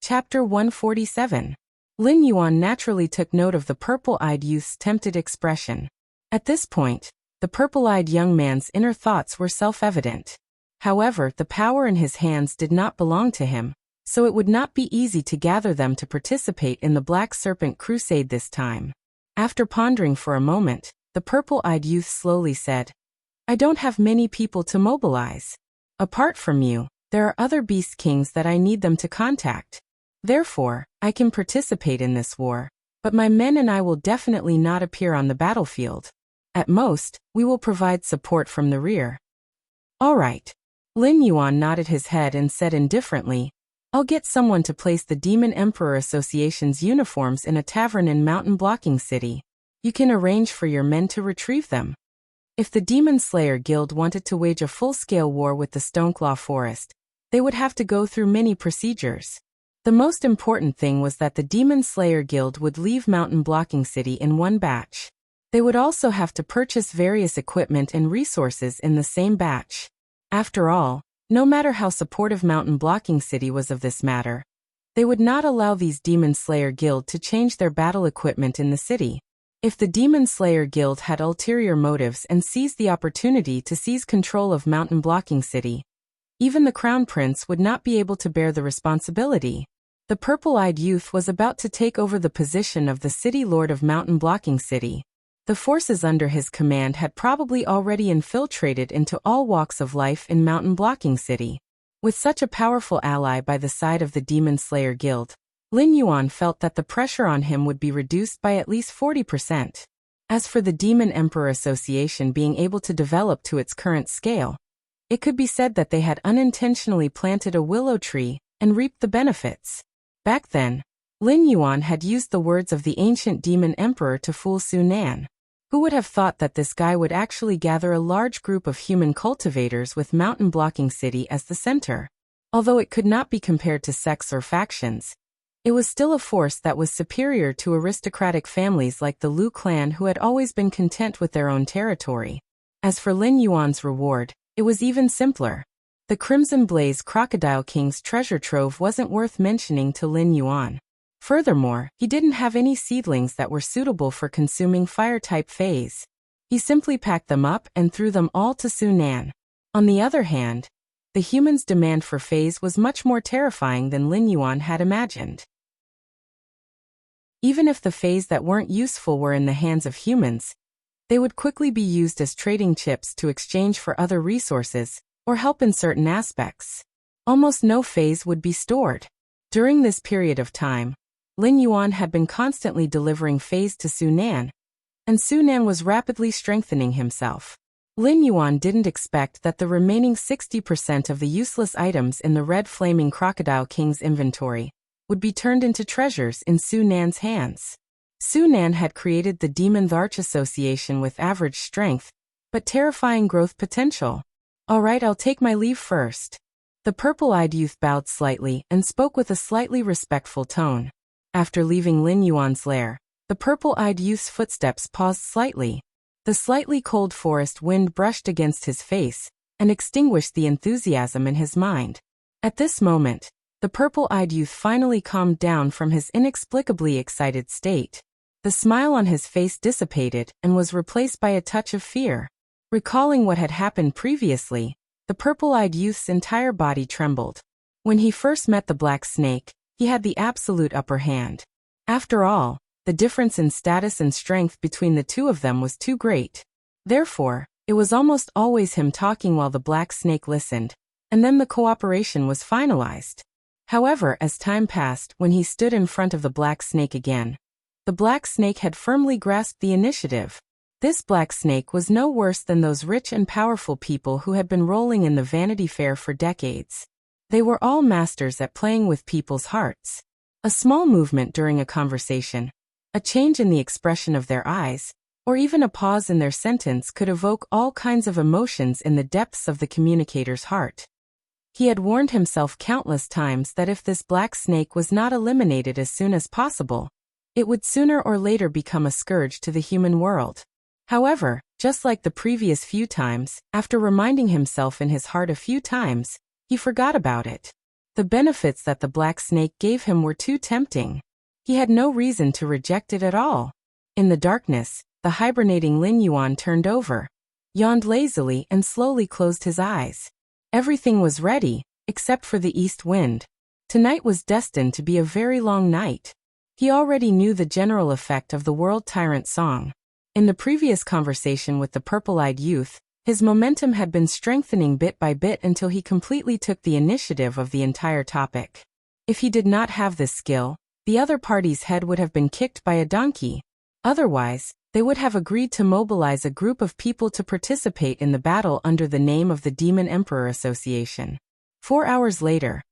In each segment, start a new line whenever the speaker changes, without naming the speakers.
Chapter 147. Lin Yuan naturally took note of the purple-eyed youth's tempted expression. At this point, the purple-eyed young man's inner thoughts were self-evident. However, the power in his hands did not belong to him, so it would not be easy to gather them to participate in the Black Serpent Crusade this time. After pondering for a moment, the purple-eyed youth slowly said, "I don't have many people to mobilize. Apart from you, there are other beast kings that I need them to contact. Therefore, I can participate in this war, but my men and I will definitely not appear on the battlefield. At most, we will provide support from the rear." "All right." Lin Yuan nodded his head and said indifferently, "I'll get someone to place the Demon Emperor Association's uniforms in a tavern in Mountain Blocking City. You can arrange for your men to retrieve them." If the Demon Slayer Guild wanted to wage a full-scale war with the Stoneclaw Forest, they would have to go through many procedures. The most important thing was that the Demon Slayer Guild would leave Mountain Blocking City in one batch. They would also have to purchase various equipment and resources in the same batch. After all, no matter how supportive Mountain Blocking City was of this matter, they would not allow these Demon Slayer Guild to change their battle equipment in the city. If the Demon Slayer Guild had ulterior motives and seized the opportunity to seize control of Mountain Blocking City, even the Crown Prince would not be able to bear the responsibility. The purple-eyed youth was about to take over the position of the City Lord of Mountain Blocking City. The forces under his command had probably already infiltrated into all walks of life in Mountain Blocking City. With such a powerful ally by the side of the Demon Slayer Guild, Lin Yuan felt that the pressure on him would be reduced by at least 40%. As for the Demon Emperor Association being able to develop to its current scale, it could be said that they had unintentionally planted a willow tree and reaped the benefits. Back then, Lin Yuan had used the words of the ancient Demon Emperor to fool Su Nan. Who would have thought that this guy would actually gather a large group of human cultivators with Mountain Blocking City as the center? Although it could not be compared to sects or factions, it was still a force that was superior to aristocratic families like the Liu clan who had always been content with their own territory. As for Lin Yuan's reward, it was even simpler. The Crimson Blaze Crocodile King's treasure trove wasn't worth mentioning to Lin Yuan. Furthermore, he didn't have any seedlings that were suitable for consuming fire-type phase. He simply packed them up and threw them all to Su Nan. On the other hand, the humans' demand for phase was much more terrifying than Lin Yuan had imagined. Even if the phase that weren't useful were in the hands of humans, they would quickly be used as trading chips to exchange for other resources, or help in certain aspects. Almost no phase would be stored. During this period of time, Lin Yuan had been constantly delivering phase to Su Nan, and Su Nan was rapidly strengthening himself. Lin Yuan didn't expect that the remaining 60% of the useless items in the Red Flaming Crocodile King's inventory would be turned into treasures in Su Nan's hands. Su Nan had created the Demon Arch Association with average strength, but terrifying growth potential. "All right, I'll take my leave first." The purple-eyed youth bowed slightly and spoke with a slightly respectful tone. After leaving Lin Yuan's lair, the purple-eyed youth's footsteps paused slightly. The slightly cold forest wind brushed against his face and extinguished the enthusiasm in his mind. At this moment, the purple-eyed youth finally calmed down from his inexplicably excited state. The smile on his face dissipated and was replaced by a touch of fear. Recalling what had happened previously, the purple-eyed youth's entire body trembled. When he first met the black snake, he had the absolute upper hand. After all, the difference in status and strength between the two of them was too great. Therefore, it was almost always him talking while the black snake listened, and then the cooperation was finalized. However, as time passed, when he stood in front of the black snake again, the black snake had firmly grasped the initiative. This black snake was no worse than those rich and powerful people who had been rolling in the Vanity Fair for decades. They were all masters at playing with people's hearts. A small movement during a conversation, a change in the expression of their eyes, or even a pause in their sentence could evoke all kinds of emotions in the depths of the communicator's heart. He had warned himself countless times that if this black snake was not eliminated as soon as possible, it would sooner or later become a scourge to the human world. However, just like the previous few times, after reminding himself in his heart a few times, he forgot about it. The benefits that the black snake gave him were too tempting. He had no reason to reject it at all. In the darkness, the hibernating Lin Yuan turned over, yawned lazily and slowly closed his eyes. Everything was ready, except for the east wind. Tonight was destined to be a very long night. He already knew the general effect of the World Tyrant song. In the previous conversation with the purple-eyed youth, his momentum had been strengthening bit by bit until he completely took the initiative of the entire topic. If he did not have this skill, the other party's head would have been kicked by a donkey. Otherwise, they would have agreed to mobilize a group of people to participate in the battle under the name of the Demon Emperor Association. 4 hours later,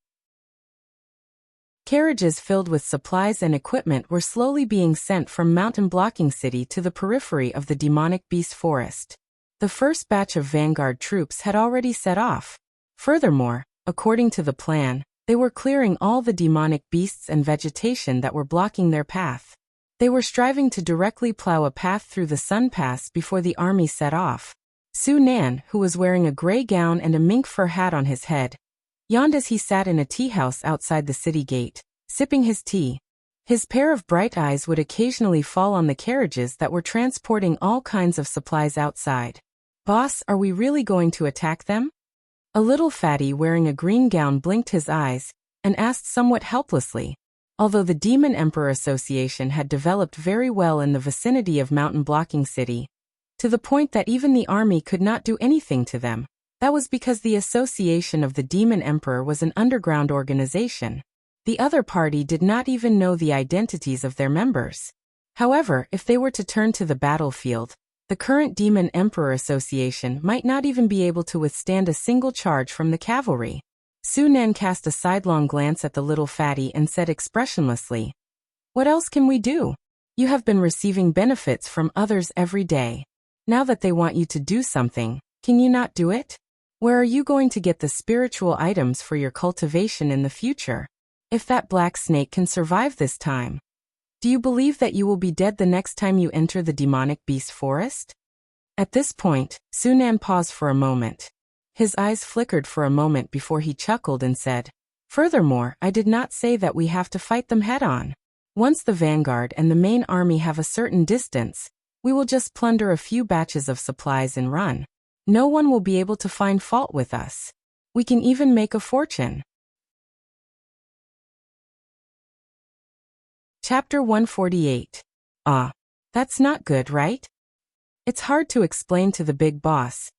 carriages filled with supplies and equipment were slowly being sent from Mountain Blocking City to the periphery of the demonic beast forest. The first batch of vanguard troops had already set off. Furthermore, according to the plan, they were clearing all the demonic beasts and vegetation that were blocking their path. They were striving to directly plow a path through the Sun Pass before the army set off. Su Nan, who was wearing a gray gown and a mink fur hat on his head, yawned as he sat in a tea house outside the city gate, sipping his tea. His pair of bright eyes would occasionally fall on the carriages that were transporting all kinds of supplies outside. "Boss, are we really going to attack them?" A little fatty wearing a green gown blinked his eyes and asked somewhat helplessly. Although the Demon Emperor Association had developed very well in the vicinity of Mountain Blocking City, to the point that even the army could not do anything to them, that was because the Association of the Demon Emperor was an underground organization. The other party did not even know the identities of their members. However, if they were to turn to the battlefield, the current Demon Emperor Association might not even be able to withstand a single charge from the cavalry. Su Nan cast a sidelong glance at the little fatty and said expressionlessly, "What else can we do? You have been receiving benefits from others every day. Now that they want you to do something, can you not do it? Where are you going to get the spiritual items for your cultivation in the future? If that black snake can survive this time, do you believe that you will be dead the next time you enter the demonic beast forest?" At this point, Su Nan paused for a moment. His eyes flickered for a moment before he chuckled and said, "Furthermore, I did not say that we have to fight them head-on. Once the vanguard and the main army have a certain distance, we will just plunder a few batches of supplies and run. No one will be able to find fault with us. We can even make a fortune." Chapter 148. That's not good, right? It's hard to explain to the big boss.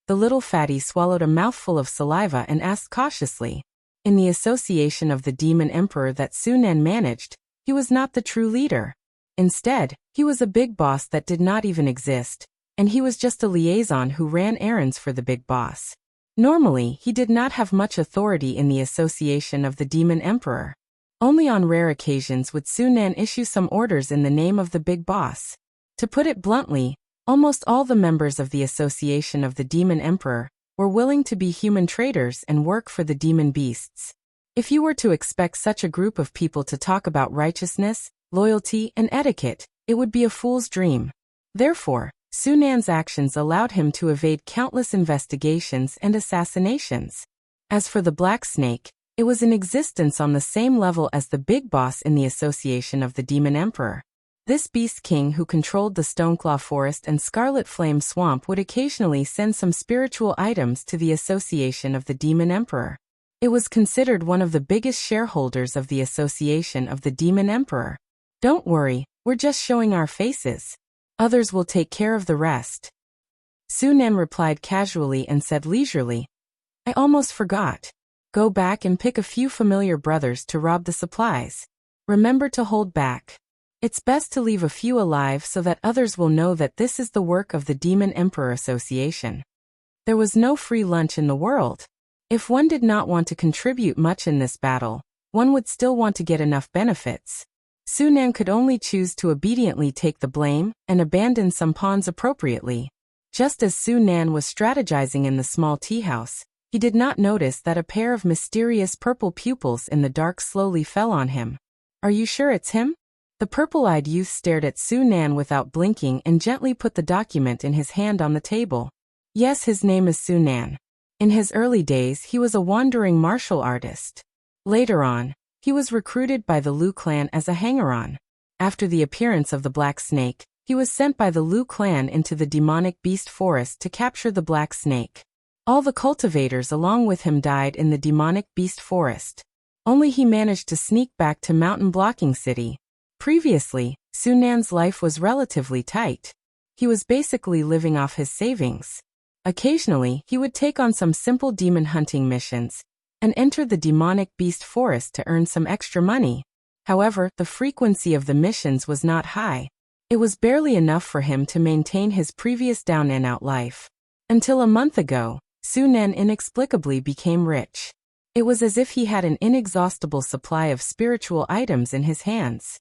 The little fatty swallowed a mouthful of saliva and asked cautiously. In the association of the Demon Emperor that Su Nan managed, he was not the true leader. Instead, he was a big boss that did not even exist, and he was just a liaison who ran errands for the big boss. Normally, he did not have much authority in the association of the Demon Emperor. Only on rare occasions would Su Nan issue some orders in the name of the big boss. To put it bluntly, almost all the members of the Association of the Demon Emperor were willing to be human traders and work for the demon beasts. If you were to expect such a group of people to talk about righteousness, loyalty, and etiquette, it would be a fool's dream. Therefore, Su Nan's actions allowed him to evade countless investigations and assassinations. As for the Black Snake, it was in existence on the same level as the big boss in the Association of the Demon Emperor. This beast king who controlled the Stoneclaw Forest and Scarlet Flame Swamp would occasionally send some spiritual items to the Association of the Demon Emperor. It was considered one of the biggest shareholders of the Association of the Demon Emperor. "Don't worry, we're just showing our faces. Others will take care of the rest." Su Nan replied casually and said leisurely, "I almost forgot. Go back and pick a few familiar brothers to rob the supplies. Remember to hold back. It's best to leave a few alive so that others will know that this is the work of the Demon Emperor Association." There was no free lunch in the world. If one did not want to contribute much in this battle, one would still want to get enough benefits. Su Nan could only choose to obediently take the blame and abandon some pawns appropriately. Just as Su Nan was strategizing in the small tea house, he did not notice that a pair of mysterious purple pupils in the dark slowly fell on him. "Are you sure it's him?" The purple-eyed youth stared at Su Nan without blinking and gently put the document in his hand on the table. "Yes, his name is Su Nan. In his early days he was a wandering martial artist. Later on, he was recruited by the Liu clan as a hanger-on. After the appearance of the Black Snake, he was sent by the Liu clan into the demonic beast forest to capture the Black Snake. All the cultivators along with him died in the demonic beast forest. Only he managed to sneak back to Mountain Blocking City. Previously, Sunan's life was relatively tight. He was basically living off his savings. Occasionally, he would take on some simple demon hunting missions and enter the demonic beast forest to earn some extra money. However, the frequency of the missions was not high. It was barely enough for him to maintain his previous down-and-out life. Until a month ago, Sunan inexplicably became rich. It was as if he had an inexhaustible supply of spiritual items in his hands.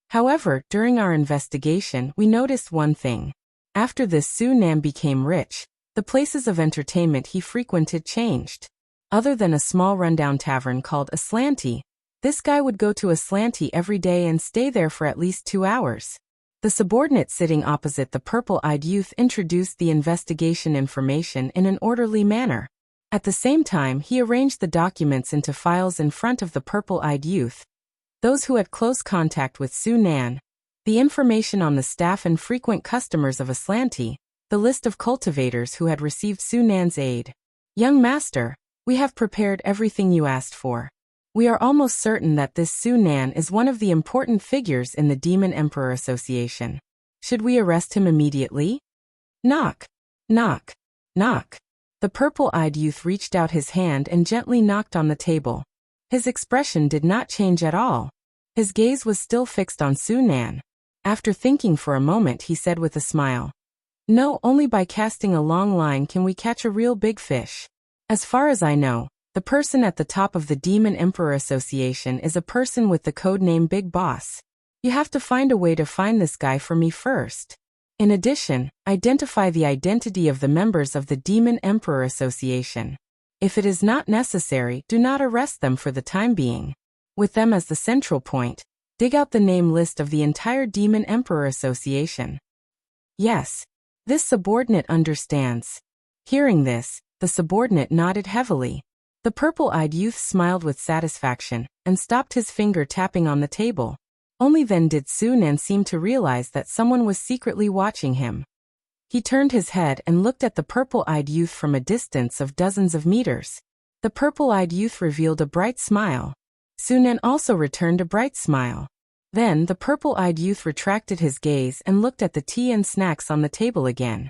However, during our investigation, we noticed one thing. After this Sunan became rich, the places of entertainment he frequented changed. Other than a small rundown tavern called a slanty, this guy would go to a slanty every day and stay there for at least 2 hours. The subordinate sitting opposite the purple-eyed youth introduced the investigation information in an orderly manner. At the same time, he arranged the documents into files in front of the purple-eyed youth. Those who had close contact with Sunan, the information on the staff and frequent customers of a slanty, the list of cultivators who had received Sunan's aid. Young master, we have prepared everything you asked for. We are almost certain that this Sunan is one of the important figures in the Demon Emperor Association. Should we arrest him immediately? Knock. Knock. Knock. The purple-eyed youth reached out his hand and gently knocked on the table. His expression did not change at all. His gaze was still fixed on Sunan. After thinking for a moment, he said with a smile, "No, only by casting a long line can we catch a real big fish. As far as I know, the person at the top of the Demon Emperor Association is a person with the code name Big Boss. You have to find a way to find this guy for me first. In addition, identify the identity of the members of the Demon Emperor Association. If it is not necessary, do not arrest them for the time being. With them as the central point, dig out the name list of the entire Demon Emperor Association." Yes, this subordinate understands. Hearing this, the subordinate nodded heavily. The purple-eyed youth smiled with satisfaction and stopped his finger tapping on the table. Only then did Sunan seem to realize that someone was secretly watching him. He turned his head and looked at the purple-eyed youth from a distance of dozens of meters. The purple-eyed youth revealed a bright smile. Sunan also returned a bright smile. Then the purple-eyed youth retracted his gaze and looked at the tea and snacks on the table again.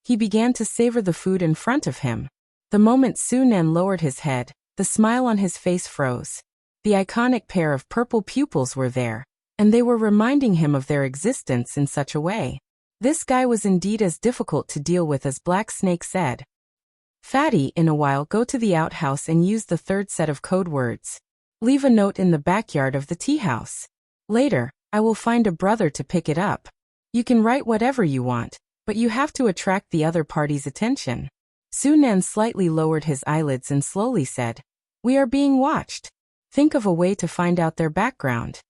He began to savor the food in front of him. The moment Sunan lowered his head, the smile on his face froze. The iconic pair of purple pupils were there, and they were reminding him of their existence in such a way. This guy was indeed as difficult to deal with as Black Snake said. "Fatty, in a while go to the outhouse and use the third set of code words. Leave a note in the backyard of the tea house. Later, I will find a brother to pick it up. You can write whatever you want, but you have to attract the other party's attention." Sunan slightly lowered his eyelids and slowly said, "We are being watched. Think of a way to find out their background."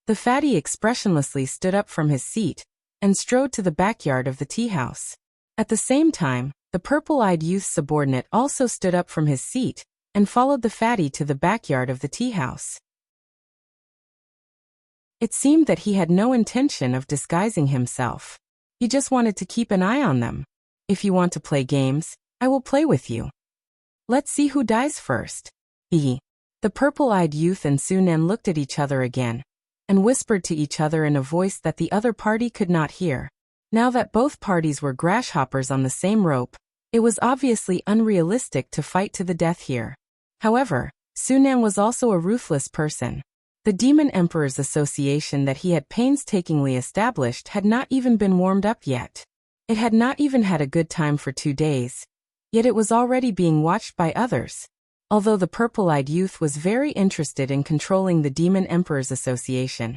The fatty expressionlessly stood up from his seat and strode to the backyard of the tea house. At the same time, the purple-eyed youth subordinate also stood up from his seat and followed the fatty to the backyard of the tea house. It seemed that he had no intention of disguising himself. He just wanted to keep an eye on them. "If you want to play games, I will play with you. Let's see who dies first." The purple-eyed youth and Sunan looked at each other again and whispered to each other in a voice that the other party could not hear. Now that both parties were grasshoppers on the same rope, it was obviously unrealistic to fight to the death here. However, Sunan was also a ruthless person. The Demon Emperor's Association that he had painstakingly established had not even been warmed up yet. It had not even had a good time for 2 days. Yet it was already being watched by others. Although the purple-eyed youth was very interested in controlling the Demon Emperor's Association,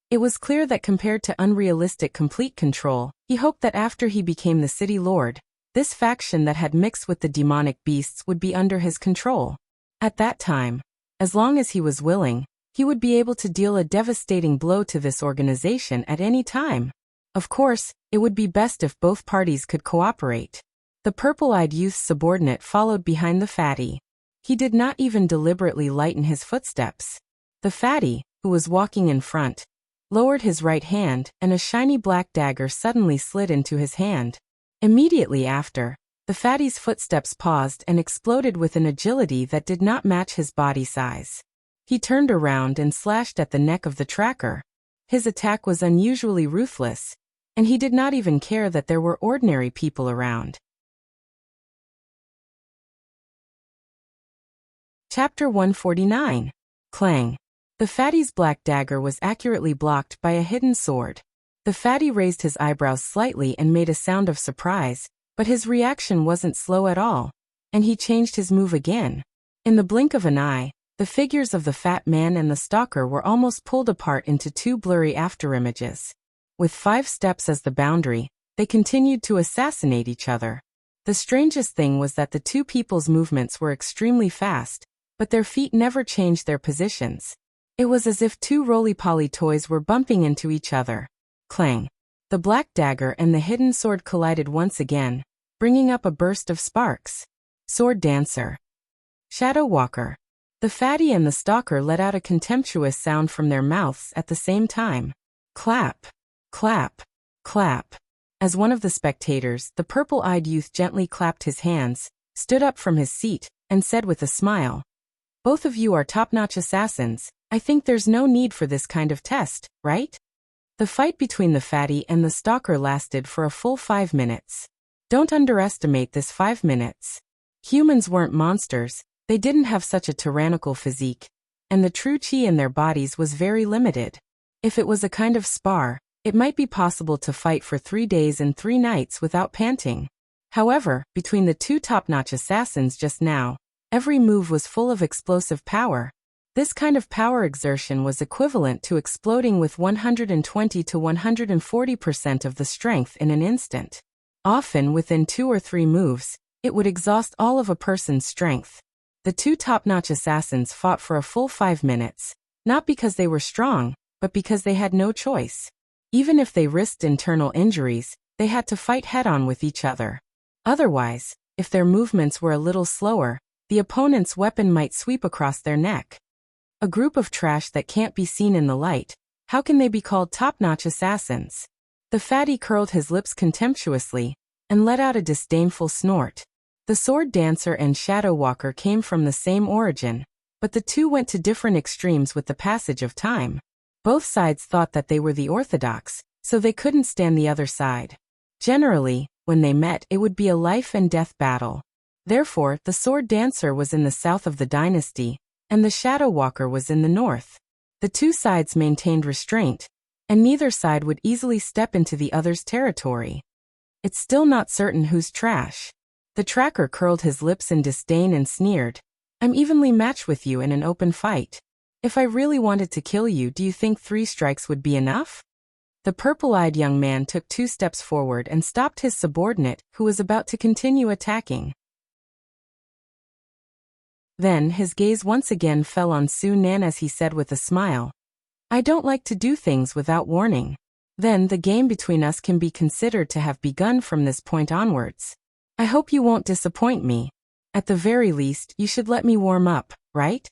it was clear that compared to unrealistic complete control, he hoped that after he became the city lord, this faction that had mixed with the demonic beasts would be under his control. At that time, as long as he was willing, he would be able to deal a devastating blow to this organization at any time. Of course, it would be best if both parties could cooperate. The purple-eyed youth's subordinate followed behind the fatty. He did not even deliberately lighten his footsteps. The fatty, who was walking in front, lowered his right hand, and a shiny black dagger suddenly slid into his hand. Immediately after, the fatty's footsteps paused and exploded with an agility that did not match his body size. He turned around and slashed at the neck of the tracker. His attack was unusually ruthless, and he did not even care that there were ordinary people around. Chapter 149. Clang. The fatty's black dagger was accurately blocked by a hidden sword. The fatty raised his eyebrows slightly and made a sound of surprise, but his reaction wasn't slow at all, and he changed his move again. In the blink of an eye, the figures of the fat man and the stalker were almost pulled apart into two blurry afterimages. With 5 steps as the boundary, they continued to assassinate each other. The strangest thing was that the two people's movements were extremely fast, but their feet never changed their positions. It was as if two roly-poly toys were bumping into each other. Clang. The black dagger and the hidden sword collided once again, bringing up a burst of sparks. Sword dancer. Shadow walker. The fatty and the stalker let out a contemptuous sound from their mouths at the same time. Clap. Clap. Clap. As one of the spectators, the purple-eyed youth gently clapped his hands, stood up from his seat, and said with a smile, "Both of you are top-notch assassins. I think there's no need for this kind of test, right?" The fight between the fatty and the stalker lasted for a full 5 minutes. Don't underestimate this 5 minutes. Humans weren't monsters, they didn't have such a tyrannical physique, and the true chi in their bodies was very limited. If it was a kind of spar, it might be possible to fight for 3 days and 3 nights without panting. However, between the two top-notch assassins just now, every move was full of explosive power. This kind of power exertion was equivalent to exploding with 120 to 140% of the strength in an instant. Often within 2 or 3 moves, it would exhaust all of a person's strength. The two top-notch assassins fought for a full 5 minutes, not because they were strong, but because they had no choice. Even if they risked internal injuries, they had to fight head-on with each other. Otherwise, if their movements were a little slower, the opponent's weapon might sweep across their neck. A group of trash that can't be seen in the light, how can they be called top-notch assassins? The fatty curled his lips contemptuously, and let out a disdainful snort. The sword dancer and shadow walker came from the same origin, but the two went to different extremes with the passage of time. Both sides thought that they were the orthodox, so they couldn't stand the other side. Generally, when they met, it would be a life-and-death battle. Therefore, the sword dancer was in the south of the dynasty, and the shadow walker was in the north. The two sides maintained restraint, and neither side would easily step into the other's territory. It's still not certain who's trash. The tracker curled his lips in disdain and sneered, "I'm evenly matched with you in an open fight. If I really wanted to kill you, do you think 3 strikes would be enough?" The purple-eyed young man took 2 steps forward and stopped his subordinate, who was about to continue attacking. Then his gaze once again fell on Su Nan as he said with a smile, "I don't like to do things without warning. Then the game between us can be considered to have begun from this point onwards. I hope you won't disappoint me. At the very least, you should let me warm up, right?"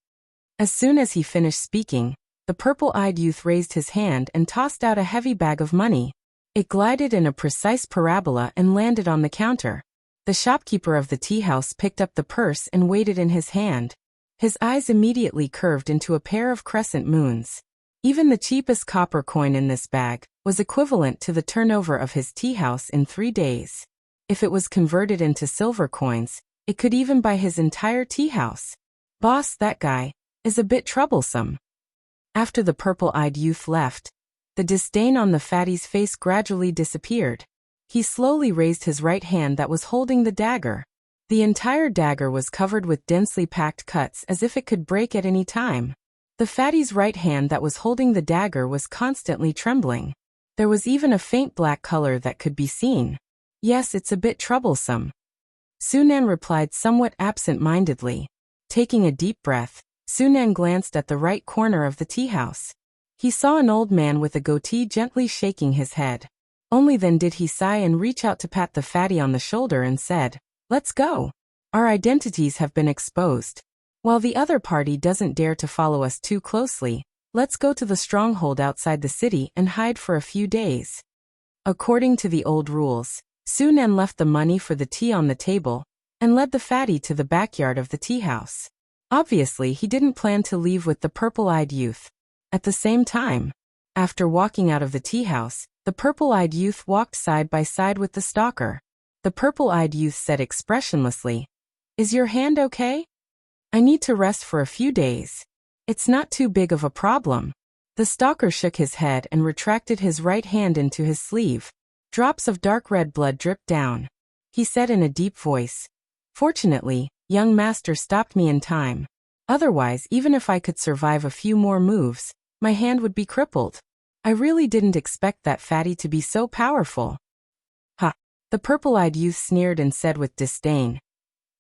As soon as he finished speaking, the purple-eyed youth raised his hand and tossed out a heavy bag of money. It glided in a precise parabola and landed on the counter. The shopkeeper of the tea house picked up the purse and weighed it in his hand. His eyes immediately curved into a pair of crescent moons. Even the cheapest copper coin in this bag was equivalent to the turnover of his tea house in 3 days. If it was converted into silver coins, it could even buy his entire tea house. Boss, that guy is a bit troublesome. After the purple-eyed youth left, the disdain on the fatty's face gradually disappeared. He slowly raised his right hand that was holding the dagger. The entire dagger was covered with densely packed cuts as if it could break at any time. The fatty's right hand that was holding the dagger was constantly trembling. There was even a faint black color that could be seen. "Yes, it's a bit troublesome," Su Nan replied somewhat absent-mindedly. Taking a deep breath, Su Nan glanced at the right corner of the tea house. He saw an old man with a goatee gently shaking his head. Only then did he sigh and reach out to pat the fatty on the shoulder and said, "Let's go. Our identities have been exposed. While the other party doesn't dare to follow us too closely, let's go to the stronghold outside the city and hide for a few days. According to the old rules, Su Nan left the money for the tea on the table and led the fatty to the backyard of the tea house. Obviously, he didn't plan to leave with the purple-eyed youth. At the same time, after walking out of the tea house, the purple-eyed youth walked side by side with the stalker. The purple-eyed youth said expressionlessly, "Is your hand okay? I need to rest for a few days. It's not too big of a problem." The stalker shook his head and retracted his right hand into his sleeve. Drops of dark red blood dripped down. He said in a deep voice, "Fortunately, young master stopped me in time. Otherwise, even if I could survive a few more moves, my hand would be crippled. I really didn't expect that fatty to be so powerful." "Ha!" The purple-eyed youth sneered and said with disdain,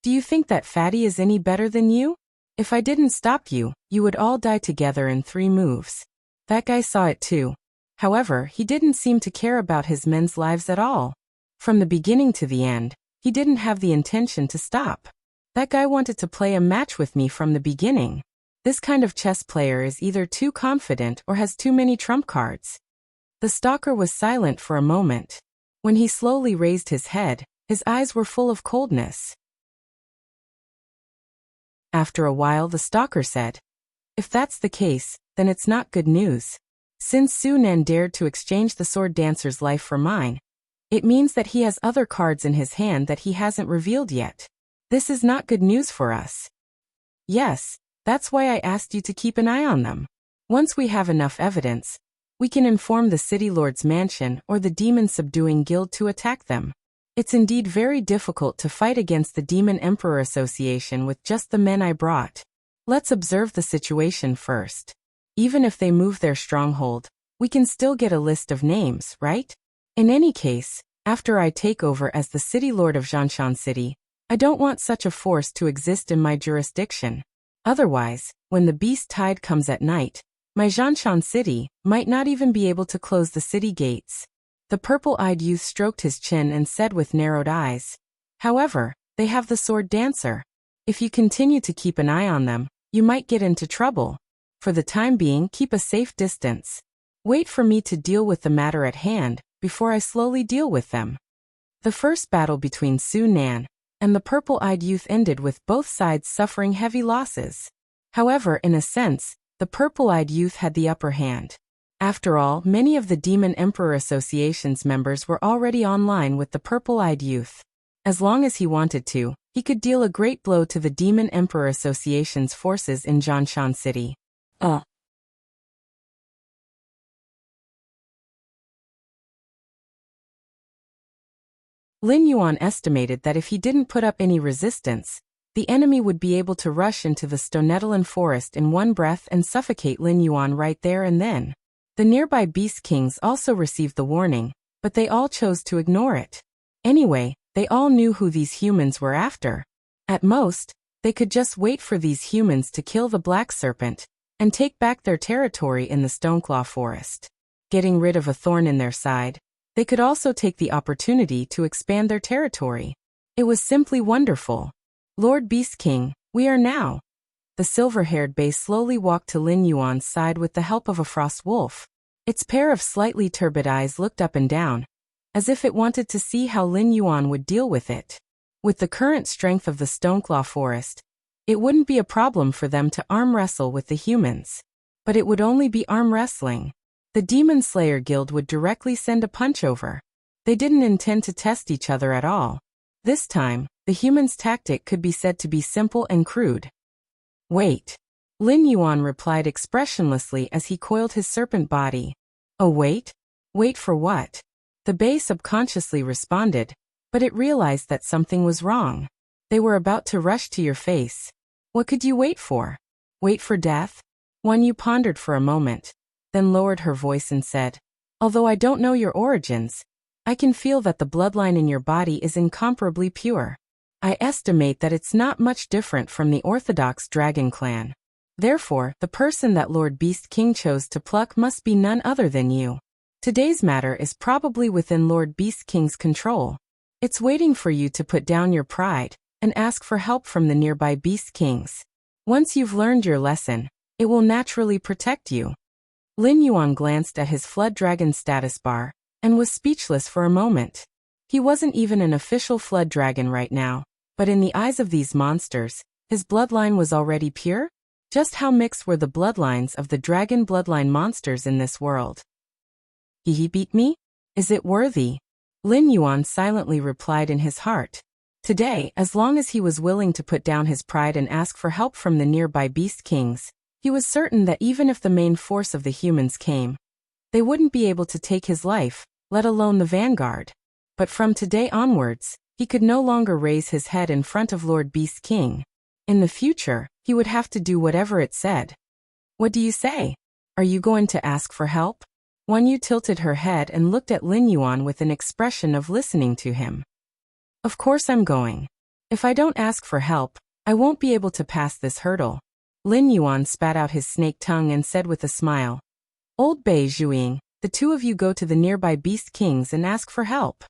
"Do you think that fatty is any better than you? If I didn't stop you, you would all die together in 3 moves. That guy saw it too. However, he didn't seem to care about his men's lives at all. From the beginning to the end, he didn't have the intention to stop. That guy wanted to play a match with me from the beginning. This kind of chess player is either too confident or has too many trump cards." The stalker was silent for a moment. When he slowly raised his head, his eyes were full of coldness. After a while, the stalker said, "If that's the case, then it's not good news. Since Su Nan dared to exchange the sword dancer's life for mine, it means that he has other cards in his hand that he hasn't revealed yet. This is not good news for us." "Yes, that's why I asked you to keep an eye on them. Once we have enough evidence, we can inform the City Lord's mansion or the Demon Subduing Guild to attack them. It's indeed very difficult to fight against the Demon Emperor Association with just the men I brought. Let's observe the situation first. Even if they move their stronghold, we can still get a list of names, right? In any case, after I take over as the City Lord of Zhanshan City, I don't want such a force to exist in my jurisdiction. Otherwise, when the beast tide comes at night, my Zhanshan City might not even be able to close the city gates." The purple-eyed youth stroked his chin and said with narrowed eyes, "However, they have the sword dancer. If you continue to keep an eye on them, you might get into trouble. For the time being, keep a safe distance. Wait for me to deal with the matter at hand before I slowly deal with them." The first battle between Su Nan and the purple-eyed youth ended with both sides suffering heavy losses. However, in a sense, the purple-eyed youth had the upper hand. After all, many of the Demon Emperor Association's members were already online with the purple-eyed youth. As long as he wanted to, he could deal a great blow to the Demon Emperor Association's forces in Zhanshan City. Lin Yuan estimated that if he didn't put up any resistance, the enemy would be able to rush into the Stonetalan forest in one breath and suffocate Lin Yuan right there and then. The nearby Beast Kings also received the warning, but they all chose to ignore it. Anyway, they all knew who these humans were after. At most, they could just wait for these humans to kill the Black Serpent and take back their territory in the Stoneclaw Forest. Getting rid of a thorn in their side, they could also take the opportunity to expand their territory. It was simply wonderful. "Lord Beast King, we are now." The silver-haired Bei slowly walked to Lin Yuan's side with the help of a frost wolf. Its pair of slightly turbid eyes looked up and down, as if it wanted to see how Lin Yuan would deal with it. With the current strength of the Stoneclaw Forest, it wouldn't be a problem for them to arm wrestle with the humans. But it would only be arm wrestling. The Demon Slayer Guild would directly send a punch over. They didn't intend to test each other at all. This time, the humans' tactic could be said to be simple and crude. "Wait." Lin Yuan replied expressionlessly as he coiled his serpent body. "Oh wait? Wait for what?" The Bei subconsciously responded, but it realized that something was wrong. They were about to rush to your face. What could you wait for? Wait for death? Wan Yu pondered for a moment, then lowered her voice and said, "Although I don't know your origins, I can feel that the bloodline in your body is incomparably pure. I estimate that it's not much different from the Orthodox Dragon Clan. Therefore, the person that Lord Beast King chose to pluck must be none other than you. Today's matter is probably within Lord Beast King's control. It's waiting for you to put down your pride and ask for help from the nearby Beast Kings. Once you've learned your lesson, it will naturally protect you. Lin Yuan glanced at his Flood Dragon status bar and was speechless for a moment. He wasn't even an official Flood Dragon right now, but in the eyes of these monsters, his bloodline was already pure? Just how mixed were the bloodlines of the dragon bloodline monsters in this world? He beat me? Is it worthy? Lin Yuan silently replied in his heart. Today, as long as he was willing to put down his pride and ask for help from the nearby beast kings, he was certain that even if the main force of the humans came, they wouldn't be able to take his life, let alone the vanguard. But from today onwards, he could no longer raise his head in front of Lord Beast King. In the future, he would have to do whatever it said. What do you say? Are you going to ask for help? Wan Yu tilted her head and looked at Lin Yuan with an expression of listening to him. Of course I'm going. If I don't ask for help, I won't be able to pass this hurdle. Lin Yuan spat out his snake tongue and said with a smile. Old Bei Zhuiying, the two of you go to the nearby beast kings and ask for help.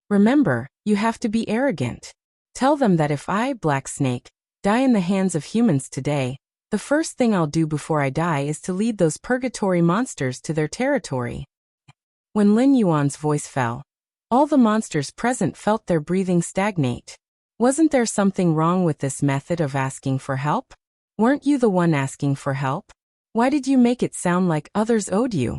Remember, you have to be arrogant. Tell them that if I, Black Snake, die in the hands of humans today, the first thing I'll do before I die is to lead those purgatory monsters to their territory. When Lin Yuan's voice fell, all the monsters present felt their breathing stagnate. Wasn't there something wrong with this method of asking for help? Weren't you the one asking for help? Why did you make it sound like others owed you?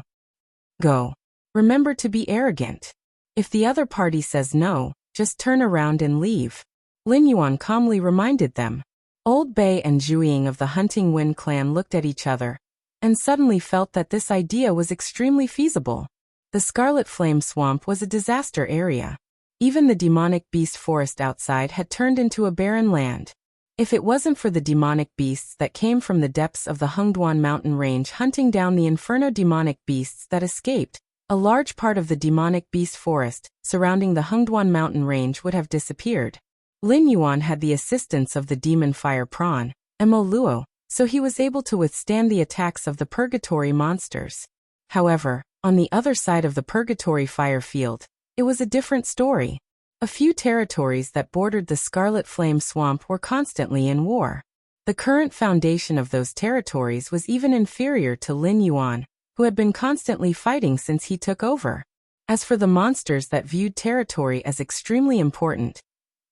Go. Remember to be arrogant. If the other party says no, just turn around and leave. Lin Yuan calmly reminded them. Old Bei and Zhuiying of the Hunting Wind clan looked at each other, and suddenly felt that this idea was extremely feasible. The Scarlet Flame Swamp was a disaster area. Even the demonic beast forest outside had turned into a barren land. If it wasn't for the demonic beasts that came from the depths of the Hengduan mountain range hunting down the inferno demonic beasts that escaped, a large part of the demonic beast forest surrounding the Hengduan mountain range would have disappeared. Lin Yuan had the assistance of the demon fire prawn, Mo Luo, so he was able to withstand the attacks of the purgatory monsters. However, on the other side of the purgatory fire field, it was a different story. A few territories that bordered the Scarlet Flame Swamp were constantly in war. The current foundation of those territories was even inferior to Lin Yuan, who had been constantly fighting since he took over. As for the monsters that viewed territory as extremely important,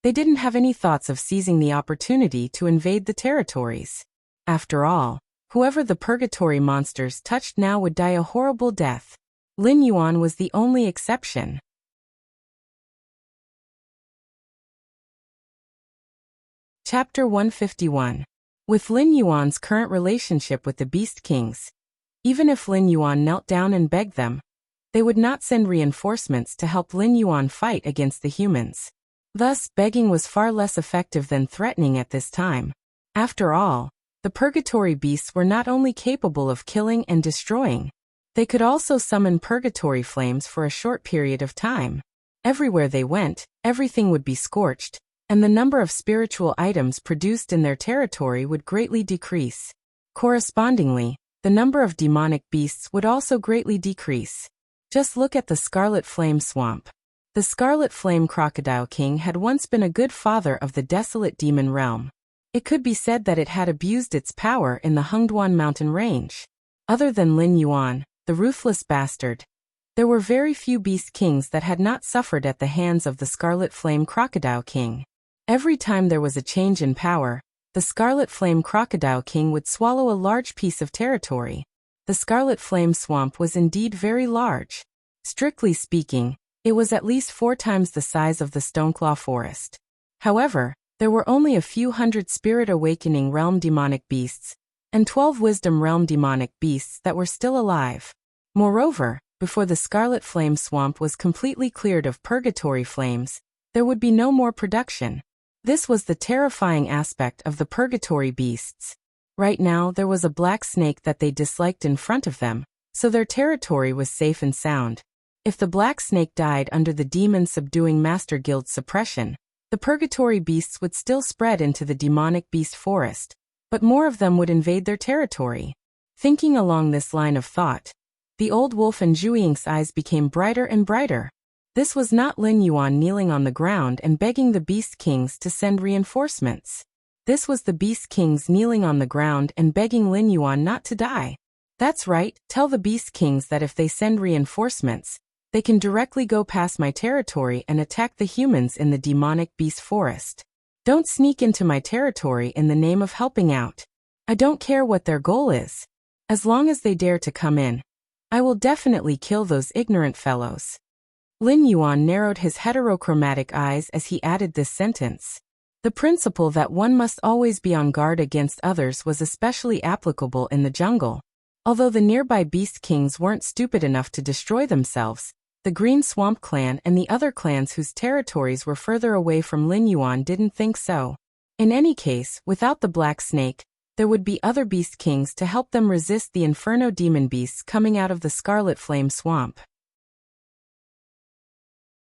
they didn't have any thoughts of seizing the opportunity to invade the territories. After all, whoever the purgatory monsters touched now would die a horrible death. Lin Yuan was the only exception. Chapter 151. With Lin Yuan's current relationship with the Beast Kings, even if Lin Yuan knelt down and begged them, they would not send reinforcements to help Lin Yuan fight against the humans. Thus, begging was far less effective than threatening at this time. After all, the purgatory beasts were not only capable of killing and destroying, they could also summon purgatory flames for a short period of time. Everywhere they went, everything would be scorched, and the number of spiritual items produced in their territory would greatly decrease. Correspondingly, the number of demonic beasts would also greatly decrease. Just look at the Scarlet Flame Swamp. The Scarlet Flame Crocodile King had once been a good father of the desolate demon realm. It could be said that it had abused its power in the Hengduan mountain range. Other than Lin Yuan, the ruthless bastard, there were very few beast kings that had not suffered at the hands of the Scarlet Flame Crocodile King. Every time there was a change in power, the Scarlet Flame Crocodile King would swallow a large piece of territory. The Scarlet Flame Swamp was indeed very large. Strictly speaking, it was at least 4 times the size of the Stoneclaw Forest. However, there were only a few hundred Spirit Awakening Realm demonic beasts, and 12 Wisdom Realm demonic beasts that were still alive. Moreover, before the Scarlet Flame Swamp was completely cleared of purgatory flames, there would be no more production. This was the terrifying aspect of the purgatory beasts. Right now there was a black snake that they disliked in front of them, so their territory was safe and sound. If the black snake died under the demon subduing Master Guild's suppression, the purgatory beasts would still spread into the demonic beast forest, but more of them would invade their territory. Thinking along this line of thought, the old wolf and Zhuiying's eyes became brighter and brighter. This was not Lin Yuan kneeling on the ground and begging the beast kings to send reinforcements. This was the Beast Kings kneeling on the ground and begging Lin Yuan not to die. That's right, tell the Beast Kings that if they send reinforcements, they can directly go past my territory and attack the humans in the demonic beast forest. Don't sneak into my territory in the name of helping out. I don't care what their goal is. As long as they dare to come in, I will definitely kill those ignorant fellows. Lin Yuan narrowed his heterochromatic eyes as he added this sentence. The principle that one must always be on guard against others was especially applicable in the jungle. Although the nearby Beast Kings weren't stupid enough to destroy themselves, the Green Swamp clan and the other clans whose territories were further away from Lin Yuan didn't think so. In any case, without the Black Snake, there would be other Beast Kings to help them resist the Inferno demon beasts coming out of the Scarlet Flame Swamp.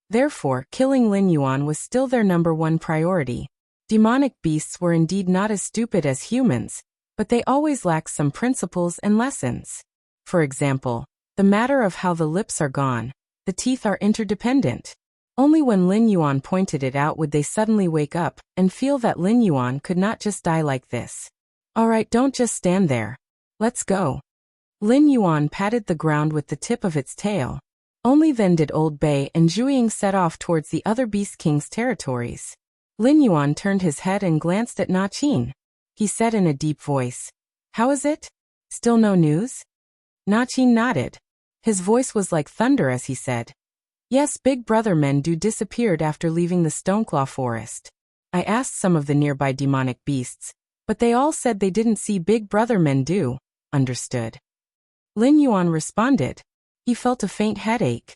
Therefore, killing Lin Yuan was still their #1 priority. Demonic beasts were indeed not as stupid as humans, but they always lacked some principles and lessons. For example, the matter of how the lips are gone, the teeth are interdependent. Only when Lin Yuan pointed it out would they suddenly wake up and feel that Lin Yuan could not just die like this. Alright, don't just stand there. Let's go. Lin Yuan patted the ground with the tip of its tail. Only then did Old Bei and Zhuiying set off towards the other Beast King's territories. Lin Yuan turned his head and glanced at Na Qin. He said in a deep voice, "How is it? Still no news?" Na Qin nodded. His voice was like thunder as he said, "Yes, Big Brother Mendu disappeared after leaving the Stoneclaw forest. I asked some of the nearby demonic beasts, but they all said they didn't see Big Brother Mendu." Understood. Lin Yuan responded. He felt a faint headache.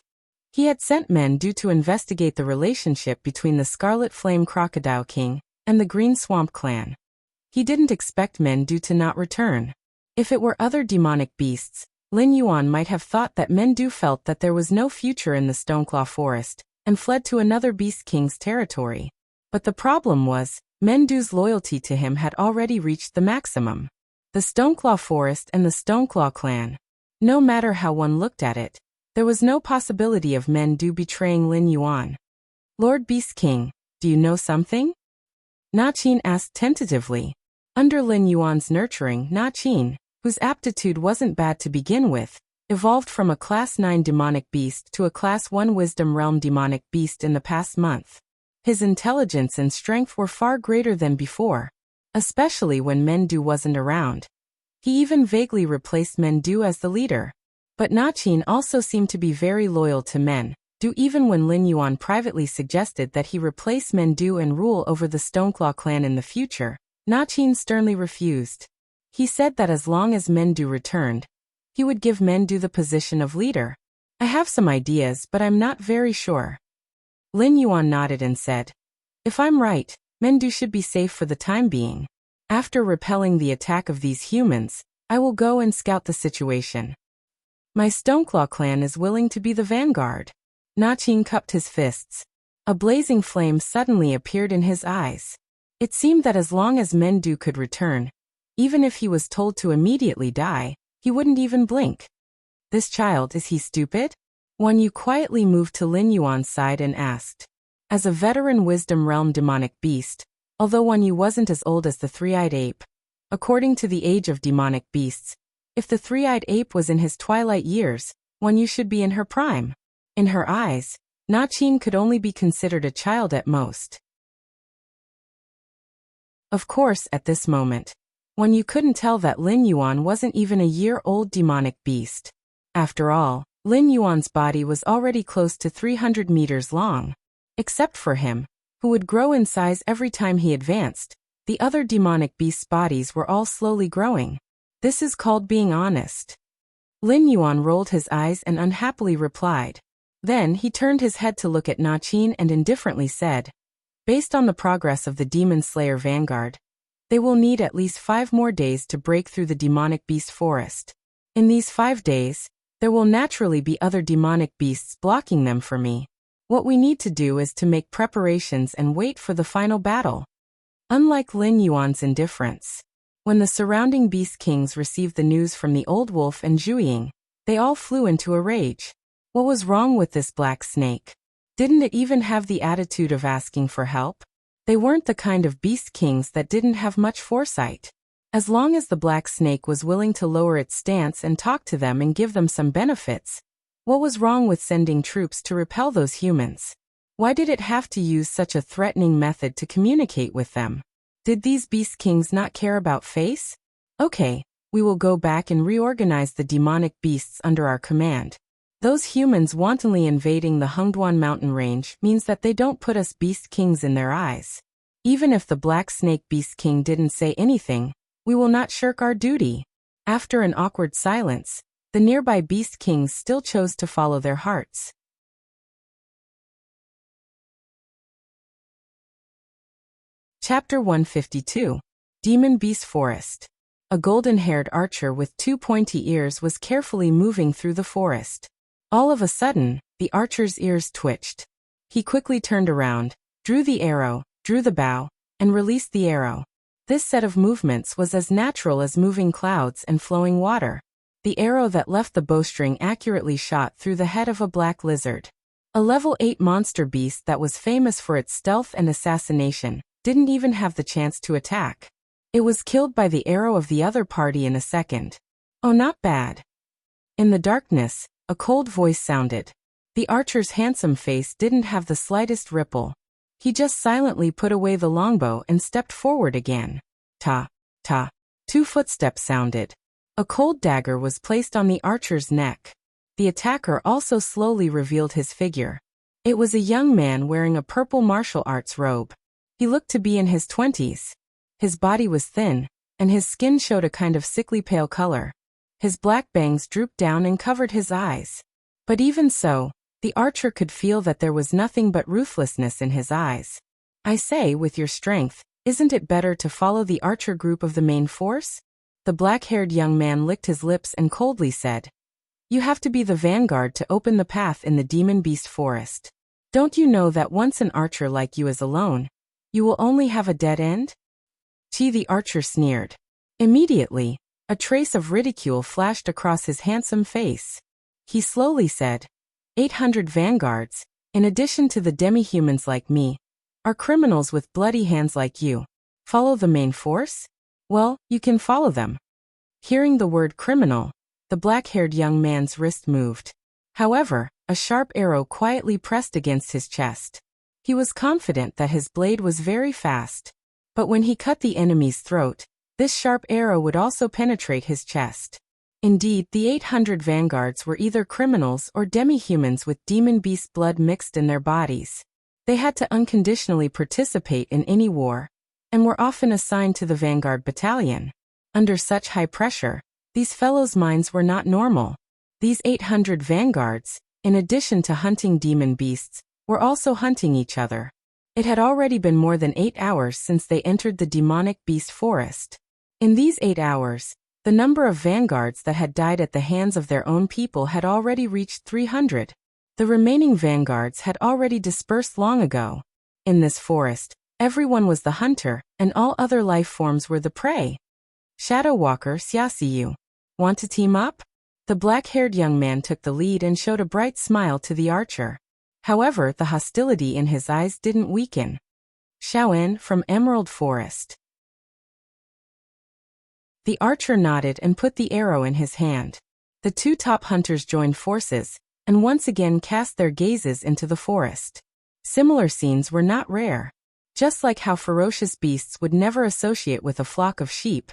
He had sent Mendu to investigate the relationship between the Scarlet Flame Crocodile King and the Green Swamp clan. He didn't expect Mendu to not return. If it were other demonic beasts, Lin Yuan might have thought that Mendu felt that there was no future in the Stoneclaw forest and fled to another Beast King's territory. But the problem was, Mendu's loyalty to him had already reached the maximum. The Stoneclaw forest and the Stoneclaw clan. No matter how one looked at it, there was no possibility of Mendu betraying Lin Yuan. "Lord Beast King, do you know something?" Na Qin asked tentatively. Under Lin Yuan's nurturing, Na Qin, whose aptitude wasn't bad to begin with, evolved from a Class 9 demonic beast to a Class 1 Wisdom Realm demonic beast in the past month. His intelligence and strength were far greater than before, especially when Mendu wasn't around. He even vaguely replaced Mendu as the leader. But Na Qin also seemed to be very loyal to Mendu even when Lin Yuan privately suggested that he replace Mendu and rule over the Stoneclaw clan in the future. Na Qin sternly refused. He said that as long as Mendu returned, he would give Mendu the position of leader. "I have some ideas, but I'm not very sure." Lin Yuan nodded and said, "If I'm right, Mendu should be safe for the time being. After repelling the attack of these humans, I will go and scout the situation. My Stoneclaw clan is willing to be the vanguard." Na Qin cupped his fists. A blazing flame suddenly appeared in his eyes. It seemed that as long as Mendu could return, even if he was told to immediately die, he wouldn't even blink. "This child, is he stupid?" Wan Yu quietly moved to Lin Yuan's side and asked. As a veteran Wisdom Realm demonic beast, although Wan Yu wasn't as old as the three-eyed ape, according to the age of demonic beasts, if the three-eyed ape was in his twilight years, Wan Yu should be in her prime. In her eyes, Na Qin could only be considered a child at most. Of course, at this moment, Wan Yu couldn't tell that Lin Yuan wasn't even a year-old demonic beast. After all, Lin Yuan's body was already close to 300 meters long. Except for him, who would grow in size every time he advanced, the other demonic beasts' bodies were all slowly growing. This is called being honest. Lin Yuan rolled his eyes and unhappily replied. Then he turned his head to look at Na Qin and indifferently said, "Based on the progress of the Demon Slayer Vanguard, they will need at least 5 more days to break through the demonic beast forest. In these 5 days, there will naturally be other demonic beasts blocking them for me. What we need to do is to make preparations and wait for the final battle." Unlike Lin Yuan's indifference, when the surrounding Beast Kings received the news from the Old Wolf and Zhuiying, they all flew into a rage. What was wrong with this black snake? Didn't it even have the attitude of asking for help? They weren't the kind of beast kings that didn't have much foresight. As long as the black snake was willing to lower its stance and talk to them and give them some benefits, what was wrong with sending troops to repel those humans? Why did it have to use such a threatening method to communicate with them? Did these beast kings not care about face? Okay, we will go back and reorganize the demonic beasts under our command. Those humans wantonly invading the Hungduan mountain range means that they don't put us beast kings in their eyes. Even if the black snake beast king didn't say anything, we will not shirk our duty. After an awkward silence, the nearby beast kings still chose to follow their hearts. Chapter 152. Demon Beast Forest. A golden-haired archer with 2 pointy ears was carefully moving through the forest. All of a sudden, the archer's ears twitched. He quickly turned around, drew the arrow, drew the bow, and released the arrow. This set of movements was as natural as moving clouds and flowing water. The arrow that left the bowstring accurately shot through the head of a black lizard. A level 8 monster beast that was famous for its stealth and assassination didn't even have the chance to attack. It was killed by the arrow of the other party in a second. Oh, not bad. In the darkness, a cold voice sounded. The archer's handsome face didn't have the slightest ripple. He just silently put away the longbow and stepped forward again. Ta, ta. 2 footsteps sounded. A cold dagger was placed on the archer's neck. The attacker also slowly revealed his figure. It was a young man wearing a purple martial arts robe. He looked to be in his 20s. His body was thin, and his skin showed a kind of sickly pale color. His black bangs drooped down and covered his eyes. But even so, the archer could feel that there was nothing but ruthlessness in his eyes. I say, with your strength, isn't it better to follow the archer group of the main force? The black-haired young man licked his lips and coldly said, You have to be the vanguard to open the path in the demon beast forest. Don't you know that once an archer like you is alone, you will only have a dead end? Chi the archer sneered. Immediately, a trace of ridicule flashed across his handsome face. He slowly said, 800 vanguards, in addition to the demi-humans like me, are criminals with bloody hands like you. Follow the main force? Well, you can follow them. Hearing the word criminal, the black-haired young man's wrist moved. However, a sharp arrow quietly pressed against his chest. He was confident that his blade was very fast. But when he cut the enemy's throat, this sharp arrow would also penetrate his chest. Indeed, the 800 vanguards were either criminals or demi-humans with demon beast blood mixed in their bodies. They had to unconditionally participate in any war, and were often assigned to the vanguard battalion. Under such high pressure, these fellows' minds were not normal. These 800 vanguards, in addition to hunting demon beasts, were also hunting each other. It had already been more than 8 hours since they entered the demonic beast forest. In these 8 hours, the number of vanguards that had died at the hands of their own people had already reached 300. The remaining vanguards had already dispersed long ago. In this forest, everyone was the hunter, and all other life forms were the prey. Shadow Walker Xiaxiyu. Want to team up? The black-haired young man took the lead and showed a bright smile to the archer. However, the hostility in his eyes didn't weaken. Xiaoen from Emerald Forest. The archer nodded and put the arrow in his hand. The 2 top hunters joined forces, and once again cast their gazes into the forest. Similar scenes were not rare. Just like how ferocious beasts would never associate with a flock of sheep,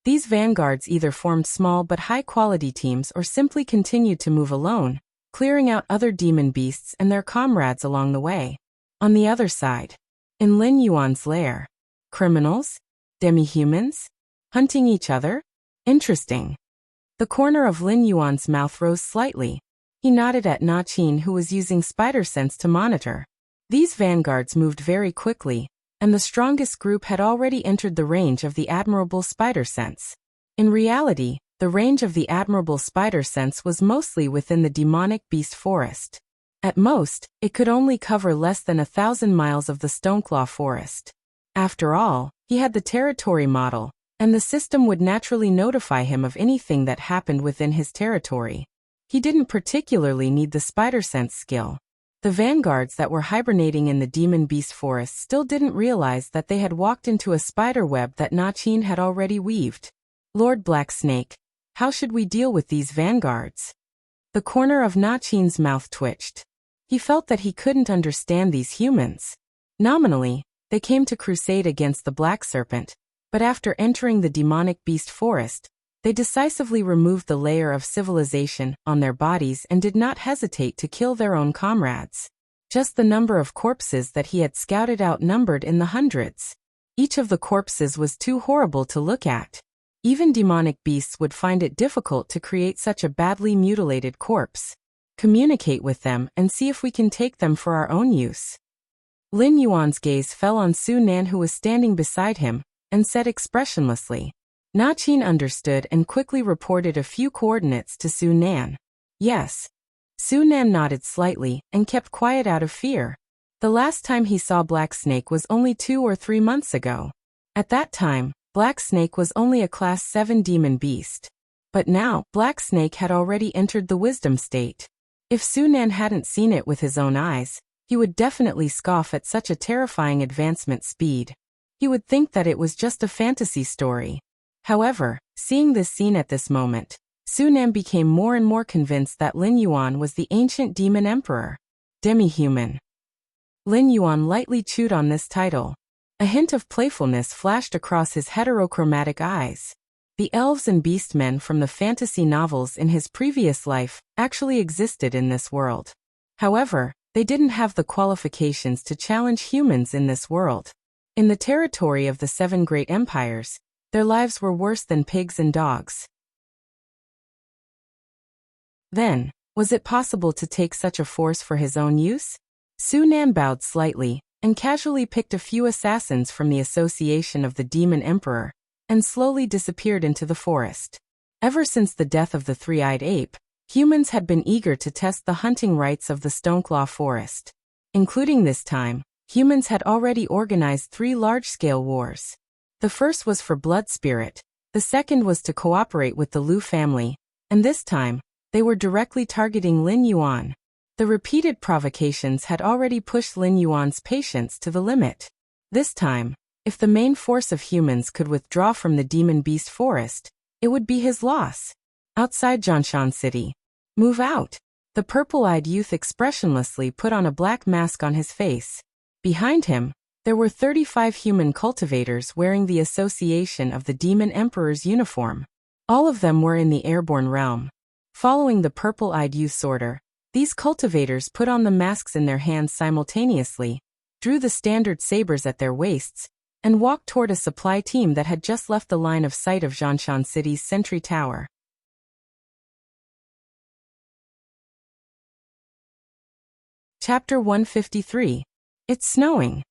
these vanguards either formed small but high-quality teams or simply continued to move alone, clearing out other demon beasts and their comrades along the way. On the other side, in Lin Yuan's lair, criminals? Demi-humans? Hunting each other? Interesting. The corner of Lin Yuan's mouth rose slightly. He nodded at Na Qin, who was using spider sense to monitor. These vanguards moved very quickly, and the strongest group had already entered the range of the admirable spider sense. In reality, the range of the admirable spider sense was mostly within the demonic beast forest. At most, it could only cover less than 1,000 miles of the Stoneclaw forest. After all, he had the territory model, and the system would naturally notify him of anything that happened within his territory. He didn't particularly need the spider sense skill. The vanguards that were hibernating in the demon beast forest still didn't realize that they had walked into a spider web that Na-Chin had already weaved. Lord Black Snake, how should we deal with these vanguards? The corner of Na-Chin's mouth twitched. He felt that he couldn't understand these humans. Nominally, they came to crusade against the Black Serpent, but after entering the demonic beast forest, they decisively removed the layer of civilization on their bodies and did not hesitate to kill their own comrades. Just the number of corpses that he had scouted out numbered in the hundreds. Each of the corpses was too horrible to look at. Even demonic beasts would find it difficult to create such a badly mutilated corpse. Communicate with them and see if we can take them for our own use. Lin Yuan's gaze fell on Su Nan, who was standing beside him, and said expressionlessly. Na-Chin understood and quickly reported a few coordinates to Su Nan. Yes. Su Nan nodded slightly and kept quiet out of fear. The last time he saw Black Snake was only 2 or 3 months ago. At that time, Black Snake was only a Class 7 demon beast. But now, Black Snake had already entered the wisdom state. If Su Nan hadn't seen it with his own eyes, he would definitely scoff at such a terrifying advancement speed. He would think that it was just a fantasy story. However, seeing this scene at this moment, Su Nan became more and more convinced that Lin Yuan was the ancient demon emperor. Demi-human. Lin Yuan lightly chewed on this title. A hint of playfulness flashed across his heterochromatic eyes. The elves and beastmen from the fantasy novels in his previous life actually existed in this world. However, they didn't have the qualifications to challenge humans in this world. In the territory of the 7 great empires, their lives were worse than pigs and dogs. Then, was it possible to take such a force for his own use? Su Nan bowed slightly, and casually picked a few assassins from the association of the Demon Emperor, and slowly disappeared into the forest. Ever since the death of the three-eyed ape, humans had been eager to test the hunting rights of the Stoneclaw forest. Including this time, humans had already organized 3 large-scale wars. The first was for blood spirit, the second was to cooperate with the Liu family, and this time, they were directly targeting Lin Yuan. The repeated provocations had already pushed Lin Yuan's patience to the limit. This time, if the main force of humans could withdraw from the demon beast forest, it would be his loss. Outside Zhongshan City. Move out. The purple-eyed youth expressionlessly put on a black mask on his face. Behind him, there were 35 human cultivators wearing the association of the Demon Emperor's uniform. All of them were in the airborne realm. Following the purple-eyed youth's order, these cultivators put on the masks in their hands simultaneously, drew the standard sabers at their waists, and walked toward a supply team that had just left the line of sight of Zhongshan City's sentry tower. Chapter 153. It's snowing.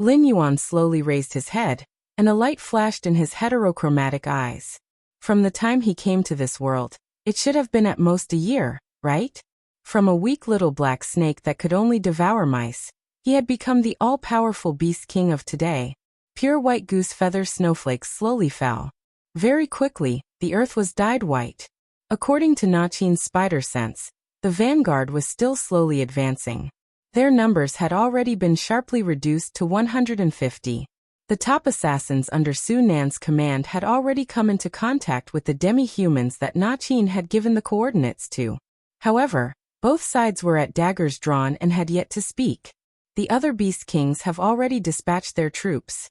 Lin Yuan slowly raised his head, and a light flashed in his heterochromatic eyes. From the time he came to this world, it should have been at most a year, right? From a weak little black snake that could only devour mice, he had become the all-powerful beast king of today. Pure white goose feather snowflakes slowly fell. Very quickly, the earth was dyed white. According to Na-Chin's spider sense, the vanguard was still slowly advancing. Their numbers had already been sharply reduced to 150. The top assassins under Su Nan's command had already come into contact with the demi-humans that Na-Chin had given the coordinates to. However, both sides were at daggers drawn and had yet to speak. The other beast kings have already dispatched their troops.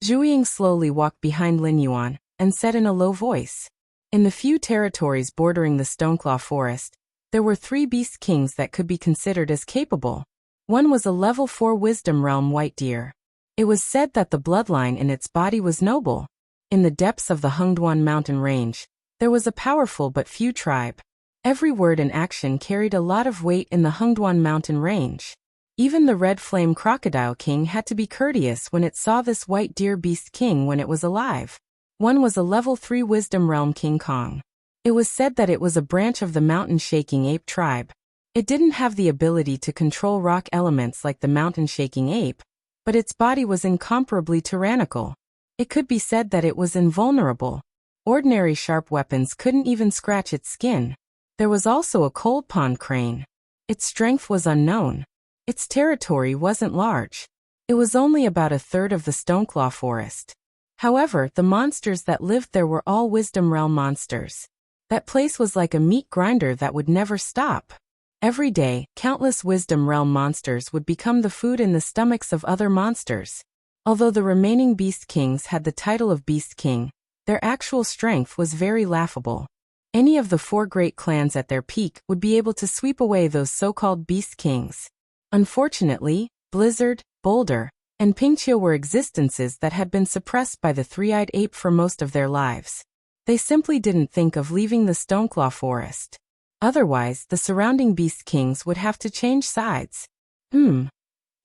Zhu Ying slowly walked behind Lin Yuan and said in a low voice. In the few territories bordering the Stoneclaw forest, there were 3 beast kings that could be considered as capable. One was a level 4 wisdom realm white deer. It was said that the bloodline in its body was noble. In the depths of the Hengduan mountain range, there was a powerful but few tribe. Every word and action carried a lot of weight in the Hengduan mountain range. Even the red flame crocodile king had to be courteous when it saw this white deer beast king when it was alive. One was a level 3 wisdom realm King Kong. It was said that it was a branch of the mountain-shaking ape tribe. It didn't have the ability to control rock elements like the mountain-shaking ape, but its body was incomparably tyrannical. It could be said that it was invulnerable. Ordinary sharp weapons couldn't even scratch its skin. There was also a cold pond crane. Its strength was unknown, Its territory wasn't large. It was only about a third of the Stoneclaw forest. However, the monsters that lived there were all Wisdom Realm monsters. That place was like a meat grinder that would never stop. Every day, countless Wisdom Realm monsters would become the food in the stomachs of other monsters. Although the remaining Beast Kings had the title of Beast King, their actual strength was very laughable. Any of the 4 great clans at their peak would be able to sweep away those so-called Beast Kings. Unfortunately, Blizzard, Boulder, and Pinkchio were existences that had been suppressed by the three-eyed ape for most of their lives. They simply didn't think of leaving the Stoneclaw forest. Otherwise, the surrounding Beast Kings would have to change sides. Lin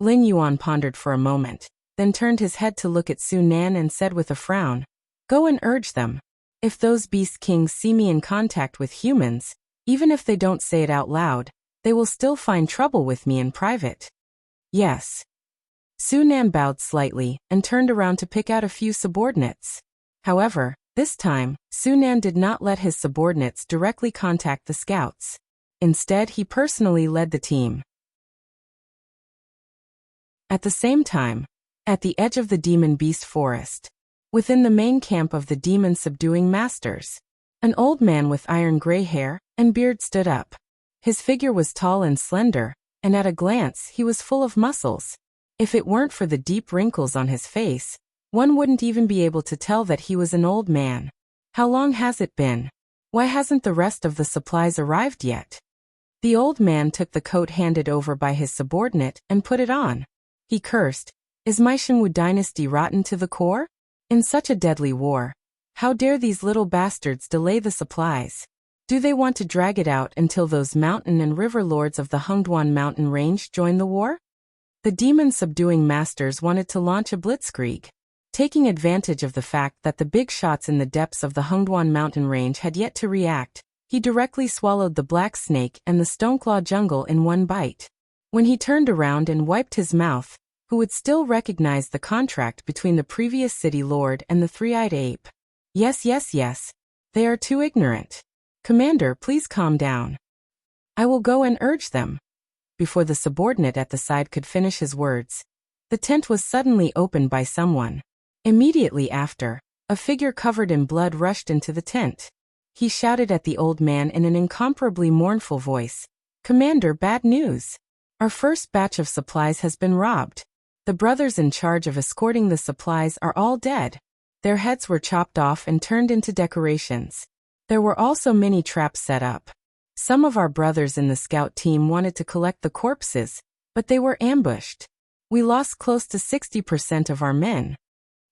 Yuan pondered for a moment, then turned his head to look at Su Nan and said with a frown, "Go and urge them. If those Beast Kings see me in contact with humans, even if they don't say it out loud, they will still find trouble with me in private." Yes. Su Nan bowed slightly and turned around to pick out a few subordinates. However, this time, Su Nan did not let his subordinates directly contact the scouts. Instead, he personally led the team. At the same time, at the edge of the Demon Beast Forest, within the main camp of the Demon Subduing Masters, an old man with iron gray hair and beard stood up. His figure was tall and slender, and at a glance he was full of muscles. If it weren't for the deep wrinkles on his face, one wouldn't even be able to tell that he was an old man. How long has it been? Why hasn't the rest of the supplies arrived yet? The old man took the coat handed over by his subordinate and put it on. He cursed, "Is my Shangwu dynasty rotten to the core? In such a deadly war, how dare these little bastards delay the supplies? Do they want to drag it out until those mountain and river lords of the Hengduan mountain range join the war?" The Demon Subduing Masters wanted to launch a blitzkrieg. Taking advantage of the fact that the big shots in the depths of the Hengduan mountain range had yet to react, he directly swallowed the Black Snake and the Stoneclaw jungle in one bite. When he turned around and wiped his mouth, who would still recognize the contract between the previous city lord and the three-eyed ape? Yes, they are too ignorant. Commander, please calm down. I will go and urge them. Before the subordinate at the side could finish his words, the tent was suddenly opened by someone. Immediately after, a figure covered in blood rushed into the tent. He shouted at the old man in an incomparably mournful voice, "Commander, bad news. Our first batch of supplies has been robbed. The brothers in charge of escorting the supplies are all dead. Their heads were chopped off and turned into decorations. There were also many traps set up. Some of our brothers in the scout team wanted to collect the corpses, but they were ambushed. We lost close to 60% of our men."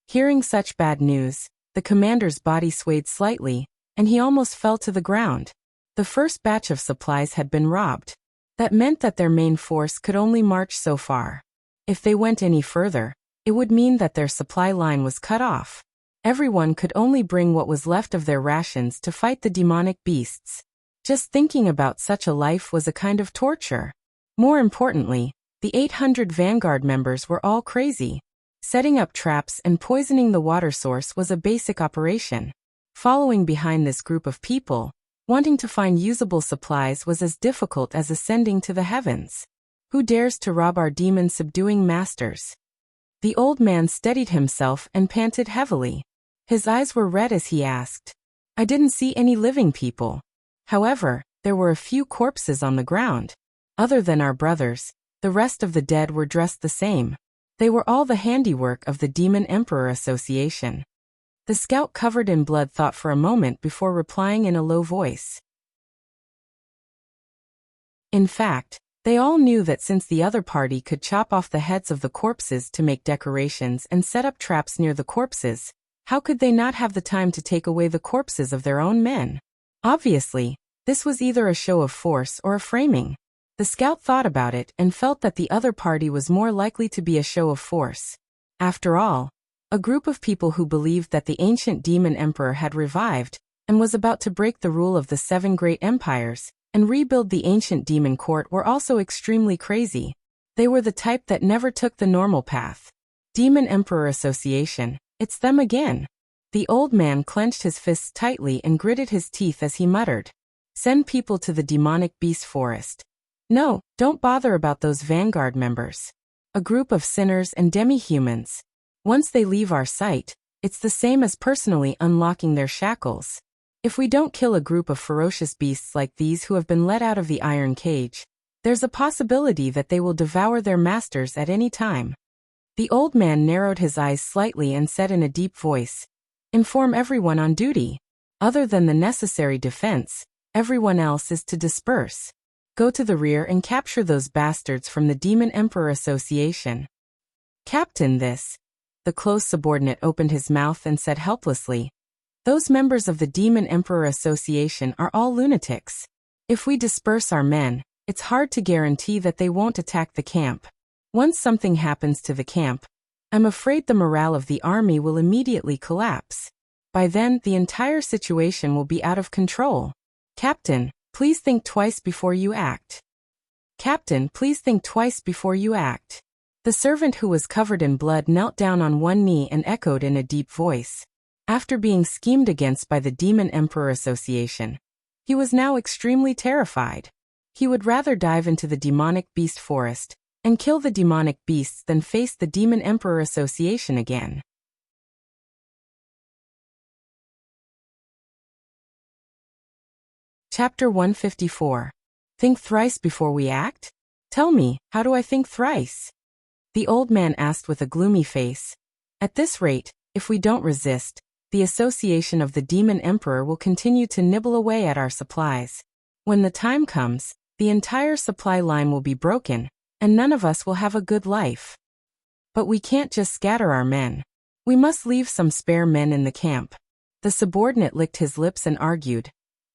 Hearing such bad news, the commander's body swayed slightly, and he almost fell to the ground. The first batch of supplies had been robbed. That meant that their main force could only march so far. If they went any further, it would mean that their supply line was cut off. Everyone could only bring what was left of their rations to fight the demonic beasts. Just thinking about such a life was a kind of torture. More importantly, the 800 Vanguard members were all crazy. Setting up traps and poisoning the water source was a basic operation. Following behind this group of people, wanting to find usable supplies was as difficult as ascending to the heavens. Who dares to rob our demon subduing masters? The old man steadied himself and panted heavily. His eyes were red as he asked, "I didn't see any living people. However, there were a few corpses on the ground. Other than our brothers, the rest of the dead were dressed the same. They were all the handiwork of the Demon Emperor Association." The scout covered in blood thought for a moment before replying in a low voice. In fact, they all knew that since the other party could chop off the heads of the corpses to make decorations and set up traps near the corpses, how could they not have the time to take away the corpses of their own men? Obviously, this was either a show of force or a framing. The scout thought about it and felt that the other party was more likely to be a show of force. After all, a group of people who believed that the ancient demon emperor had revived and was about to break the rule of the 7 great empires and rebuild the ancient demon court were also extremely crazy. They were the type that never took the normal path. Demon Emperor Association, it's them again. The old man clenched his fists tightly and gritted his teeth as he muttered, "Send people to the demonic beast forest. No, don't bother about those vanguard members. A group of sinners and demi-humans. Once they leave our sight, it's the same as personally unlocking their shackles. If we don't kill a group of ferocious beasts like these who have been let out of the iron cage, there's a possibility that they will devour their masters at any time. The old man narrowed his eyes slightly and said in a deep voice, "Inform everyone on duty. Other than the necessary defense, everyone else is to disperse. Go to the rear and capture those bastards from the Demon Emperor Association." "Captain, this..." The close subordinate opened his mouth and said helplessly, "Those members of the Demon Emperor Association are all lunatics. If we disperse our men, it's hard to guarantee that they won't attack the camp. Once something happens to the camp, I'm afraid the morale of the army will immediately collapse. By then, the entire situation will be out of control. Captain, please think twice before you act. Captain, please think twice before you act." The servant who was covered in blood knelt down on one knee and echoed in a deep voice. After being schemed against by the Demon Emperor Association, he was now extremely terrified. He would rather dive into the demonic beast forest and kill the demonic beasts than face the Demon Emperor Association again. Chapter 154. Think thrice before we act? Tell me, how do I think thrice? The old man asked with a gloomy face. At this rate, if we don't resist, the association of the Demon Emperor will continue to nibble away at our supplies. When the time comes, the entire supply line will be broken, and none of us will have a good life. But we can't just scatter our men. We must leave some spare men in the camp. The subordinate licked his lips and argued.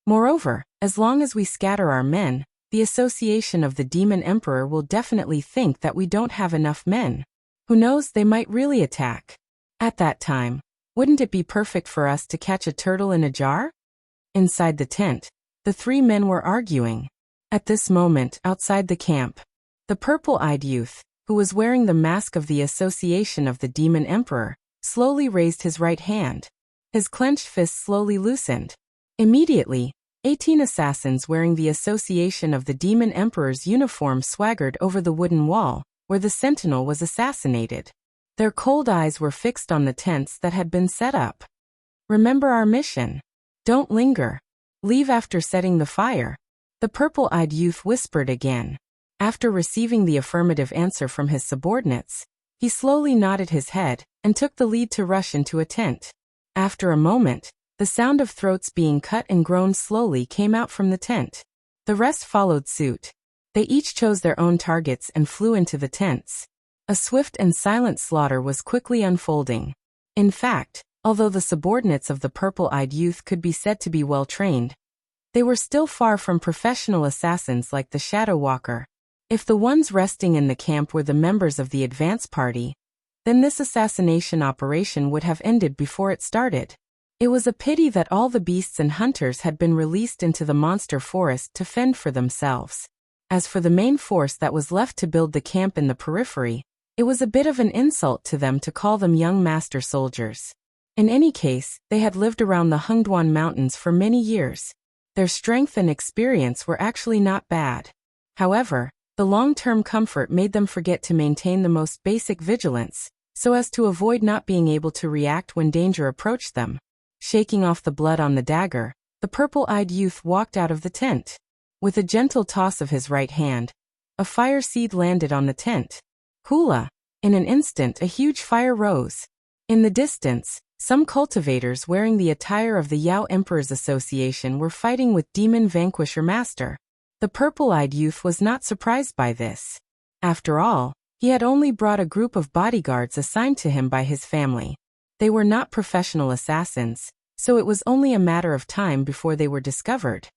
Moreover, as long as we scatter our men, the association of the Demon Emperor will definitely think that we don't have enough men. Who knows, they might really attack. At that time, wouldn't it be perfect for us to catch a turtle in a jar? Inside the tent, the three men were arguing. At this moment, outside the camp, the purple-eyed youth, who was wearing the mask of the association of the Demon Emperor, slowly raised his right hand. His clenched fist slowly loosened. Immediately, 18 assassins wearing the association of the Demon Emperor's uniform swaggered over the wooden wall, where the sentinel was assassinated. Their cold eyes were fixed on the tents that had been set up. "Remember our mission. Don't linger. Leave after setting the fire," the purple-eyed youth whispered again. After receiving the affirmative answer from his subordinates, he slowly nodded his head and took the lead to rush into a tent. After a moment, the sound of throats being cut and groaned slowly came out from the tent. The rest followed suit. They each chose their own targets and flew into the tents. A swift and silent slaughter was quickly unfolding. In fact, although the subordinates of the purple-eyed youth could be said to be well-trained, they were still far from professional assassins like the Shadow Walker. If the ones resting in the camp were the members of the advance party, then this assassination operation would have ended before it started. It was a pity that all the beasts and hunters had been released into the monster forest to fend for themselves. As for the main force that was left to build the camp in the periphery, it was a bit of an insult to them to call them young master soldiers. In any case, they had lived around the Hungduan Mountains for many years. Their strength and experience were actually not bad. However, the long-term comfort made them forget to maintain the most basic vigilance, so as to avoid not being able to react when danger approached them. Shaking off the blood on the dagger, the purple-eyed youth walked out of the tent. With a gentle toss of his right hand, a fire seed landed on the tent. Hula! In an instant a huge fire rose. In the distance, some cultivators wearing the attire of the Yao Emperor's Association were fighting with Demon Vanquisher Master. The purple-eyed youth was not surprised by this. After all, he had only brought a group of bodyguards assigned to him by his family. They were not professional assassins, so it was only a matter of time before they were discovered.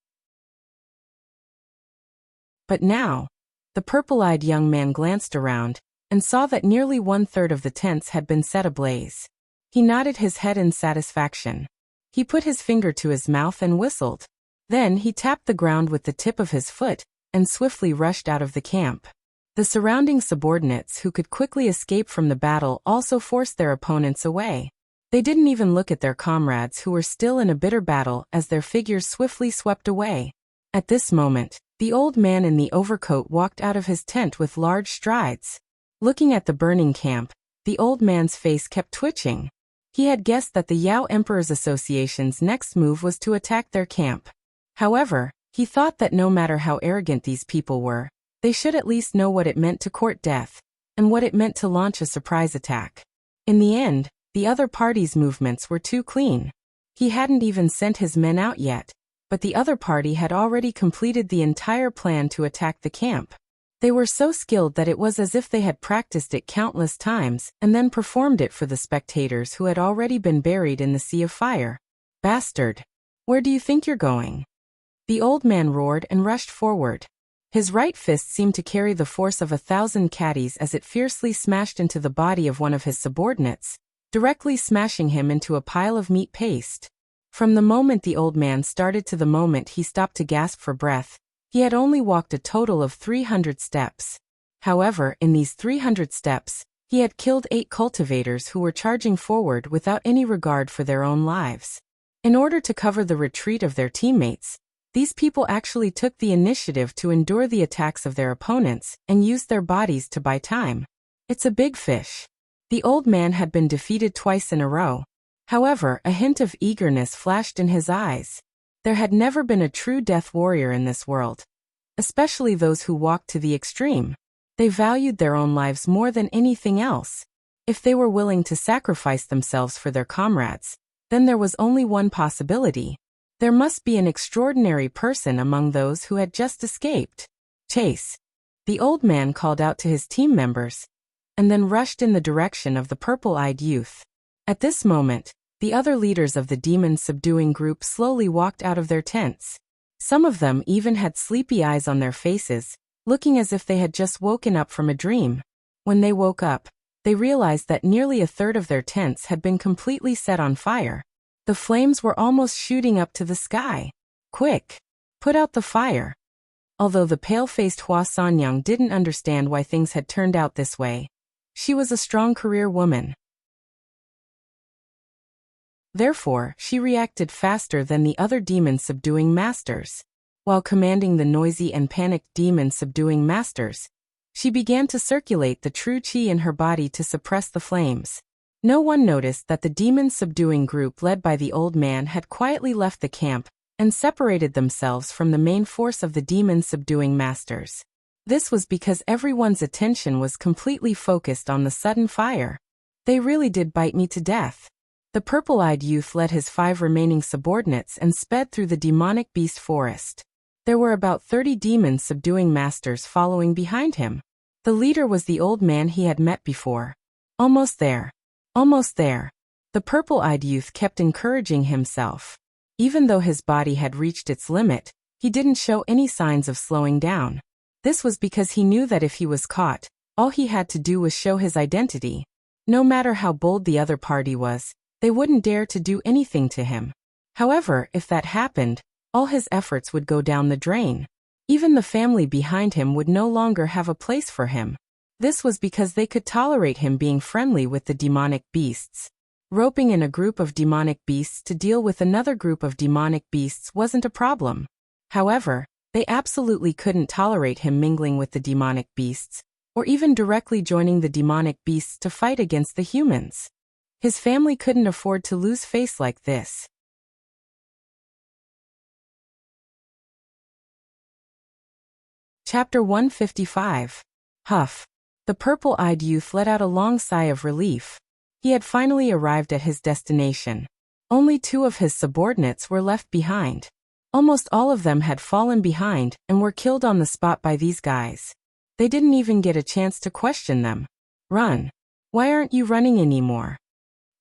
But now, the purple-eyed young man glanced around and saw that nearly 1/3 of the tents had been set ablaze. He nodded his head in satisfaction. He put his finger to his mouth and whistled. Then he tapped the ground with the tip of his foot and swiftly rushed out of the camp. The surrounding subordinates who could quickly escape from the battle also forced their opponents away. They didn't even look at their comrades who were still in a bitter battle as their figures swiftly swept away. At this moment, The old man in the overcoat walked out of his tent with large strides. Looking at the burning camp, the old man's face kept twitching. He had guessed that the Yao Emperor's Association's next move was to attack their camp. However, he thought that no matter how arrogant these people were, they should at least know what it meant to court death, and what it meant to launch a surprise attack. In the end, the other party's movements were too clean. He hadn't even sent his men out yet, but the other party had already completed the entire plan to attack the camp. They were so skilled that it was as if they had practiced it countless times and then performed it for the spectators who had already been buried in the sea of fire. Bastard! Where do you think you're going? The old man roared and rushed forward. His right fist seemed to carry the force of 1,000 caddies as it fiercely smashed into the body of one of his subordinates, directly smashing him into a pile of meat paste. From the moment the old man started to the moment he stopped to gasp for breath, he had only walked a total of 300 steps. However, in these 300 steps, he had killed 8 cultivators who were charging forward without any regard for their own lives. In order to cover the retreat of their teammates, these people actually took the initiative to endure the attacks of their opponents and used their bodies to buy time. It's a big fish. The old man had been defeated twice in a row. However, a hint of eagerness flashed in his eyes. There had never been a true death warrior in this world, especially those who walked to the extreme. They valued their own lives more than anything else. If they were willing to sacrifice themselves for their comrades, then there was only one possibility. There must be an extraordinary person among those who had just escaped. Chase! The old man called out to his team members, and then rushed in the direction of the purple-eyed youth. At this moment, the other leaders of the demon-subduing group slowly walked out of their tents. Some of them even had sleepy eyes on their faces, looking as if they had just woken up from a dream. When they woke up, they realized that nearly a third of their tents had been completely set on fire. The flames were almost shooting up to the sky. Quick! Put out the fire! Although the pale-faced Hua Sanyang didn't understand why things had turned out this way, she was a strong career woman. Therefore, she reacted faster than the other demon-subduing masters. While commanding the noisy and panicked demon-subduing masters, she began to circulate the true qi in her body to suppress the flames. No one noticed that the demon-subduing group led by the old man had quietly left the camp and separated themselves from the main force of the demon-subduing masters. This was because everyone's attention was completely focused on the sudden fire. They really did bite me to death. The purple-eyed youth led his 5 remaining subordinates and sped through the demonic beast forest. There were about 30 demon-subduing masters following behind him. The leader was the old man he had met before. Almost there. Almost there. The purple-eyed youth kept encouraging himself. Even though his body had reached its limit, he didn't show any signs of slowing down. This was because he knew that if he was caught, all he had to do was show his identity. No matter how bold the other party was, they wouldn't dare to do anything to him. However, if that happened, all his efforts would go down the drain. Even the family behind him would no longer have a place for him. This was because they could tolerate him being friendly with the demonic beasts. Roping in a group of demonic beasts to deal with another group of demonic beasts wasn't a problem. However, they absolutely couldn't tolerate him mingling with the demonic beasts, or even directly joining the demonic beasts to fight against the humans. His family couldn't afford to lose face like this. Chapter 155. Huff. The purple-eyed youth let out a long sigh of relief. He had finally arrived at his destination. Only 2 of his subordinates were left behind. Almost all of them had fallen behind and were killed on the spot by these guys. They didn't even get a chance to question them. Run. Why aren't you running anymore?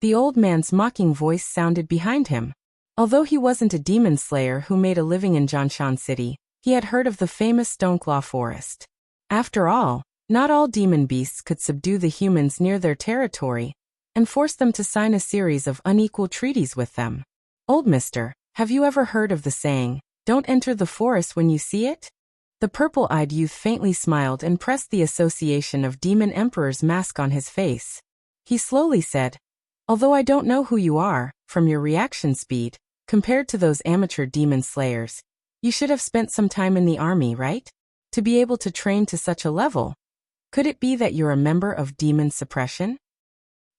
The old man's mocking voice sounded behind him. Although he wasn't a demon slayer who made a living in Jianshan City, he had heard of the famous Stoneclaw Forest. After all, not all demon beasts could subdue the humans near their territory and force them to sign a series of unequal treaties with them. Old mister, have you ever heard of the saying, "Don't enter the forest when you see it"? The purple-eyed youth faintly smiled and pressed the Association of Demon Emperors mask on his face. He slowly said, "Although I don't know who you are, from your reaction speed, compared to those amateur demon slayers, You should have spent some time in the army, right? To be able to train to such a level. Could it be that you're a member of demon suppression?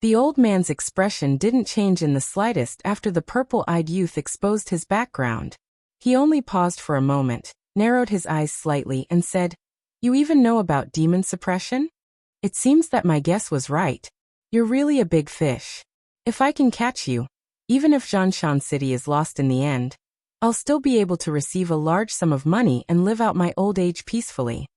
The old man's expression didn't change in the slightest after the purple-eyed youth exposed his background. He only paused for a moment, narrowed his eyes slightly, and said, "You even know about demon suppression? It seems that my guess was right. You're really a big fish. If I can catch you, even if Zhanshan City is lost in the end, I'll still be able to receive a large sum of money and live out my old age peacefully."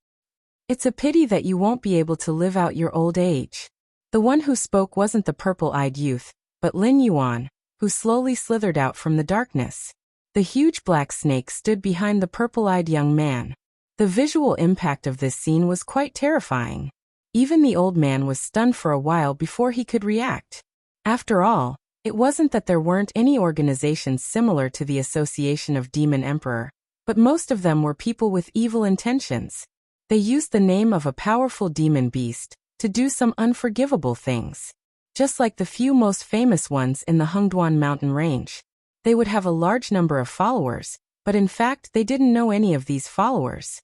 It's a pity that you won't be able to live out your old age. The one who spoke wasn't the purple-eyed youth, but Lin Yuan, who slowly slithered out from the darkness. The huge black snake stood behind the purple-eyed young man. The visual impact of this scene was quite terrifying. Even the old man was stunned for a while before he could react. After all, it wasn't that there weren't any organizations similar to the Association of Demon Emperor, but most of them were people with evil intentions. They used the name of a powerful demon beast to do some unforgivable things. Just like the few most famous ones in the Hengduan mountain range. They would have a large number of followers, but in fact they didn't know any of these followers.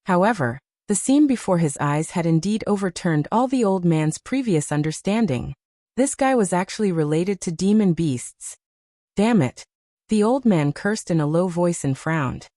However, the scene before his eyes had indeed overturned all the old man's previous understanding. This guy was actually related to demon beasts. Damn it. The old man cursed in a low voice and frowned.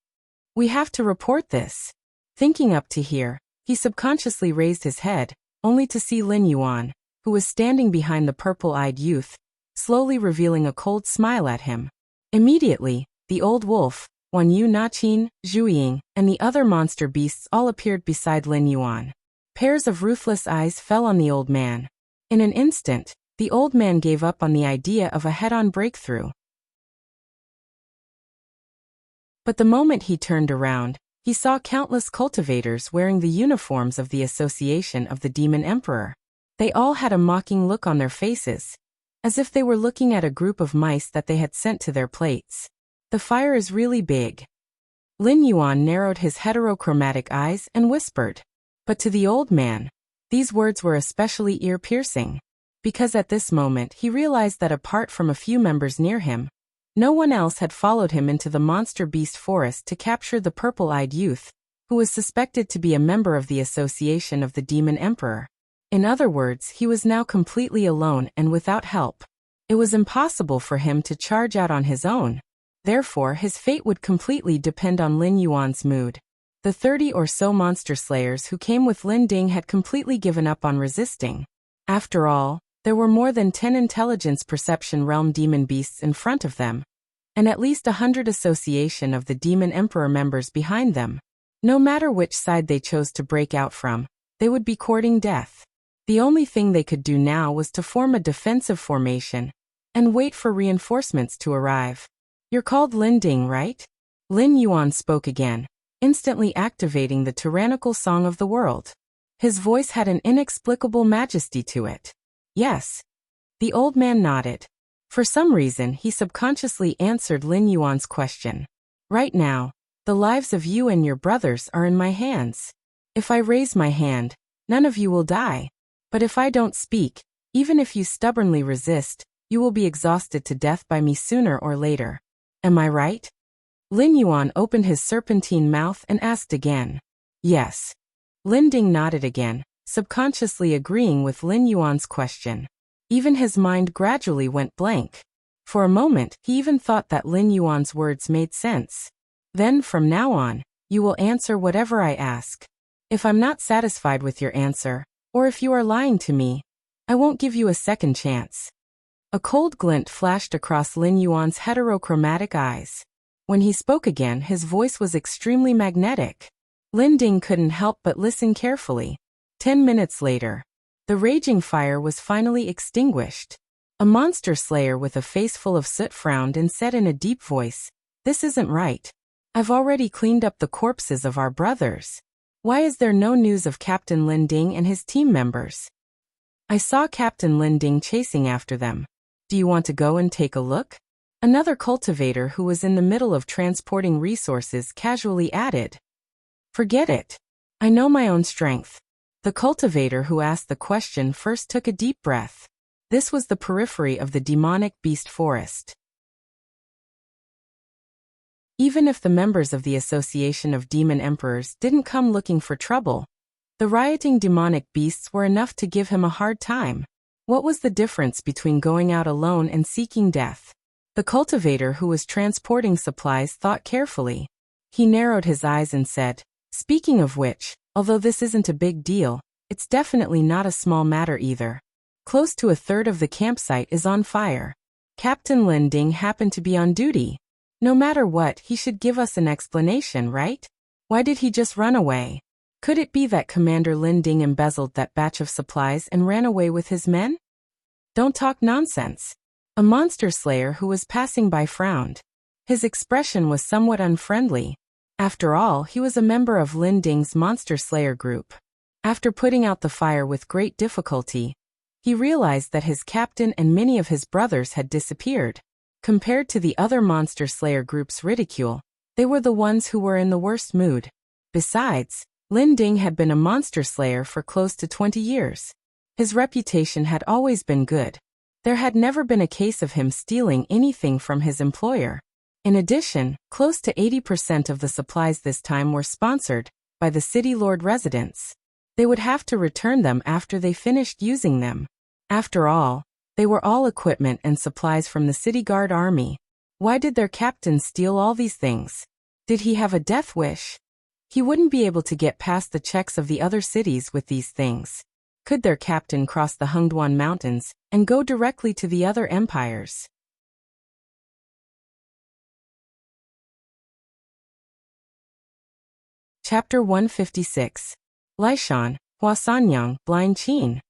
We have to report this. Thinking up to here, he subconsciously raised his head, only to see Lin Yuan, who was standing behind the purple-eyed youth, slowly revealing a cold smile at him. Immediately, the old wolf, Wan Yu Nachin, Zhuiying, and the other monster beasts all appeared beside Lin Yuan. Pairs of ruthless eyes fell on the old man. In an instant, the old man gave up on the idea of a head-on breakthrough. But the moment he turned around, he saw countless cultivators wearing the uniforms of the Association of the Demon Emperor. They all had a mocking look on their faces, as if they were looking at a group of mice that they had sent to their plates. The fire is really big. Lin Yuan narrowed his heterochromatic eyes and whispered. But to the old man, these words were especially ear-piercing, because at this moment he realized that apart from a few members near him, no one else had followed him into the monster beast forest to capture the purple-eyed youth, who was suspected to be a member of the Association of the Demon Emperor. In other words, he was now completely alone and without help. It was impossible for him to charge out on his own. Therefore, his fate would completely depend on Lin Yuan's mood. The 30 or so monster slayers who came with Lin Ding had completely given up on resisting. After all, there were more than 10 intelligence perception realm demon beasts in front of them, and at least 100 Association of the Demon Emperor members behind them. No matter which side they chose to break out from, they would be courting death. The only thing they could do now was to form a defensive formation and wait for reinforcements to arrive. "You're called Lin Ding, right?" Lin Yuan spoke again, instantly activating the tyrannical song of the world. His voice had an inexplicable majesty to it. "Yes." The old man nodded. For some reason, he subconsciously answered Lin Yuan's question. "Right now, the lives of you and your brothers are in my hands. If I raise my hand, none of you will die. But if I don't speak, even if you stubbornly resist, you will be exhausted to death by me sooner or later. Am I right?" Lin Yuan opened his serpentine mouth and asked again. "Yes." Lin Ding nodded again, subconsciously agreeing with Lin Yuan's question. Even his mind gradually went blank. For a moment, he even thought that Lin Yuan's words made sense. "Then from now on, you will answer whatever I ask. If I'm not satisfied with your answer, or if you are lying to me, I won't give you a second chance." A cold glint flashed across Lin Yuan's heterochromatic eyes. When he spoke again, his voice was extremely magnetic. Lin Ding couldn't help but listen carefully. 10 minutes later, the raging fire was finally extinguished. A monster slayer with a face full of soot frowned and said in a deep voice, "This isn't right. I've already cleaned up the corpses of our brothers. Why is there no news of Captain Lin Ding and his team members? I saw Captain Lin Ding chasing after them. Do you want to go and take a look?" Another cultivator who was in the middle of transporting resources casually added. "Forget it. I know my own strength." The cultivator who asked the question first took a deep breath. This was the periphery of the demonic beast forest. Even if the members of the Association of Demon Emperors didn't come looking for trouble, the rioting demonic beasts were enough to give him a hard time. What was the difference between going out alone and seeking death? The cultivator who was transporting supplies thought carefully. He narrowed his eyes and said, "Speaking of which, although this isn't a big deal, it's definitely not a small matter either. Close to a third of the campsite is on fire. Captain Lin Ding happened to be on duty. No matter what, he should give us an explanation, right? Why did he just run away? Could it be that Commander Lin Ding embezzled that batch of supplies and ran away with his men?" "Don't talk nonsense." A monster slayer who was passing by frowned. His expression was somewhat unfriendly. After all, he was a member of Lin Ding's monster slayer group. After putting out the fire with great difficulty, he realized that his captain and many of his brothers had disappeared. Compared to the other monster slayer group's ridicule, they were the ones who were in the worst mood. Besides, Lin Ding had been a monster slayer for close to 20 years. His reputation had always been good. There had never been a case of him stealing anything from his employer. In addition, close to 80% of the supplies this time were sponsored by the city lord residents. They would have to return them after they finished using them. After all, they were all equipment and supplies from the city guard army. Why did their captain steal all these things? Did he have a death wish? He wouldn't be able to get past the checks of the other cities with these things. Could their captain cross the Hengduan Mountains and go directly to the other empires? Chapter 156. Lishan, Huasanyang, Blind Qin.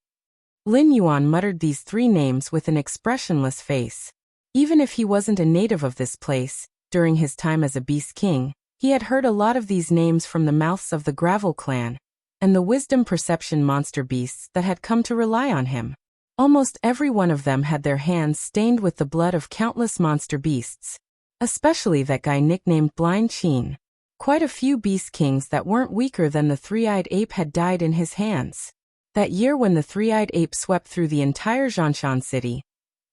Lin Yuan muttered these three names with an expressionless face. Even if he wasn't a native of this place, during his time as a beast king, he had heard a lot of these names from the mouths of the Gravel clan and the wisdom perception monster beasts that had come to rely on him. Almost every one of them had their hands stained with the blood of countless monster beasts. Especially that guy nicknamed Blind Qin. Quite a few beast kings that weren't weaker than the three-eyed ape had died in his hands. That year when the three-eyed ape swept through the entire Zhanshan city,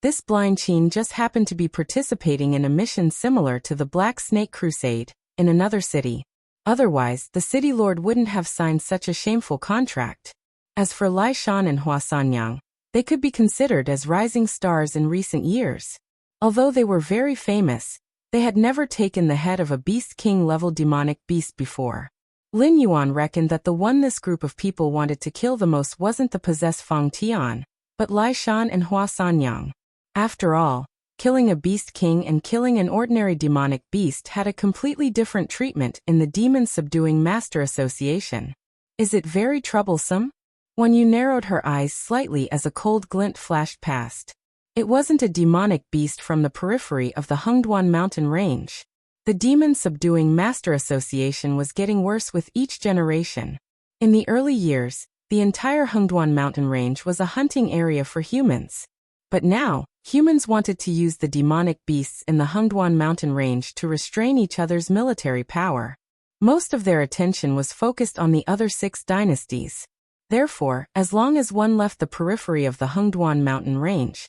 this Blind Qin just happened to be participating in a mission similar to the Black Snake Crusade, in another city. Otherwise, the city lord wouldn't have signed such a shameful contract. As for Lishan and Huasanyang, they could be considered as rising stars in recent years. Although they were very famous, they had never taken the head of a beast king-level demonic beast before. Lin Yuan reckoned that the one this group of people wanted to kill the most wasn't the possessed Feng Tian, but Lishan and Huasanyang. After all, killing a beast king and killing an ordinary demonic beast had a completely different treatment in the Demon Subduing Master Association. Is it very troublesome? Wan Yu narrowed her eyes slightly as a cold glint flashed past. It wasn't a demonic beast from the periphery of the Hengduan mountain range. The Demon Subduing Master Association was getting worse with each generation. In the early years, the entire Hengduan mountain range was a hunting area for humans. But now, humans wanted to use the demonic beasts in the Hengduan mountain range to restrain each other's military power. Most of their attention was focused on the other 6 dynasties. Therefore, as long as one left the periphery of the Hengduan mountain range,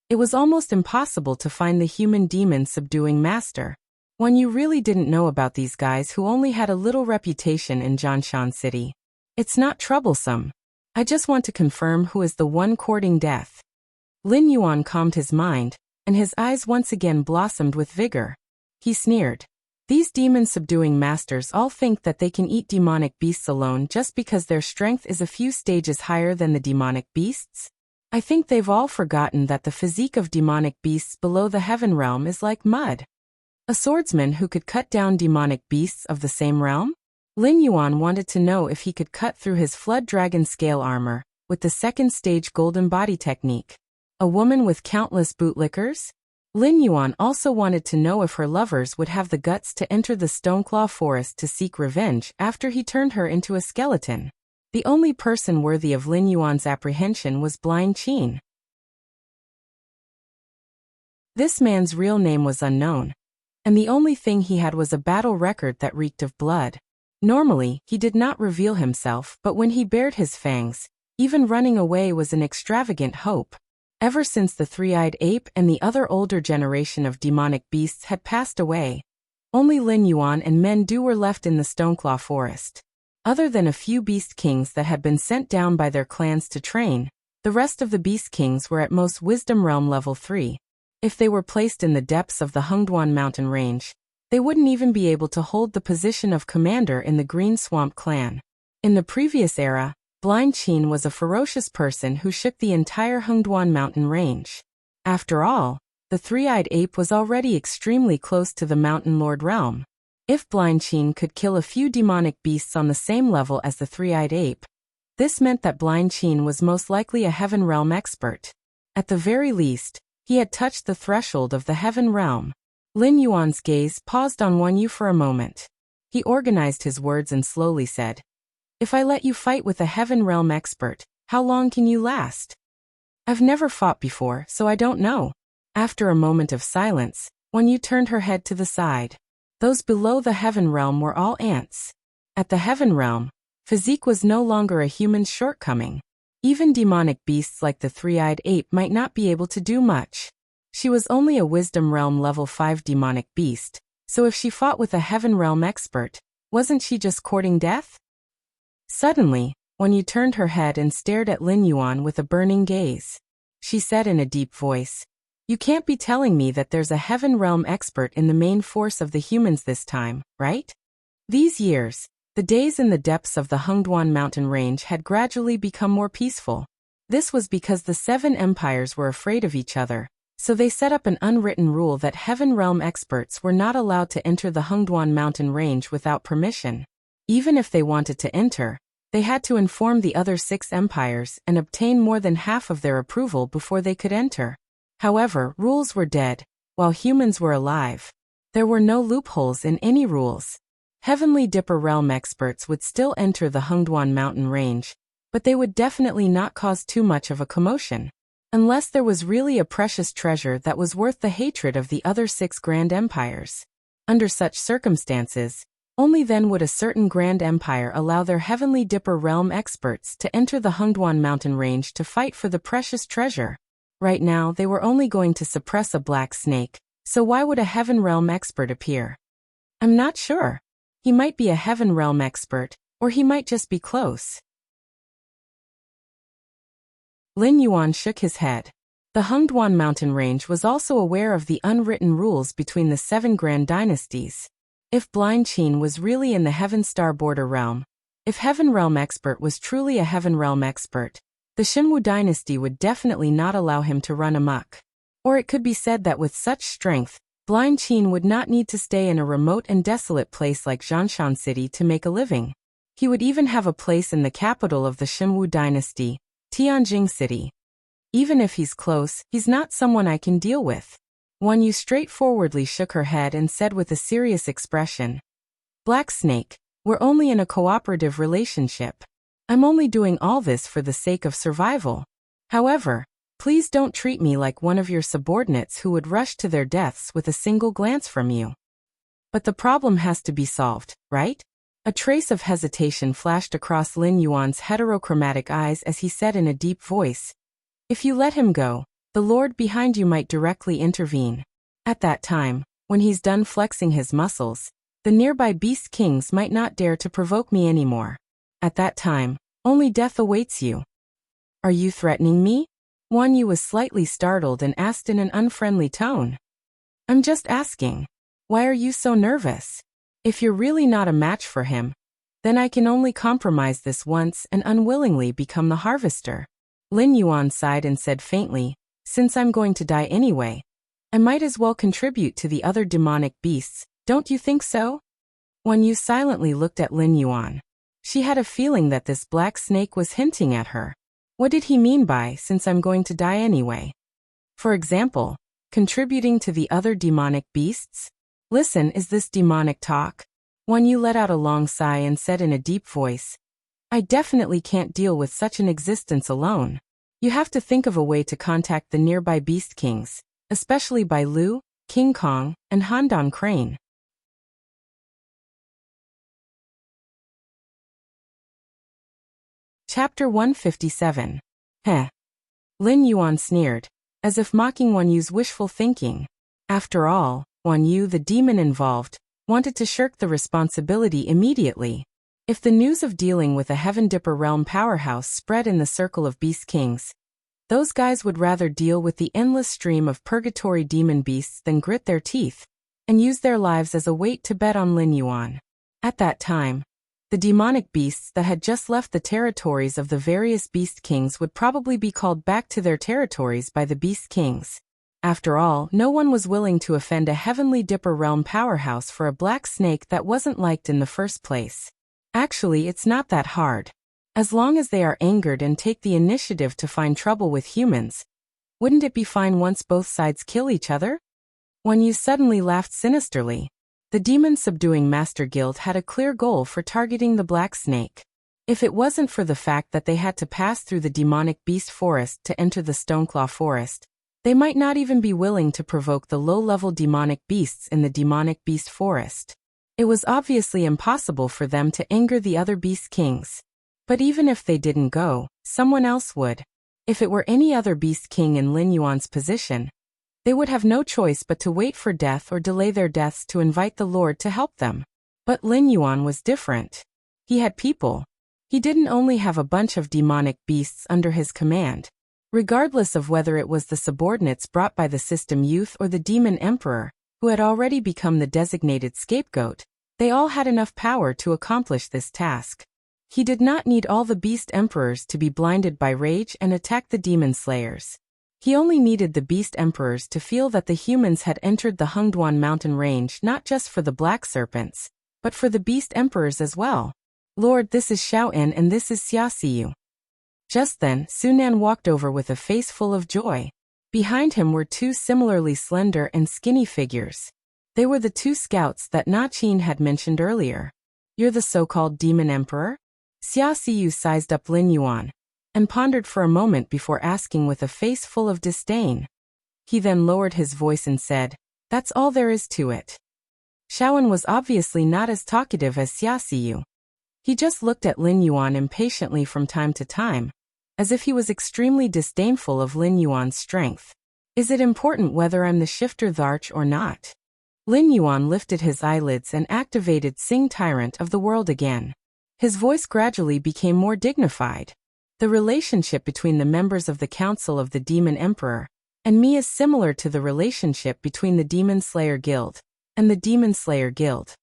it was almost impossible to find the human demon subduing master. Wan Yu really didn't know about these guys who only had a little reputation in Zhanshan City. It's not troublesome. I just want to confirm who is the one courting death. Lin Yuan calmed his mind, and his eyes once again blossomed with vigor. He sneered. These demon-subduing masters all think that they can eat demonic beasts alone just because their strength is a few stages higher than the demonic beasts? I think they've all forgotten that the physique of demonic beasts below the heaven realm is like mud. A swordsman who could cut down demonic beasts of the same realm? Lin Yuan wanted to know if he could cut through his flood dragon scale armor with the second stage golden body technique. A woman with countless bootlickers? Lin Yuan also wanted to know if her lovers would have the guts to enter the Stoneclaw Forest to seek revenge after he turned her into a skeleton. The only person worthy of Lin Yuan's apprehension was Blind Qin. This man's real name was unknown, and the only thing he had was a battle record that reeked of blood. Normally, he did not reveal himself, but when he bared his fangs, even running away was an extravagant hope. Ever since the three-eyed ape and the other older generation of demonic beasts had passed away, Only Lin Yuan and Men Du were left in the Stoneclaw Forest. Other than a few beast kings that had been sent down by their clans to train, the rest of the beast kings were at most wisdom realm level 3. If they were placed in the depths of the Hengduan mountain range, they wouldn't even be able to hold the position of commander in the Green Swamp clan. In the previous era, Blind Qin was a ferocious person who shook the entire Hengduan mountain range. After all, the three-eyed ape was already extremely close to the Mountain Lord realm. If Blind Qin could kill a few demonic beasts on the same level as the three-eyed ape, this meant that Blind Qin was most likely a Heaven Realm expert. At the very least, he had touched the threshold of the Heaven Realm. Lin Yuan's gaze paused on Wan Yu for a moment. He organized his words and slowly said, "If I let you fight with a Heaven Realm expert, how long can you last?" "I've never fought before, so I don't know." After a moment of silence, Wan Yu turned her head to the side. Those below the Heaven Realm were all ants. At the Heaven Realm, physique was no longer a human's shortcoming. Even demonic beasts like the three-eyed ape might not be able to do much. She was only a Wisdom Realm level 5 demonic beast, so if she fought with a Heaven Realm expert, wasn't she just courting death? Suddenly, Wan Yu turned her head and stared at Lin Yuan with a burning gaze. She said in a deep voice, "You can't be telling me that there's a Heaven Realm expert in the main force of the humans this time, right?" These years, the days in the depths of the Hengduan mountain range had gradually become more peaceful. This was because the 7 empires were afraid of each other, so they set up an unwritten rule that Heaven Realm experts were not allowed to enter the Hengduan mountain range without permission. Even if they wanted to enter, they had to inform the other 6 empires and obtain more than half of their approval before they could enter. However, rules were dead, while humans were alive. There were no loopholes in any rules. Heavenly Dipper Realm experts would still enter the Hengduan mountain range, but they would definitely not cause too much of a commotion. Unless there was really a precious treasure that was worth the hatred of the other 6 grand empires. Under such circumstances, only then would a certain grand empire allow their Heavenly Dipper Realm experts to enter the Hengduan mountain range to fight for the precious treasure. Right now, they were only going to suppress a black snake, so why would a Heaven Realm expert appear? "I'm not sure. He might be a Heaven Realm expert, or he might just be close." Lin Yuan shook his head. The Hengduan mountain range was also aware of the unwritten rules between the 7 grand dynasties. If Blind Qin was really in the Heaven Star border realm, if Heaven Realm expert was truly a Heaven Realm expert, the Xinwu dynasty would definitely not allow him to run amok. Or it could be said that with such strength, Blind Qin would not need to stay in a remote and desolate place like Zhanshan City to make a living. He would even have a place in the capital of the Xinwu dynasty, Tianjing City. Even if he's close, he's not someone I can deal with. Wan Yu straightforwardly shook her head and said with a serious expression, "Black Snake, we're only in a cooperative relationship. I'm only doing all this for the sake of survival. However, please don't treat me like one of your subordinates who would rush to their deaths with a single glance from you." "But the problem has to be solved, right?" A trace of hesitation flashed across Lin Yuan's heterochromatic eyes as he said in a deep voice, "If you let him go, the lord behind you might directly intervene. At that time, when he's done flexing his muscles, the nearby beast kings might not dare to provoke me anymore. At that time, only death awaits you." "Are you threatening me?" Wan Yu was slightly startled and asked in an unfriendly tone. "I'm just asking. Why are you so nervous? If you're really not a match for him, then I can only compromise this once and unwillingly become the harvester." Lin Yuan sighed and said faintly, "Since I'm going to die anyway, I might as well contribute to the other demonic beasts, don't you think so?" Wan Yu silently looked at Lin Yuan. She had a feeling that this black snake was hinting at her. What did he mean by, "since I'm going to die anyway"? For example, contributing to the other demonic beasts? "Listen, is this demonic talk?" Wan Yu let out a long sigh and said in a deep voice, "I definitely can't deal with such an existence alone. You have to think of a way to contact the nearby beast kings, especially Bai Lu, King Kong, and Handan Crane." Chapter 157. Heh. Lin Yuan sneered, as if mocking Wan Yu's wishful thinking. After all, Wan Yu, the demon involved, wanted to shirk the responsibility immediately. If the news of dealing with a Heaven Dipper realm powerhouse spread in the circle of beast kings, those guys would rather deal with the endless stream of purgatory demon beasts than grit their teeth and use their lives as a weight to bet on Lin Yuan. At that time, the demonic beasts that had just left the territories of the various beast kings would probably be called back to their territories by the beast kings. After all, no one was willing to offend a Heavenly Dipper realm powerhouse for a black snake that wasn't liked in the first place. Actually, it's not that hard. As long as they are angered and take the initiative to find trouble with humans, wouldn't it be fine once both sides kill each other? When you suddenly laughed sinisterly, the demon-subduing Master Guild had a clear goal for targeting the Black Snake. If it wasn't for the fact that they had to pass through the demonic beast forest to enter the Stoneclaw forest, they might not even be willing to provoke the low-level demonic beasts in the demonic beast forest. It was obviously impossible for them to anger the other beast kings. But even if they didn't go, someone else would. If it were any other beast king in Lin Yuan's position, they would have no choice but to wait for death or delay their deaths to invite the Lord to help them. But Lin Yuan was different. He had people. He didn't only have a bunch of demonic beasts under his command. Regardless of whether it was the subordinates brought by the system youth or the demon emperor, who had already become the designated scapegoat, they all had enough power to accomplish this task. He did not need all the beast emperors to be blinded by rage and attack the demon slayers. He only needed the beast emperors to feel that the humans had entered the Hengduan mountain range not just for the black serpents, but for the beast emperors as well. Lord, this is Xiao'en and this is Xiaoxiu. Just then, Sunan walked over with a face full of joy. Behind him were two similarly slender and skinny figures. They were the two scouts that Na Qin had mentioned earlier. You're the so-called demon emperor? Xiaoxiu sized up Lin Yuan and pondered for a moment before asking with a face full of disdain. He then lowered his voice and said, "That's all there is to it." Xiao'en was obviously not as talkative as Xiaoxiu. He just looked at Lin Yuan impatiently from time to time, as if he was extremely disdainful of Lin Yuan's strength. Is it important whether I'm the shifter Tharch or not? Lin Yuan lifted his eyelids and activated Sing Tyrant of the World again. His voice gradually became more dignified. The relationship between the members of the Council of the Demon Emperor and me is similar to the relationship between the Demon Slayer Guild and the Demon Slayer Guild.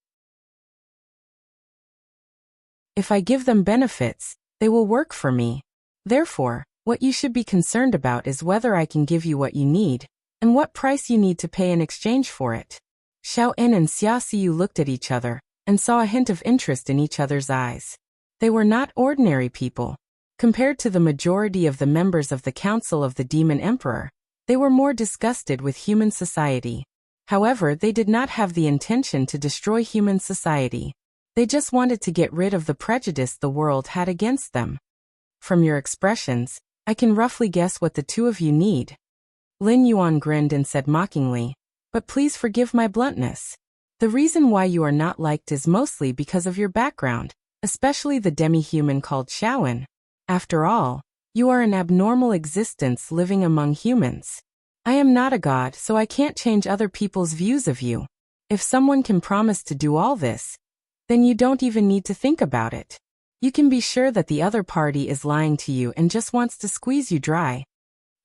If I give them benefits, they will work for me. Therefore, what you should be concerned about is whether I can give you what you need, and what price you need to pay in exchange for it. Xiao'en and Xiaoxiu looked at each other, and saw a hint of interest in each other's eyes. They were not ordinary people. Compared to the majority of the members of the Council of the Demon Emperor, they were more disgusted with human society. However, they did not have the intention to destroy human society. They just wanted to get rid of the prejudice the world had against them. From your expressions, I can roughly guess what the two of you need. Lin Yuan grinned and said mockingly, "But please forgive my bluntness. The reason why you are not liked is mostly because of your background, especially the demi-human called Xiao'en. After all, you are an abnormal existence living among humans. I am not a god, so I can't change other people's views of you. If someone can promise to do all this, then you don't even need to think about it. You can be sure that the other party is lying to you and just wants to squeeze you dry."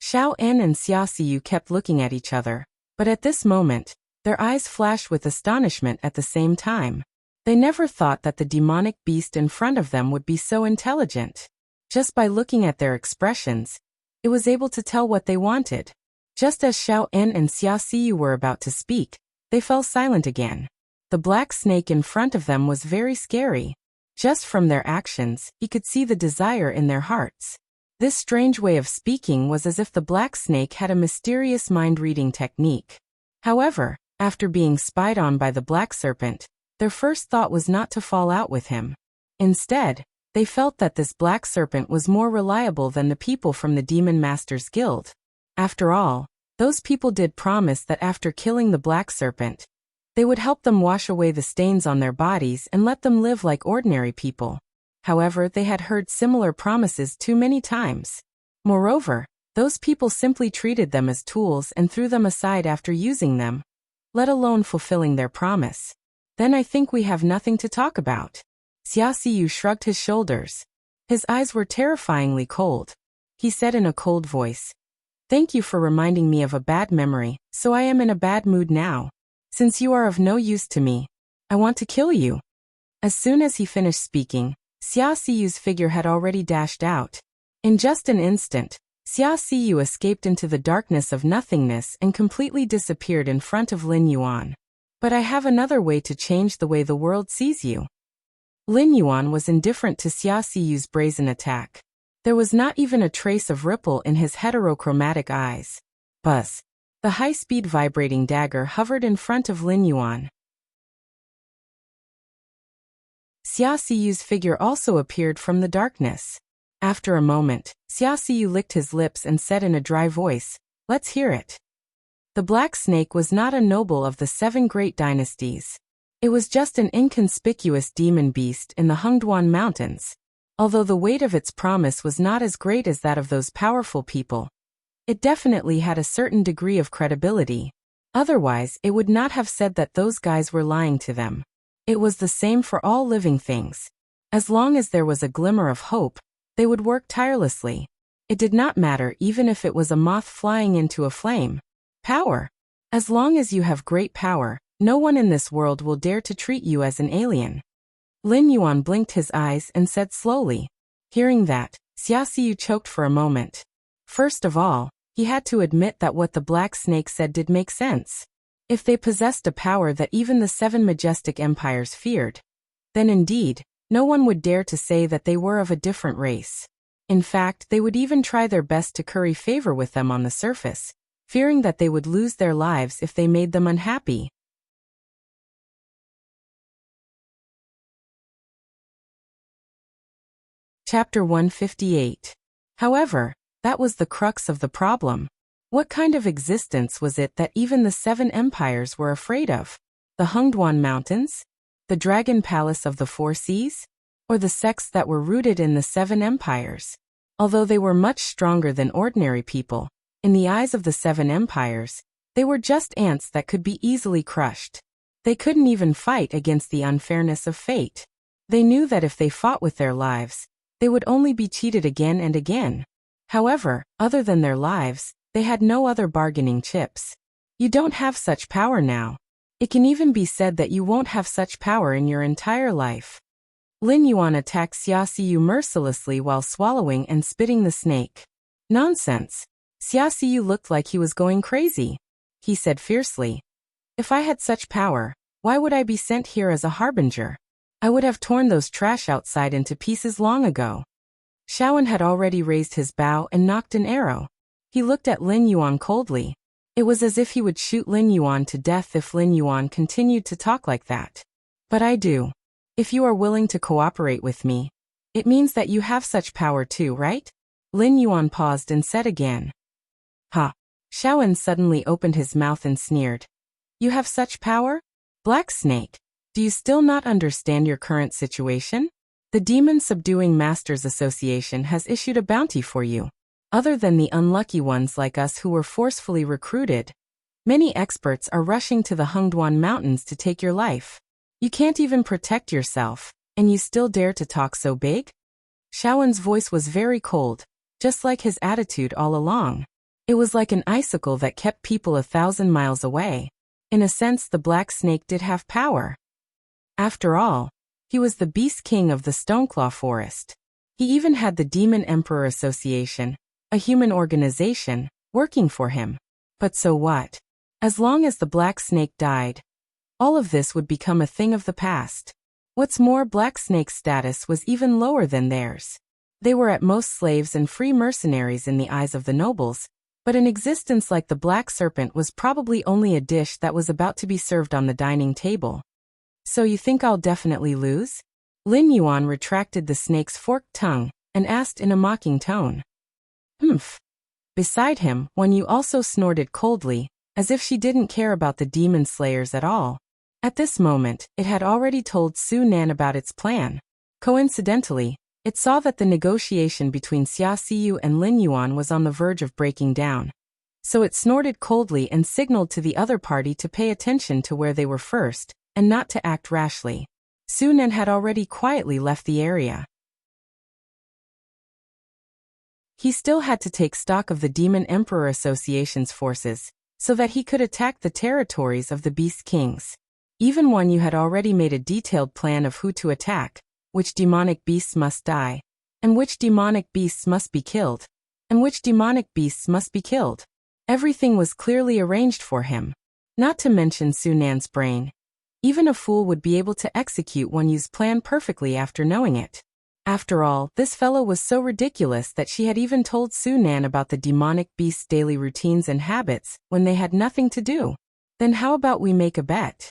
Xiao'en and Xiaoxiu kept looking at each other, but at this moment, their eyes flashed with astonishment at the same time. They never thought that the demonic beast in front of them would be so intelligent. Just by looking at their expressions, it was able to tell what they wanted. Just as Xiao'en and Xiaoxiu were about to speak, they fell silent again. The black snake in front of them was very scary. Just from their actions, he could see the desire in their hearts. This strange way of speaking was as if the black snake had a mysterious mind-reading technique. However, after being spied on by the black serpent, their first thought was not to fall out with him. Instead, they felt that this black serpent was more reliable than the people from the Demon Masters Guild. After all, those people did promise that after killing the black serpent, they would help them wash away the stains on their bodies and let them live like ordinary people. However, they had heard similar promises too many times. Moreover, those people simply treated them as tools and threw them aside after using them, let alone fulfilling their promise. Then I think we have nothing to talk about. Xia Xiyu shrugged his shoulders. His eyes were terrifyingly cold. He said in a cold voice, "Thank you for reminding me of a bad memory, so I am in a bad mood now. Since you are of no use to me, I want to kill you." As soon as he finished speaking, Xia Xiyu's figure had already dashed out. In just an instant, Xia Xiyu escaped into the darkness of nothingness and completely disappeared in front of Lin Yuan. "But I have another way to change the way the world sees you." Lin Yuan was indifferent to Xia Xiyu's brazen attack. There was not even a trace of ripple in his heterochromatic eyes. Buzz. The high-speed vibrating dagger hovered in front of Lin Yuan. Xia Xiyu's figure also appeared from the darkness. After a moment, Xia Xiyu licked his lips and said in a dry voice, "Let's hear it." The Black Snake was not a noble of the 7 great dynasties. It was just an inconspicuous demon beast in the Hengduan Mountains. Although the weight of its promise was not as great as that of those powerful people, it definitely had a certain degree of credibility. Otherwise, it would not have said that those guys were lying to them. It was the same for all living things. As long as there was a glimmer of hope, they would work tirelessly. It did not matter even if it was a moth flying into a flame. Power. As long as you have great power, no one in this world will dare to treat you as an alien. Lin Yuan blinked his eyes and said slowly. Hearing that, Xia Xiyu choked for a moment. First of all, he had to admit that what the Black Snake said did make sense. If they possessed a power that even the 7 majestic empires feared, then indeed, no one would dare to say that they were of a different race. In fact, they would even try their best to curry favor with them on the surface, fearing that they would lose their lives if they made them unhappy. Chapter 158. However, that was the crux of the problem. What kind of existence was it that even the 7 empires were afraid of? The Hengduan Mountains? The Dragon Palace of the 4 Seas? Or the sects that were rooted in the 7 empires? Although they were much stronger than ordinary people, in the eyes of the 7 empires, they were just ants that could be easily crushed. They couldn't even fight against the unfairness of fate. They knew that if they fought with their lives, they would only be cheated again and again. However, other than their lives, they had no other bargaining chips. You don't have such power now. It can even be said that you won't have such power in your entire life. Lin Yuan attacked Xia Xiyu mercilessly while swallowing and spitting the snake. Nonsense. Xia Xiyu looked like he was going crazy. He said fiercely, "If I had such power, why would I be sent here as a harbinger? I would have torn those trash outside into pieces long ago." Shaoan had already raised his bow and knocked an arrow. He looked at Lin Yuan coldly. It was as if he would shoot Lin Yuan to death if Lin Yuan continued to talk like that. "But I do. If you are willing to cooperate with me, it means that you have such power too, right?" Lin Yuan paused and said again. "Ha." Shaoan suddenly opened his mouth and sneered. "You have such power? Black Snake, do you still not understand your current situation? The Demon Subduing Masters Association has issued a bounty for you. Other than the unlucky ones like us who were forcefully recruited, many experts are rushing to the Hengduan Mountains to take your life. You can't even protect yourself, and you still dare to talk so big?" Shaoan's voice was very cold, just like his attitude all along. It was like an icicle that kept people 1,000 miles away. In a sense, the Black Snake did have power. After all, he was the Beast King of the Stoneclaw Forest. He even had the Demon Emperor Association, a human organization, working for him. But so what? As long as the Black Snake died, all of this would become a thing of the past. What's more, Black Snake's status was even lower than theirs. They were at most slaves and free mercenaries in the eyes of the nobles, but an existence like the Black Serpent was probably only a dish that was about to be served on the dining table. "So you think I'll definitely lose?" Lin Yuan retracted the snake's forked tongue and asked in a mocking tone. "Humph." Beside him, Wan Yu also snorted coldly, as if she didn't care about the demon slayers at all. At this moment, it had already told Su Nan about its plan. Coincidentally, it saw that the negotiation between Xia Xiyu and Lin Yuan was on the verge of breaking down. So it snorted coldly and signaled to the other party to pay attention to where they were first, and not to act rashly. Su Nan had already quietly left the area. He still had to take stock of the Demon Emperor Association's forces, so that he could attack the territories of the Beast Kings. Even Wan Yu had already made a detailed plan of who to attack, which demonic beasts must die, and which demonic beasts must be killed, and which demonic beasts must be killed. Everything was clearly arranged for him. Not to mention Su Nan's brain. Even a fool would be able to execute Wan Yu's plan perfectly after knowing it. After all, this fellow was so ridiculous that she had even told Su Nan about the demonic beast's daily routines and habits when they had nothing to do. Then how about we make a bet?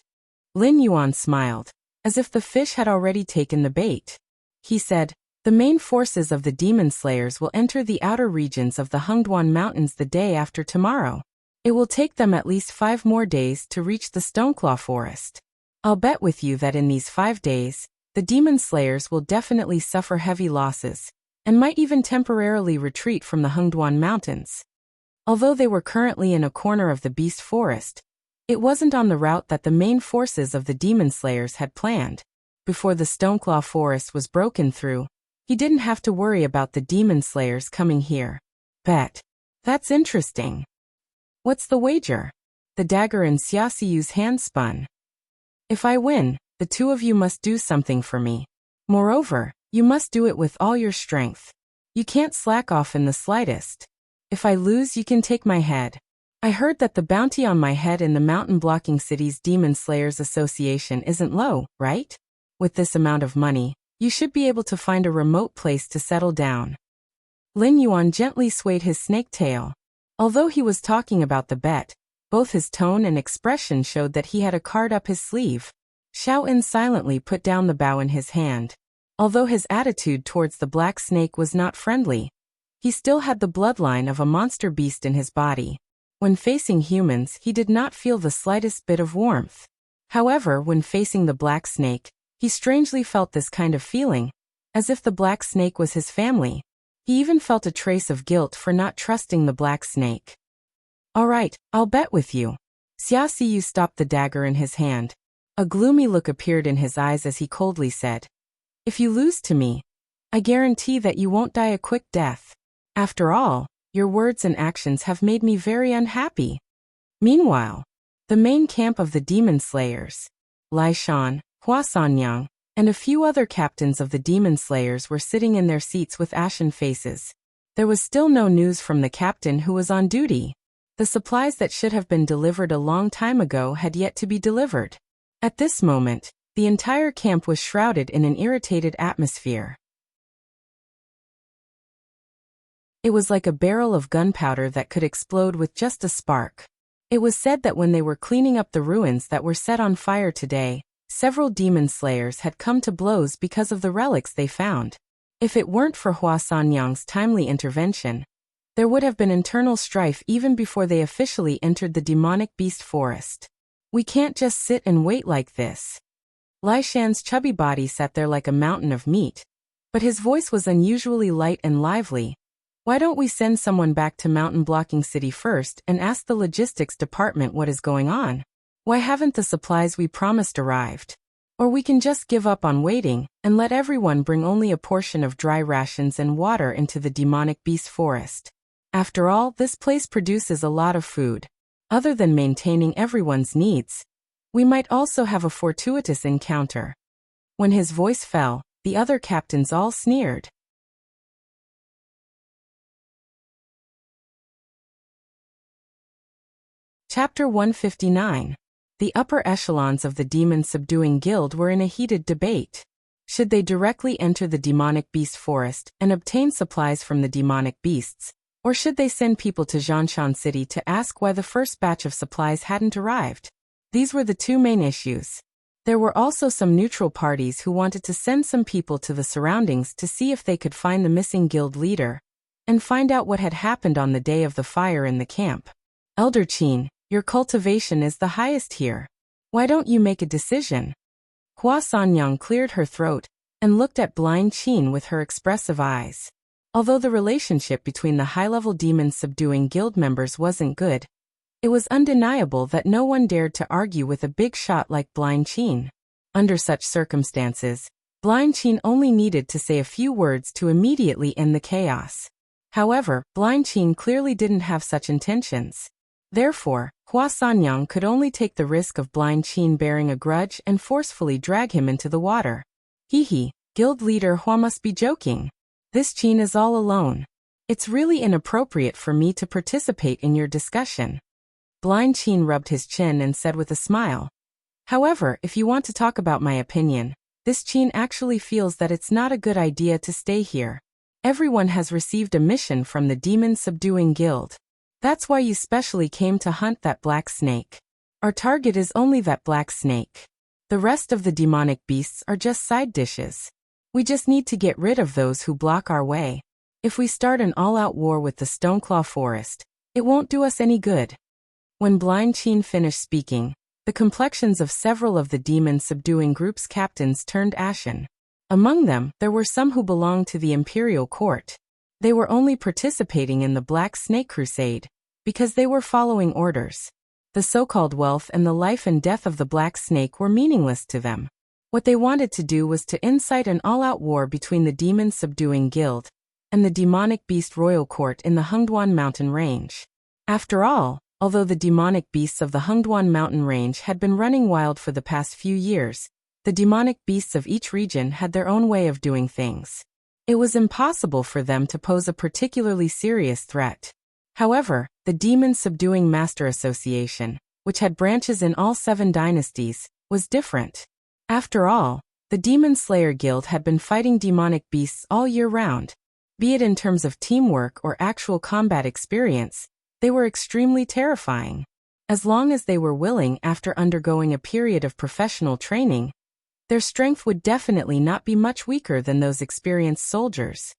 Lin Yuan smiled, as if the fish had already taken the bait. He said, the main forces of the demon slayers will enter the outer regions of the Hengduan Mountains the day after tomorrow. It will take them at least 5 more days to reach the Stoneclaw Forest. I'll bet with you that in these 5 days, the demon slayers will definitely suffer heavy losses, and might even temporarily retreat from the Hengduan Mountains. Although they were currently in a corner of the Beast Forest, it wasn't on the route that the main forces of the demon slayers had planned. Before the Stoneclaw Forest was broken through, he didn't have to worry about the demon slayers coming here. Bet. That's interesting. What's the wager? The dagger in Xia Siyu's hand spun. If I win, the 2 of you must do something for me. Moreover, you must do it with all your strength. You can't slack off in the slightest. If I lose, you can take my head. I heard that the bounty on my head in the Mountain Blocking City's Demon Slayers Association isn't low, right? With this amount of money, you should be able to find a remote place to settle down. Lin Yuan gently swayed his snake tail. Although he was talking about the bet, both his tone and expression showed that he had a card up his sleeve. Xiao En silently put down the bow in his hand. Although his attitude towards the black snake was not friendly, he still had the bloodline of a monster beast in his body. When facing humans, he did not feel the slightest bit of warmth. However, when facing the black snake, he strangely felt this kind of feeling, as if the black snake was his family. He even felt a trace of guilt for not trusting the black snake. All right, I'll bet with you. Xia Siyu stopped the dagger in his hand. A gloomy look appeared in his eyes as he coldly said, if you lose to me, I guarantee that you won't die a quick death. After all, your words and actions have made me very unhappy. Meanwhile, the main camp of the demon slayers, Lai Shan, Hua Sanyang, and a few other captains of the demon slayers were sitting in their seats with ashen faces. There was still no news from the captain who was on duty. The supplies that should have been delivered a long time ago had yet to be delivered. At this moment, the entire camp was shrouded in an irritated atmosphere. It was like a barrel of gunpowder that could explode with just a spark. It was said that when they were cleaning up the ruins that were set on fire today, several demon slayers had come to blows because of the relics they found. If it weren't for Hua Sanyang's timely intervention, there would have been internal strife even before they officially entered the demonic beast forest. We can't just sit and wait like this. Lai Shan's chubby body sat there like a mountain of meat, but his voice was unusually light and lively. Why don't we send someone back to Mountain Blocking City first and ask the logistics department what is going on? Why haven't the supplies we promised arrived? Or we can just give up on waiting and let everyone bring only a portion of dry rations and water into the demonic beast forest. After all, this place produces a lot of food. Other than maintaining everyone's needs, we might also have a fortuitous encounter. When his voice fell, the other captains all sneered. Chapter 159. The upper echelons of the Demon Subduing Guild were in a heated debate. Should they directly enter the demonic beast forest and obtain supplies from the demonic beasts, or should they send people to Zhanshan City to ask why the first batch of supplies hadn't arrived? These were the two main issues. There were also some neutral parties who wanted to send some people to the surroundings to see if they could find the missing guild leader and find out what had happened on the day of the fire in the camp. Elder Qin, your cultivation is the highest here. Why don't you make a decision? Hua Sanyang cleared her throat and looked at blind Qin with her expressive eyes. Although the relationship between the high-level demon subduing guild members wasn't good, It was undeniable that no one dared to argue with a big shot like Blind Qin. Under such circumstances, Blind Qin only needed to say a few words to immediately end the chaos. However, Blind Qin clearly didn't have such intentions. Therefore, Hua Sanyang could only take the risk of Blind Qin bearing a grudge and forcefully drag him into the water. Hee, guild leader Hua must be joking. This Qin is all alone. It's really inappropriate for me to participate in your discussion. Blind Qin rubbed his chin and said with a smile. However, if you want to talk about my opinion, this Qin actually feels that it's not a good idea to stay here. Everyone has received a mission from the Demon Subduing Guild. That's why you specially came to hunt that black snake. Our target is only that black snake. The rest of the demonic beasts are just side dishes. We just need to get rid of those who block our way. If we start an all-out war with the Stoneclaw Forest, it won't do us any good. When Blind Qin finished speaking, the complexions of several of the demon subduing group's captains turned ashen. Among them, there were some who belonged to the imperial court. They were only participating in the Black Snake Crusade because they were following orders. The so-called wealth and the life and death of the Black Snake were meaningless to them. What they wanted to do was to incite an all-out war between the Demon Subduing Guild and the Demonic Beast Royal Court in the Hengduan Mountain Range. After all, although the demonic beasts of the Hengduan Mountain Range had been running wild for the past few years, the demonic beasts of each region had their own way of doing things. It was impossible for them to pose a particularly serious threat. However, the Demon Subduing Master Association, which had branches in all 7 dynasties, was different. After all, the Demon Slayer Guild had been fighting demonic beasts all year round. Be it in terms of teamwork or actual combat experience, they were extremely terrifying. As long as they were willing after undergoing a period of professional training, their strength would definitely not be much weaker than those experienced soldiers.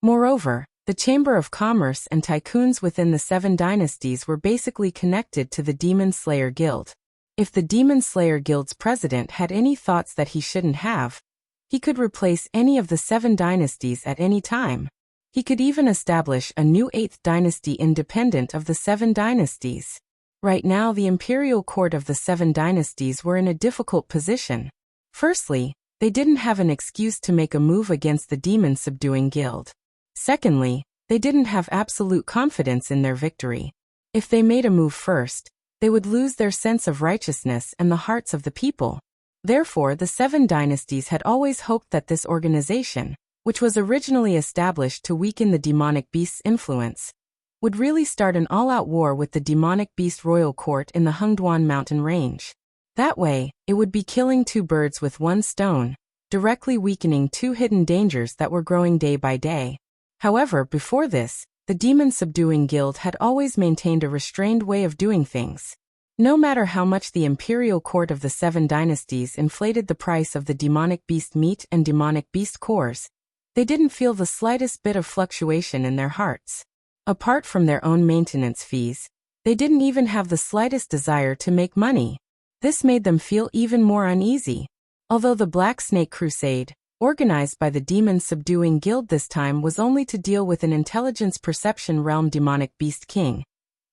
Moreover, the Chamber of Commerce and tycoons within the 7 dynasties were basically connected to the Demon Slayer Guild. If the Demon Slayer Guild's president had any thoughts that he shouldn't have, he could replace any of the 7 dynasties at any time. He could even establish a new 8th dynasty independent of the 7 dynasties. Right now, the imperial court of the 7 dynasties were in a difficult position. Firstly, they didn't have an excuse to make a move against the Demon Subduing Guild. Secondly, they didn't have absolute confidence in their victory. If they made a move first, they would lose their sense of righteousness and the hearts of the people. Therefore, the 7 dynasties had always hoped that this organization, which was originally established to weaken the demonic beast's influence, would really start an all-out war with the demonic beast royal court in the Hengduan Mountain Range. That way, it would be killing 2 birds with 1 stone, directly weakening 2 hidden dangers that were growing day by day. However, before this, the Demon Subduing Guild had always maintained a restrained way of doing things. No matter how much the imperial court of the 7 dynasties inflated the price of the demonic beast meat and demonic beast cores, they didn't feel the slightest bit of fluctuation in their hearts. Apart from their own maintenance fees, they didn't even have the slightest desire to make money. This made them feel even more uneasy. Although the Black Snake Crusade, organized by the Demon Subduing Guild this time, was only to deal with an intelligence perception realm demonic beast king,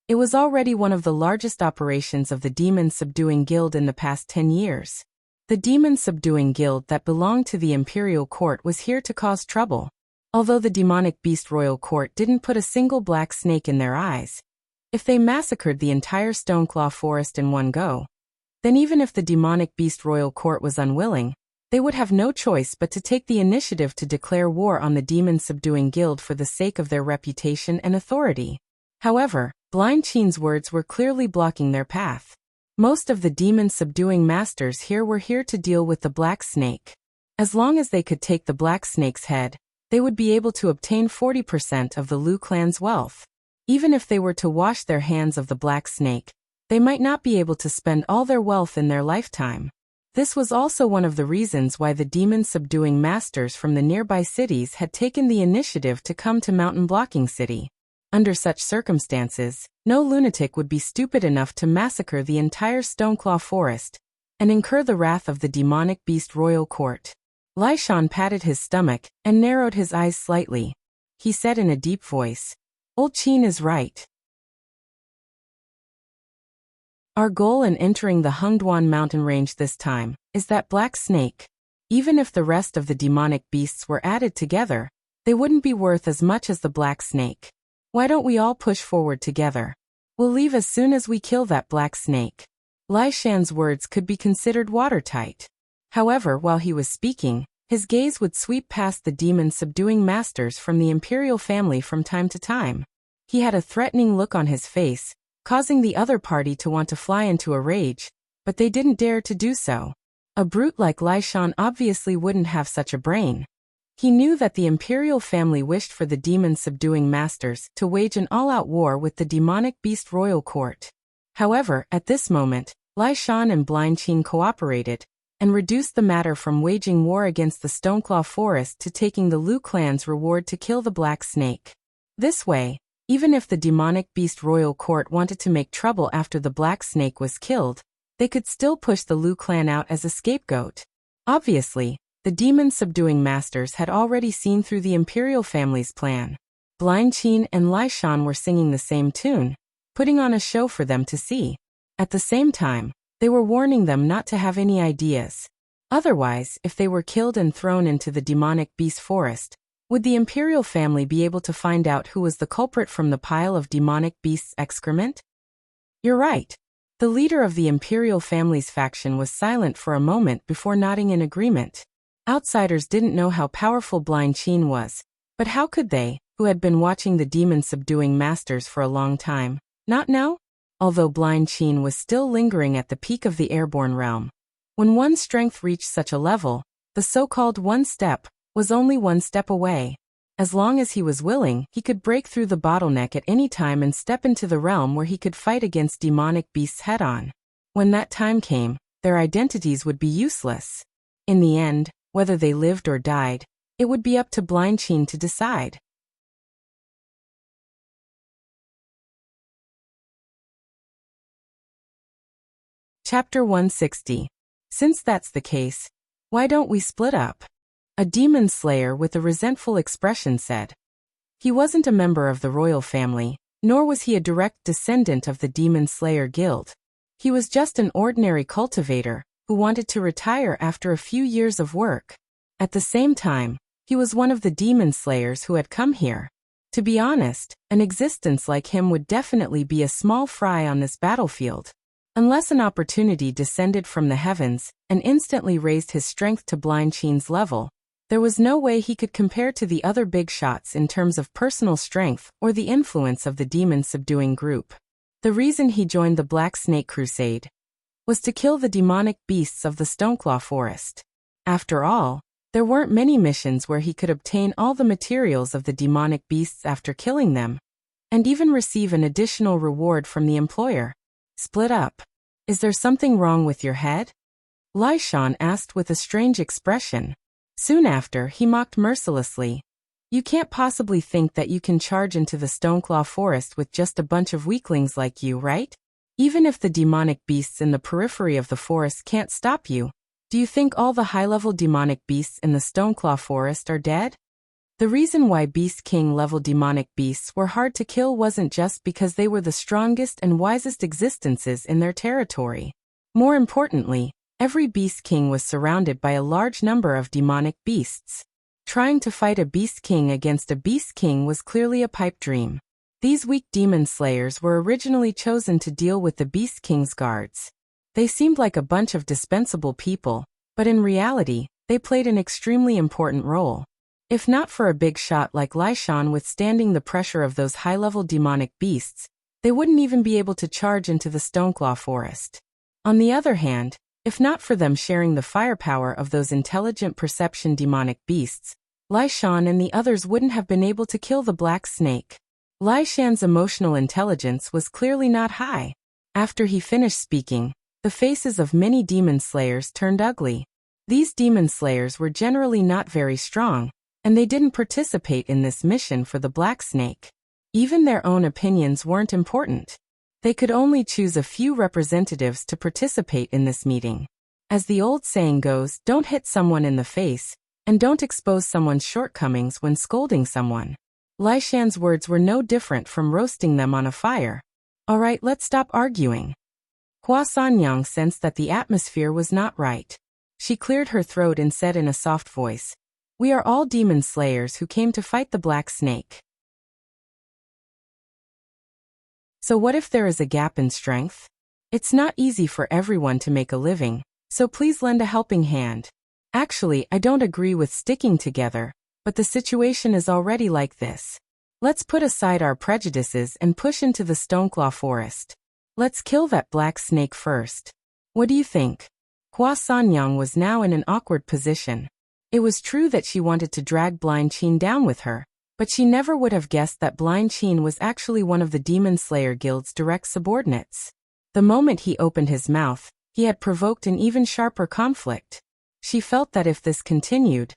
it was already one of the largest operations of the Demon Subduing Guild in the past 10 years. The Demon Subduing Guild that belonged to the imperial court was here to cause trouble. Although the demonic beast royal court didn't put a single black snake in their eyes, if they massacred the entire Stoneclaw Forest in one go, then even if the demonic beast royal court was unwilling, they would have no choice but to take the initiative to declare war on the Demon Subduing Guild for the sake of their reputation and authority. However, Blind Qin's words were clearly blocking their path. Most of the Demon Subduing Masters here were here to deal with the Black Snake. As long as they could take the Black Snake's head, they would be able to obtain 40% of the Lu clan's wealth. Even if they were to wash their hands of the Black Snake, they might not be able to spend all their wealth in their lifetime. This was also one of the reasons why the Demon Subduing Masters from the nearby cities had taken the initiative to come to Mountain Blocking City. Under such circumstances, no lunatic would be stupid enough to massacre the entire Stoneclaw Forest and incur the wrath of the demonic beast royal court. Lai Shan patted his stomach and narrowed his eyes slightly. He said in a deep voice, Old Qin is right. Our goal in entering the Hengduan mountain range this time is that black snake. Even if the rest of the demonic beasts were added together, they wouldn't be worth as much as the black snake. Why don't we all push forward together? We'll leave as soon as we kill that black snake. Lai Shan's words could be considered watertight. However, while he was speaking, his gaze would sweep past the demon-subduing masters from the imperial family from time to time. He had a threatening look on his face, causing the other party to want to fly into a rage, but they didn't dare to do so. A brute like Lai Shan obviously wouldn't have such a brain. He knew that the imperial family wished for the demon-subduing masters to wage an all-out war with the demonic beast royal court. However, at this moment, Lai Shan and Blind Qin cooperated, and reduced the matter from waging war against the Stoneclaw Forest to taking the Lu clan's reward to kill the Black Snake. This way, even if the demonic beast royal court wanted to make trouble after the Black Snake was killed, they could still push the Lu clan out as a scapegoat. Obviously, the demon-subduing masters had already seen through the imperial family's plan. Blind Qin and Lai Shan were singing the same tune, putting on a show for them to see. At the same time, they were warning them not to have any ideas. Otherwise, if they were killed and thrown into the demonic beast forest, would the imperial family be able to find out who was the culprit from the pile of demonic beasts' excrement? You're right. The leader of the imperial family's faction was silent for a moment before nodding in agreement. Outsiders didn't know how powerful Blind Qin was, but how could they, who had been watching the demon-subduing masters for a long time, not know? Although Blind Qin was still lingering at the peak of the airborne realm. When one's strength reached such a level, the so-called one step was only one step away. As long as he was willing, he could break through the bottleneck at any time and step into the realm where he could fight against demonic beasts head-on. When that time came, their identities would be useless. In the end, whether they lived or died, it would be up to Blind Qin to decide. Chapter 160. Since that's the case, why don't we split up? A demon slayer with a resentful expression said. He wasn't a member of the royal family, nor was he a direct descendant of the demon slayer guild. He was just an ordinary cultivator who wanted to retire after a few years of work. At the same time, he was one of the demon slayers who had come here. To be honest, an existence like him would definitely be a small fry on this battlefield. Unless an opportunity descended from the heavens and instantly raised his strength to Blind Qin's level, there was no way he could compare to the other big shots in terms of personal strength or the influence of the demon-subduing group. The reason he joined the Black Snake Crusade was to kill the demonic beasts of the Stoneclaw Forest. After all, there weren't many missions where he could obtain all the materials of the demonic beasts after killing them, and even receive an additional reward from the employer. Split up. Is there something wrong with your head? Lai Shan asked with a strange expression. Soon after, he mocked mercilessly. You can't possibly think that you can charge into the Stoneclaw Forest with just a bunch of weaklings like you, right? Even if the demonic beasts in the periphery of the forest can't stop you, do you think all the high-level demonic beasts in the Stoneclaw Forest are dead? The reason why Beast King-level demonic beasts were hard to kill wasn't just because they were the strongest and wisest existences in their territory. More importantly, every Beast King was surrounded by a large number of demonic beasts. Trying to fight a Beast King against a Beast King was clearly a pipe dream. These weak demon slayers were originally chosen to deal with the Beast King's guards. They seemed like a bunch of dispensable people, but in reality, they played an extremely important role. If not for a big shot like Lai Shan withstanding the pressure of those high-level demonic beasts, they wouldn't even be able to charge into the Stoneclaw Forest. On the other hand, if not for them sharing the firepower of those intelligent perception demonic beasts, Lai Shan and the others wouldn't have been able to kill the Black Snake. Lai Shan's emotional intelligence was clearly not high. After he finished speaking, the faces of many demon slayers turned ugly. These demon slayers were generally not very strong, and they didn't participate in this mission for the Black Snake. Even their own opinions weren't important. They could only choose a few representatives to participate in this meeting. As the old saying goes, don't hit someone in the face, and don't expose someone's shortcomings when scolding someone. Lai Shan's words were no different from roasting them on a fire. All right, let's stop arguing. Hua Sanyang sensed that the atmosphere was not right. She cleared her throat and said in a soft voice, "We are all demon slayers who came to fight the black snake. So what if there is a gap in strength? It's not easy for everyone to make a living, so please lend a helping hand. Actually, I don't agree with sticking together, but the situation is already like this. Let's put aside our prejudices and push into the Stoneclaw Forest. Let's kill that black snake first. What do you think?" Hua Sanyang was now in an awkward position. It was true that she wanted to drag Blind Qin down with her, but she never would have guessed that Blind Qin was actually one of the Demon Slayer Guild's direct subordinates. The moment he opened his mouth, he had provoked an even sharper conflict. She felt that if this continued,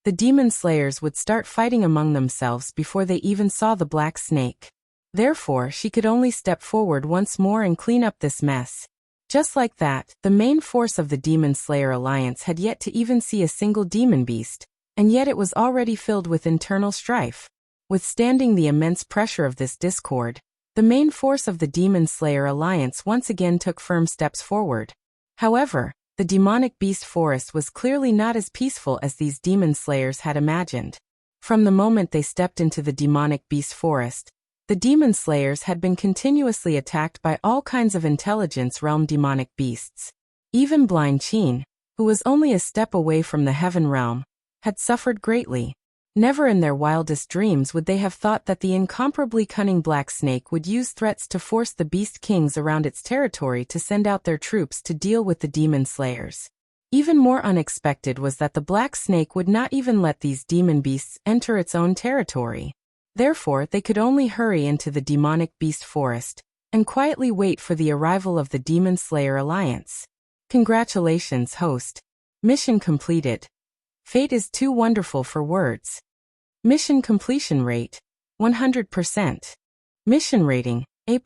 the Demon Slayers would start fighting among themselves before they even saw the black snake. Therefore, she could only step forward once more and clean up this mess. Just like that, the main force of the Demon Slayer Alliance had yet to even see a single demon beast, and yet it was already filled with internal strife. Withstanding the immense pressure of this discord, the main force of the Demon Slayer Alliance once again took firm steps forward. However, the demonic beast forest was clearly not as peaceful as these demon slayers had imagined. From the moment they stepped into the demonic beast forest, the demon slayers had been continuously attacked by all kinds of intelligence realm demonic beasts. Even Blind Qin, who was only a step away from the heaven realm, had suffered greatly. Never in their wildest dreams would they have thought that the incomparably cunning black snake would use threats to force the beast kings around its territory to send out their troops to deal with the demon slayers. Even more unexpected was that the black snake would not even let these demon beasts enter its own territory. Therefore, they could only hurry into the demonic beast forest and quietly wait for the arrival of the Demon Slayer Alliance. Congratulations, host. Mission completed. Fate is too wonderful for words. Mission completion rate, 100%. Mission rating, A+.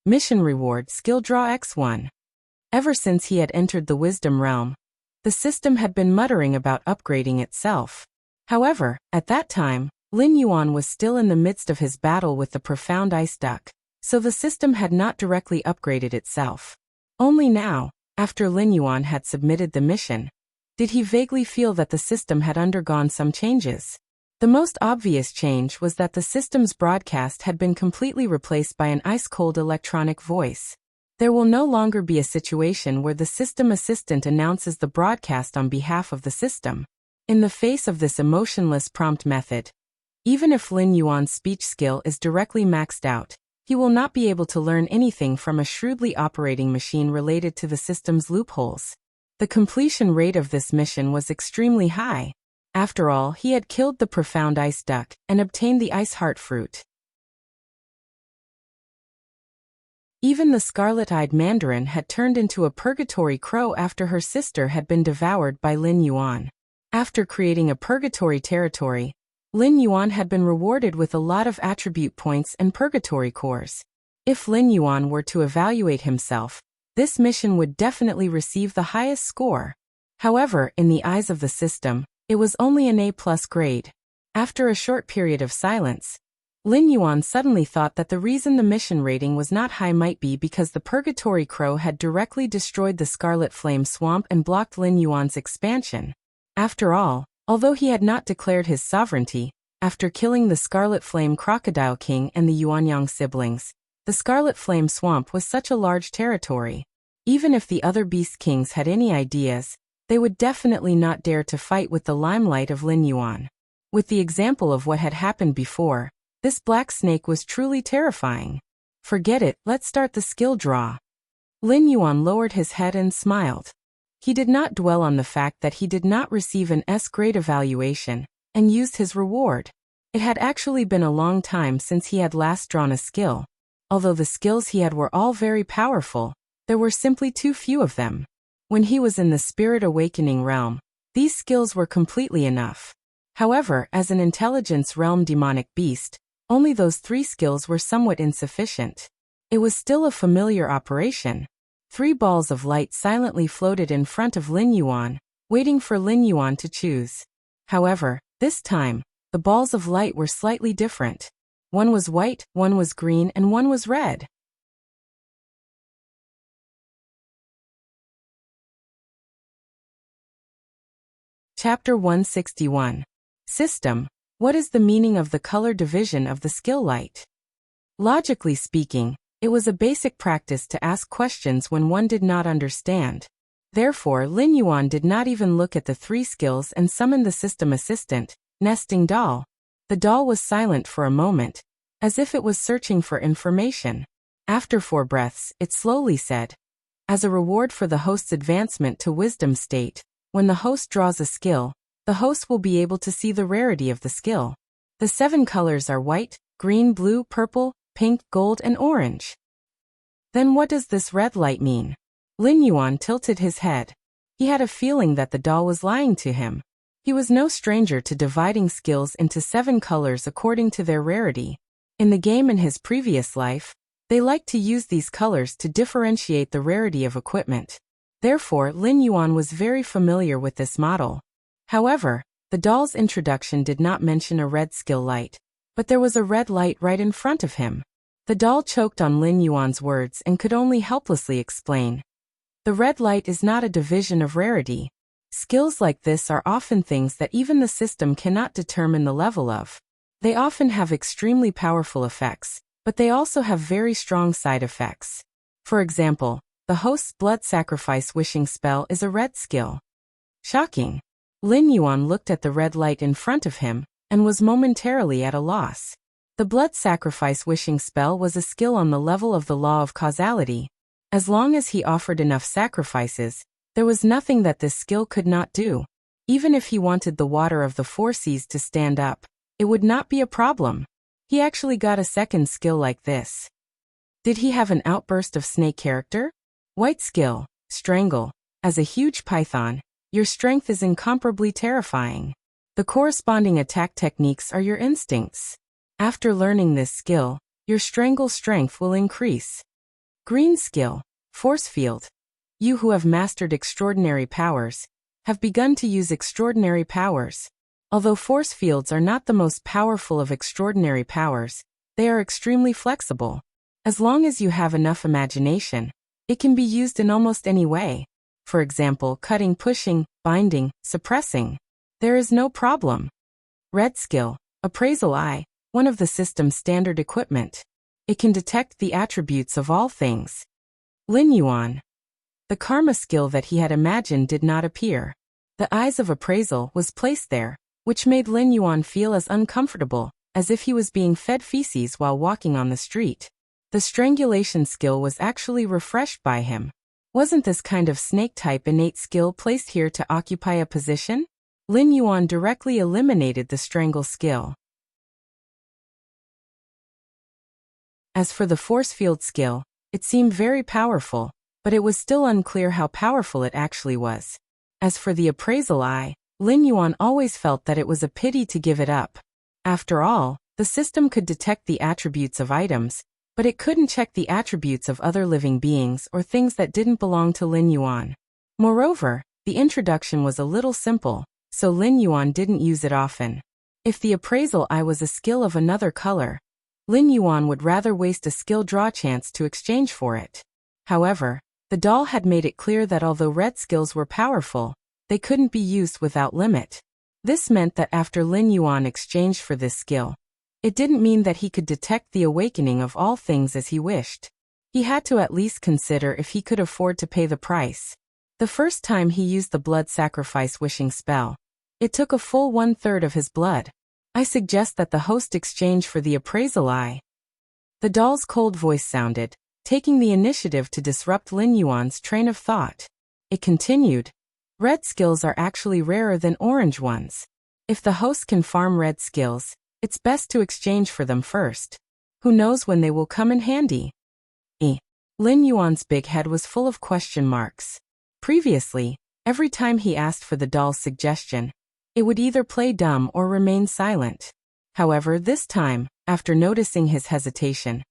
Mission reward, skill draw X1. Ever since he had entered the Wisdom Realm, the system had been muttering about upgrading itself. However, at that time, Lin Yuan was still in the midst of his battle with the profound ice duck, so the system had not directly upgraded itself. Only now, after Lin Yuan had submitted the mission, did he vaguely feel that the system had undergone some changes. The most obvious change was that the system's broadcast had been completely replaced by an ice-cold electronic voice. There will no longer be a situation where the system assistant announces the broadcast on behalf of the system. In the face of this emotionless prompt method, even if Lin Yuan's speech skill is directly maxed out, he will not be able to learn anything from a shrewdly operating machine related to the system's loopholes. The completion rate of this mission was extremely high. After all, he had killed the profound ice duck and obtained the ice heart fruit. Even the scarlet-eyed mandarin had turned into a purgatory crow after her sister had been devoured by Lin Yuan. After creating a purgatory territory, Lin Yuan had been rewarded with a lot of attribute points and purgatory cores. If Lin Yuan were to evaluate himself, this mission would definitely receive the highest score. However, in the eyes of the system, it was only an A+ grade. After a short period of silence, Lin Yuan suddenly thought that the reason the mission rating was not high might be because the Purgatory Crow had directly destroyed the Scarlet Flame Swamp and blocked Lin Yuan's expansion. After all, although he had not declared his sovereignty, after killing the Scarlet Flame Crocodile King and the Yuanyang siblings, the Scarlet Flame Swamp was such a large territory. Even if the other Beast Kings had any ideas, they would definitely not dare to fight with the limelight of Lin Yuan. With the example of what had happened before, this black snake was truly terrifying. Forget it, let's start the skill draw. Lin Yuan lowered his head and smiled. He did not dwell on the fact that he did not receive an S-grade evaluation, and used his reward. It had actually been a long time since he had last drawn a skill. Although the skills he had were all very powerful, there were simply too few of them. When he was in the Spirit Awakening realm, these skills were completely enough. However, as an Intelligence realm demonic beast, only those 3 skills were somewhat insufficient. It was still a familiar operation. 3 balls of light silently floated in front of Lin Yuan, waiting for Lin Yuan to choose. However, this time, the balls of light were slightly different. One was white, one was green, and one was red. Chapter 161. System. What is the meaning of the color division of the skill light? Logically speaking, it was a basic practice to ask questions when one did not understand. Therefore, Lin Yuan did not even look at the 3 skills and summoned the system assistant, nesting doll. The doll was silent for a moment, as if it was searching for information. After 4 breaths, it slowly said, as a reward for the host's advancement to wisdom state, when the host draws a skill, the host will be able to see the rarity of the skill. The 7 colors are white, green, blue, purple, pink, gold, and orange. Then what does this red light mean? Lin Yuan tilted his head. He had a feeling that the doll was lying to him. He was no stranger to dividing skills into 7 colors according to their rarity. In the game in his previous life, they liked to use these colors to differentiate the rarity of equipment. Therefore, Lin Yuan was very familiar with this model. However, the doll's introduction did not mention a red skill light, but there was a red light right in front of him. The doll choked on Lin Yuan's words and could only helplessly explain. The red light is not a division of rarity. Skills like this are often things that even the system cannot determine the level of. They often have extremely powerful effects, but they also have very strong side effects. For example, the host's blood sacrifice wishing spell is a red skill. Shocking. Lin Yuan looked at the red light in front of him and was momentarily at a loss. The blood sacrifice wishing spell was a skill on the level of the law of causality. As long as he offered enough sacrifices, there was nothing that this skill could not do. Even if he wanted the water of the 4 seas to stand up, it would not be a problem. He actually got a second skill like this. Did he have an outburst of snake character? White skill, strangle. As a huge python, your strength is incomparably terrifying. The corresponding attack techniques are your instincts. After learning this skill, your strangle strength will increase. Green skill, force field. You who have mastered extraordinary powers have begun to use extraordinary powers. Although force fields are not the most powerful of extraordinary powers, they are extremely flexible. As long as you have enough imagination, it can be used in almost any way. For example, cutting, pushing, binding, suppressing. There is no problem. Red skill, appraisal eye, one of the system's standard equipment. It can detect the attributes of all things. Lin Yuan. The karma skill that he had imagined did not appear. The eyes of appraisal was placed there, which made Lin Yuan feel as uncomfortable as if he was being fed feces while walking on the street. The strangulation skill was actually refreshed by him. Wasn't this kind of snake-type innate skill placed here to occupy a position? Lin Yuan directly eliminated the strangle skill. As for the force field skill, it seemed very powerful, but it was still unclear how powerful it actually was. As for the appraisal eye, Lin Yuan always felt that it was a pity to give it up. After all, the system could detect the attributes of items, but it couldn't check the attributes of other living beings or things that didn't belong to Lin Yuan. Moreover, the introduction was a little simple, so Lin Yuan didn't use it often. If the appraisal eye was a skill of another color, Lin Yuan would rather waste a skill draw chance to exchange for it. However, the doll had made it clear that although red skills were powerful, they couldn't be used without limit. This meant that after Lin Yuan exchanged for this skill, it didn't mean that he could detect the awakening of all things as he wished. He had to at least consider if he could afford to pay the price. The first time he used the blood sacrifice wishing spell, it took a full 1/3 of his blood. I suggest that the host exchange for the appraisal eye. The doll's cold voice sounded, taking the initiative to disrupt Lin Yuan's train of thought. It continued, red skills are actually rarer than orange ones. If the host can farm red skills, it's best to exchange for them first. Who knows when they will come in handy? Lin Yuan's big head was full of question marks. Previously, every time he asked for the doll's suggestion, it would either play dumb or remain silent. However, this time, after noticing his hesitation,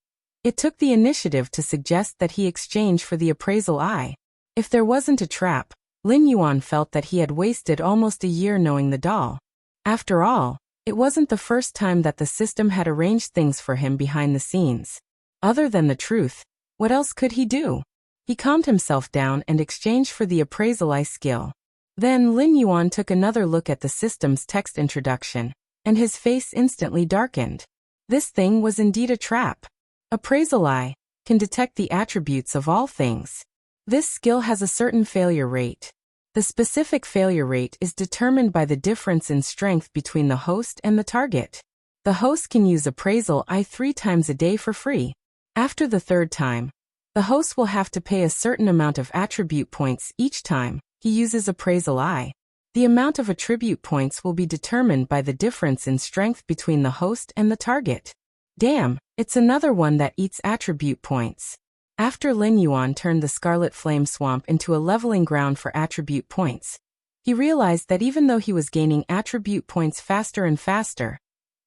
it took the initiative to suggest that he exchange for the appraisal eye. If there wasn't a trap, Lin Yuan felt that he had wasted almost a year knowing the doll. After all, It wasn't the first time that the system had arranged things for him behind the scenes. Other than the truth, what else could he do? He calmed himself down and exchanged for the appraisal eye skill. Then Lin Yuan took another look at the system's text introduction, and his face instantly darkened. This thing was indeed a trap. Appraisal eye can detect the attributes of all things. This skill has a certain failure rate. The specific failure rate is determined by the difference in strength between the host and the target. The host can use appraisal eye 3 times a day for free. After the 3rd time, the host will have to pay a certain amount of attribute points each time he uses appraisal eye. The amount of attribute points will be determined by the difference in strength between the host and the target. Damn, it's another one that eats attribute points. After Lin Yuan turned the Scarlet Flame Swamp into a leveling ground for attribute points, he realized that even though he was gaining attribute points faster and faster,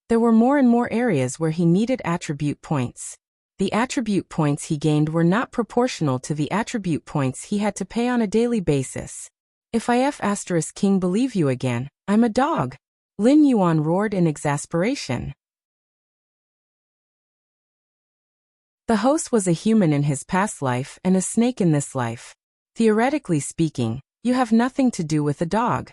there were more and more areas where he needed attribute points. The attribute points he gained were not proportional to the attribute points he had to pay on a daily basis. If I King believe you again, I'm a dog. Lin Yuan roared in exasperation. The host was a human in his past life and a snake in this life. Theoretically speaking, you have nothing to do with a dog.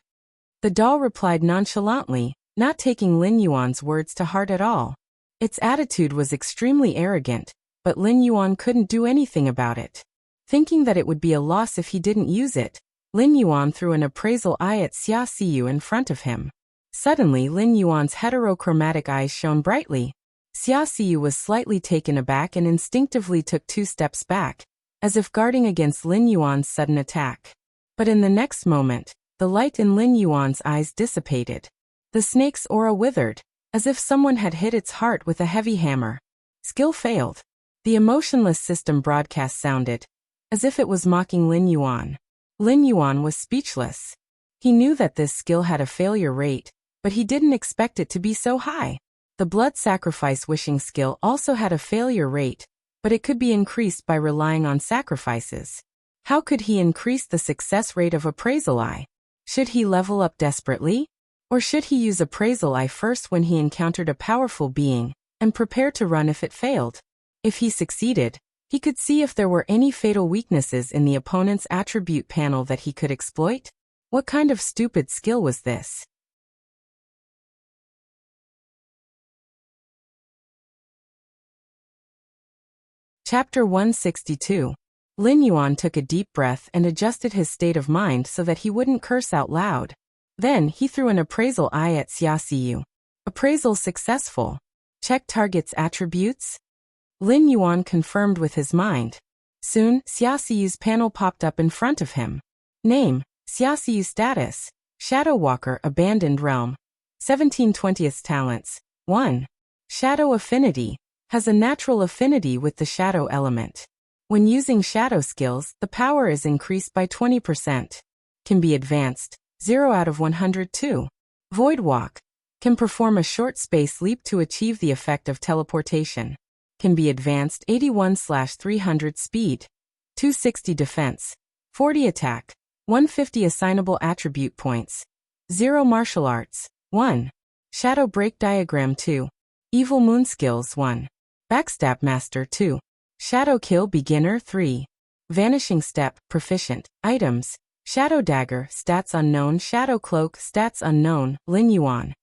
The doll replied nonchalantly, not taking Lin Yuan's words to heart at all. Its attitude was extremely arrogant, but Lin Yuan couldn't do anything about it. Thinking that it would be a loss if he didn't use it, Lin Yuan threw an appraisal eye at Xia Xiyu in front of him. Suddenly Lin Yuan's heterochromatic eyes shone brightly. Xia Xiyu was slightly taken aback and instinctively took 2 steps back, as if guarding against Lin Yuan's sudden attack. But in the next moment, the light in Lin Yuan's eyes dissipated. The snake's aura withered, as if someone had hit its heart with a heavy hammer. Skill failed. The emotionless system broadcast sounded, as if it was mocking Lin Yuan. Lin Yuan was speechless. He knew that this skill had a failure rate, but he didn't expect it to be so high. The blood sacrifice wishing skill also had a failure rate, but it could be increased by relying on sacrifices. How could he increase the success rate of appraisal eye? Should he level up desperately? Or should he use appraisal eye first when he encountered a powerful being, and prepare to run if it failed? If he succeeded, he could see if there were any fatal weaknesses in the opponent's attribute panel that he could exploit. What kind of stupid skill was this? Chapter 162. Lin Yuan took a deep breath and adjusted his state of mind so that he wouldn't curse out loud. Then he threw an appraisal eye at Xia Xiyu. Appraisal successful. Check target's attributes. Lin Yuan confirmed with his mind. Soon, Xia Xiyu's panel popped up in front of him. Name, Xia Xiyu. Status, Shadow Walker, Abandoned Realm. 17/20 talents. 1. Shadow Affinity. Has a natural affinity with the shadow element. When using shadow skills, the power is increased by 20%. Can be advanced, 0 out of 102. Void Walk. Can perform a short space leap to achieve the effect of teleportation. Can be advanced 81/300 speed. 260 defense. 40 attack. 150 assignable attribute points. 0 martial arts. 1. Shadow Break Diagram 2. Evil Moon Skills 1. Backstab Master 2. Shadow Kill Beginner 3. Vanishing Step, Proficient. Items. Shadow Dagger, Stats Unknown. Shadow Cloak, Stats Unknown. Lin Yuan.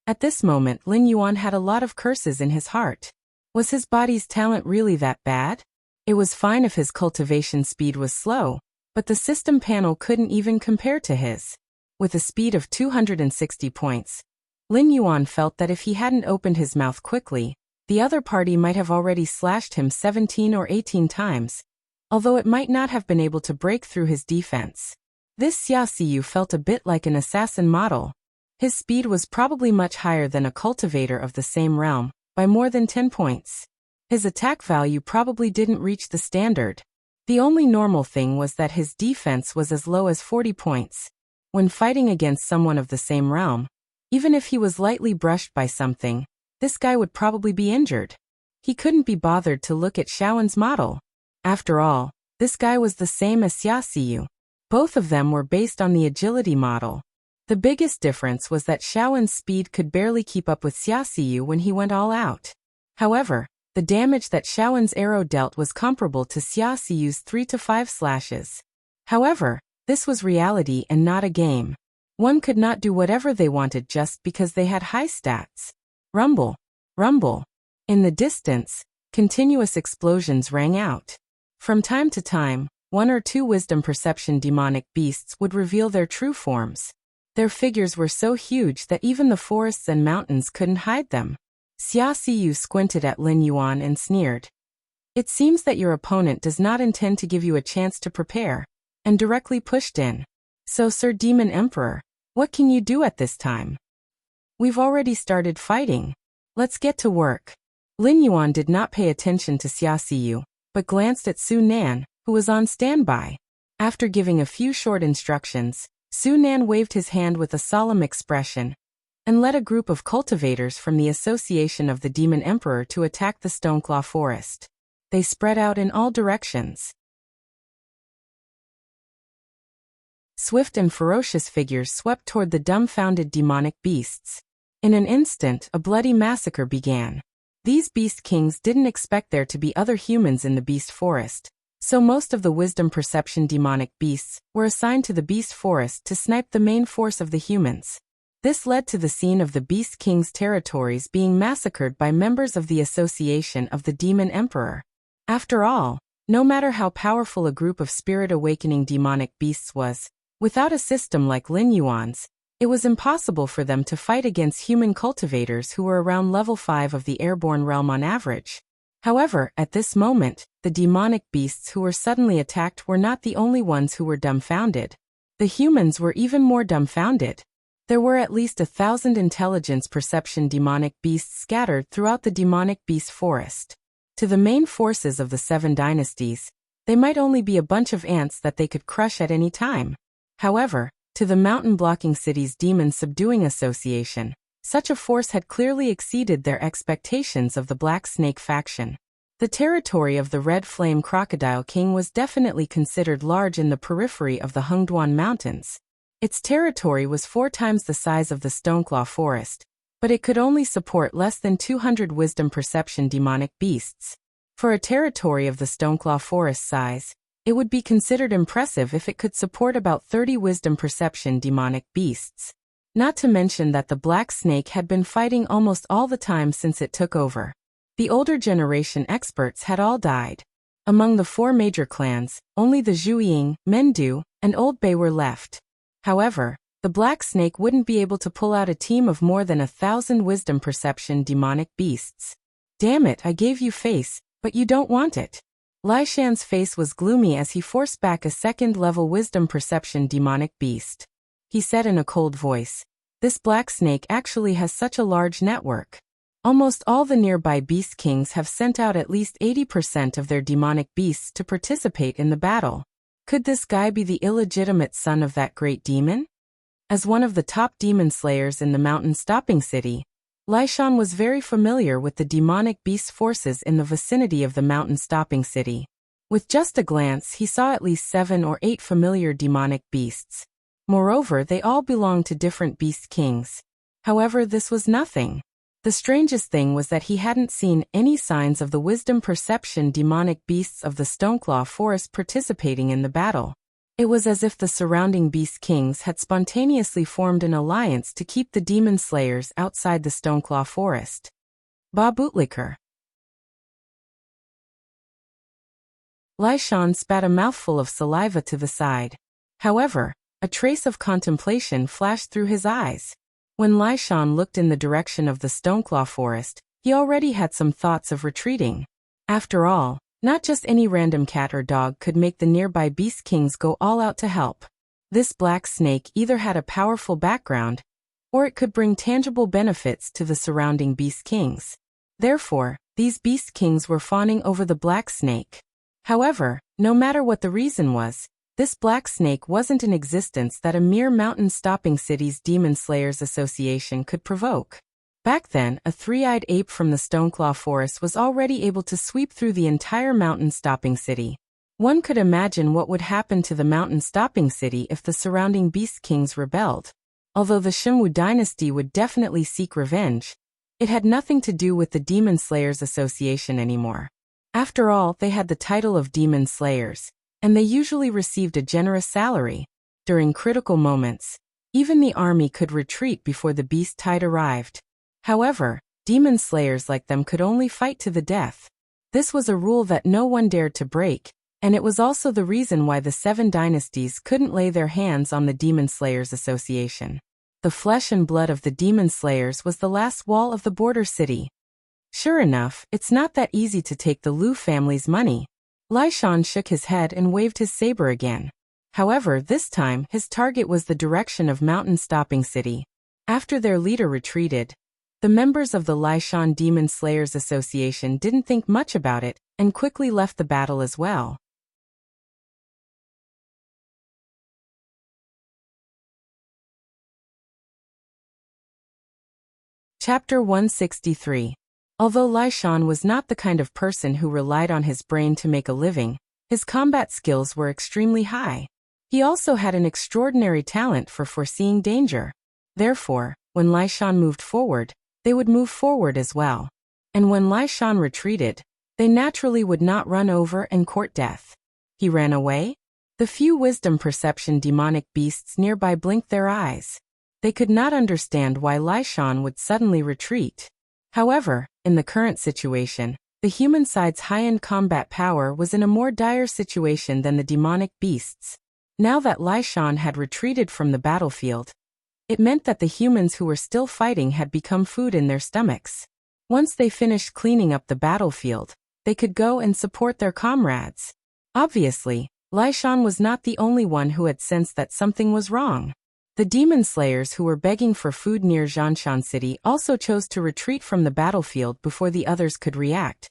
At this moment Lin Yuan had a lot of curses in his heart. Was his body's talent really that bad? It was fine if his cultivation speed was slow, but the system panel couldn't even compare to his. With a speed of 260 points, Lin Yuan felt that if he hadn't opened his mouth quickly, the other party might have already slashed him 17 or 18 times, although it might not have been able to break through his defense. This Xia Xiyu felt a bit like an assassin model. His speed was probably much higher than a cultivator of the same realm, by more than 10 points. His attack value probably didn't reach the standard. The only normal thing was that his defense was as low as 40 points. When fighting against someone of the same realm, even if he was lightly brushed by something, this guy would probably be injured. He couldn't be bothered to look at Shaowen's model. After all, this guy was the same as Xia Xiyu. Both of them were based on the agility model. The biggest difference was that Xiaowen's speed could barely keep up with Xia Xiyu when he went all out. However, the damage that Xiaowen's arrow dealt was comparable to Xia Xiyu's 3 to 5 slashes. However, this was reality and not a game. One could not do whatever they wanted just because they had high stats. Rumble. Rumble. In the distance, continuous explosions rang out. From time to time, 1 or 2 wisdom perception demonic beasts would reveal their true forms. Their figures were so huge that even the forests and mountains couldn't hide them. Xia Xiyu squinted at Lin Yuan and sneered. It seems that your opponent does not intend to give you a chance to prepare, and directly pushed in. So Sir Demon Emperor, what can you do at this time? We've already started fighting. Let's get to work. Lin Yuan did not pay attention to Xia Xiyu, but glanced at Su Nan, who was on standby. After giving a few short instructions, Su Nan waved his hand with a solemn expression, and led a group of cultivators from the Association of the Demon Emperor to attack the Stoneclaw Forest. They spread out in all directions. Swift and ferocious figures swept toward the dumbfounded demonic beasts. In an instant, a bloody massacre began. These beast kings didn't expect there to be other humans in the beast forest, so most of the wisdom perception demonic beasts were assigned to the beast forest to snipe the main force of the humans. This led to the scene of the Beast King's territories being massacred by members of the Association of the Demon Emperor. After all, no matter how powerful a group of spirit awakening demonic beasts was, without a system like Lin Yuan's, it was impossible for them to fight against human cultivators who were around level 5 of the airborne realm on average. However, at this moment, the demonic beasts who were suddenly attacked were not the only ones who were dumbfounded. The humans were even more dumbfounded. There were at least 1,000 intelligence perception demonic beasts scattered throughout the demonic beast forest. To the main forces of the 7 dynasties, they might only be a bunch of ants that they could crush at any time. However, to the mountain-blocking city's demon subduing association, such a force had clearly exceeded their expectations of the Black Snake faction. The territory of the Red Flame Crocodile King was definitely considered large in the periphery of the Hengduan Mountains. Its territory was 4 times the size of the Stoneclaw Forest, but it could only support less than 200 wisdom perception demonic beasts. For a territory of the Stoneclaw Forest size, it would be considered impressive if it could support about 30 wisdom perception demonic beasts. Not to mention that the Black Snake had been fighting almost all the time since it took over. The older generation experts had all died. Among the 4 major clans, only the Zhuiying, Mendu, and Old Bei were left. However, the Black Snake wouldn't be able to pull out a team of more than 1,000 wisdom perception demonic beasts. Damn it, I gave you face, but you don't want it. Lai Shan's face was gloomy as he forced back a second-level wisdom perception demonic beast. He said in a cold voice, "This Black Snake actually has such a large network. Almost all the nearby beast kings have sent out at least 80% of their demonic beasts to participate in the battle. Could this guy be the illegitimate son of that great demon?" As one of the top demon slayers in the mountain-stopping city, Lai Shan was very familiar with the demonic beast forces in the vicinity of the mountain-stopping city. With just a glance, he saw at least 7 or 8 familiar demonic beasts. Moreover, they all belonged to different beast kings. However, this was nothing. The strangest thing was that he hadn't seen any signs of the wisdom perception demonic beasts of the Stoneclaw Forest participating in the battle. It was as if the surrounding beast kings had spontaneously formed an alliance to keep the demon slayers outside the Stoneclaw Forest. Ba Bootlicker. Lai Shan spat a mouthful of saliva to the side. However, a trace of contemplation flashed through his eyes. When Lai Shan looked in the direction of the Stoneclaw Forest, he already had some thoughts of retreating. After all, not just any random cat or dog could make the nearby beast kings go all out to help. This Black Snake either had a powerful background, or it could bring tangible benefits to the surrounding beast kings. Therefore, these beast kings were fawning over the Black Snake. However, no matter what the reason was, this Black Snake wasn't in existence that a mere mountain-stopping city's Demon Slayers Association could provoke. Back then, a 3-eyed ape from the Stoneclaw Forest was already able to sweep through the entire mountain-stopping city. One could imagine what would happen to the mountain-stopping city if the surrounding beast kings rebelled. Although the Shunwu dynasty would definitely seek revenge, it had nothing to do with the Demon Slayers Association anymore. After all, they had the title of Demon Slayers, and they usually received a generous salary. During critical moments, even the army could retreat before the beast tide arrived. However, Demon Slayers like them could only fight to the death. This was a rule that no one dared to break, and it was also the reason why the 7 dynasties couldn't lay their hands on the Demon Slayers Association. The flesh and blood of the Demon Slayers was the last wall of the border city. Sure enough, it's not that easy to take the Liu family's money. Lai Shan shook his head and waved his saber again. However, this time, his target was the direction of Mountain Stopping City. After their leader retreated, the members of the Lai Shan Demon Slayers Association didn't think much about it and quickly left the battle as well. Chapter 163. Although Lai Shan was not the kind of person who relied on his brain to make a living, his combat skills were extremely high. He also had an extraordinary talent for foreseeing danger. Therefore, when Lai Shan moved forward, they would move forward as well. And when Lai Shan retreated, they naturally would not run over and court death. He ran away? The few wisdom perception demonic beasts nearby blinked their eyes. They could not understand why Lai Shan would suddenly retreat. However, in the current situation, the human side's high-end combat power was in a more dire situation than the demonic beasts. Now that Lai Shan had retreated from the battlefield, it meant that the humans who were still fighting had become food in their stomachs. Once they finished cleaning up the battlefield, they could go and support their comrades. Obviously, Lai Shan was not the only one who had sensed that something was wrong. The Demon Slayers who were begging for food near Zhanshan City also chose to retreat from the battlefield before the others could react,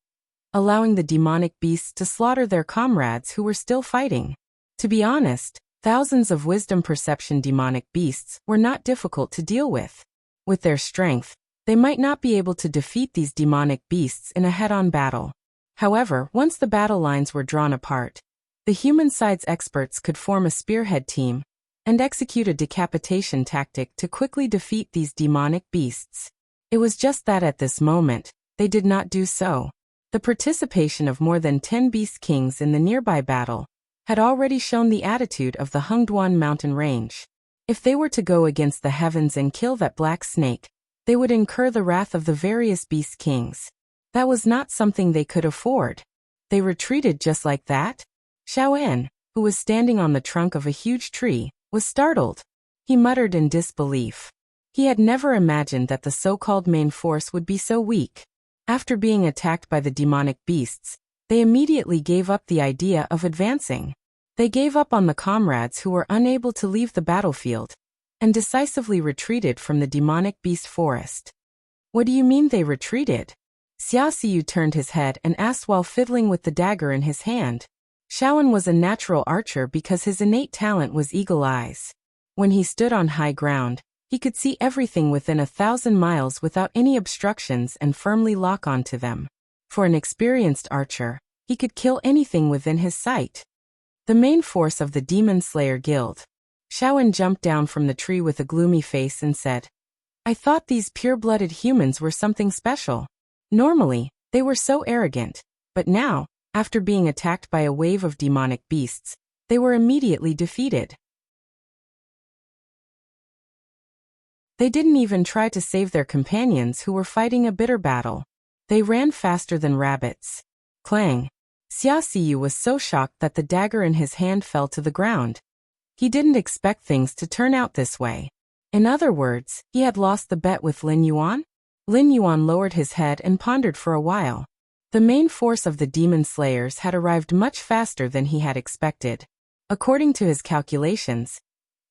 allowing the demonic beasts to slaughter their comrades who were still fighting. To be honest, thousands of wisdom perception demonic beasts were not difficult to deal with. With their strength, they might not be able to defeat these demonic beasts in a head-on battle. However, once the battle lines were drawn apart, the human side's experts could form a spearhead team and execute a decapitation tactic to quickly defeat these demonic beasts. It was just that at this moment, they did not do so. The participation of more than 10 beast kings in the nearby battle had already shown the attitude of the Hengduan mountain range. If they were to go against the heavens and kill that black snake, they would incur the wrath of the various beast kings. That was not something they could afford. They retreated just like that? Xiaoan, who was standing on the trunk of a huge tree, was startled. He muttered in disbelief. He had never imagined that the so-called main force would be so weak. After being attacked by the demonic beasts, they immediately gave up the idea of advancing. They gave up on the comrades who were unable to leave the battlefield, and decisively retreated from the demonic beast forest. What do you mean they retreated? Xia Xiyu turned his head and asked while fiddling with the dagger in his hand. Xiaoan was a natural archer because his innate talent was eagle eyes. When he stood on high ground, he could see everything within 1,000 miles without any obstructions and firmly lock onto them. For an experienced archer, he could kill anything within his sight. The main force of the Demon Slayer Guild. Xiaoan jumped down from the tree with a gloomy face and said, "I thought these pure-blooded humans were something special. Normally, they were so arrogant, but now, after being attacked by a wave of demonic beasts, they were immediately defeated. They didn't even try to save their companions who were fighting a bitter battle. They ran faster than rabbits." Clang! Xia Xiyu was so shocked that the dagger in his hand fell to the ground. He didn't expect things to turn out this way. In other words, he had lost the bet with Lin Yuan? Lin Yuan lowered his head and pondered for a while. The main force of the Demon Slayers had arrived much faster than he had expected. According to his calculations,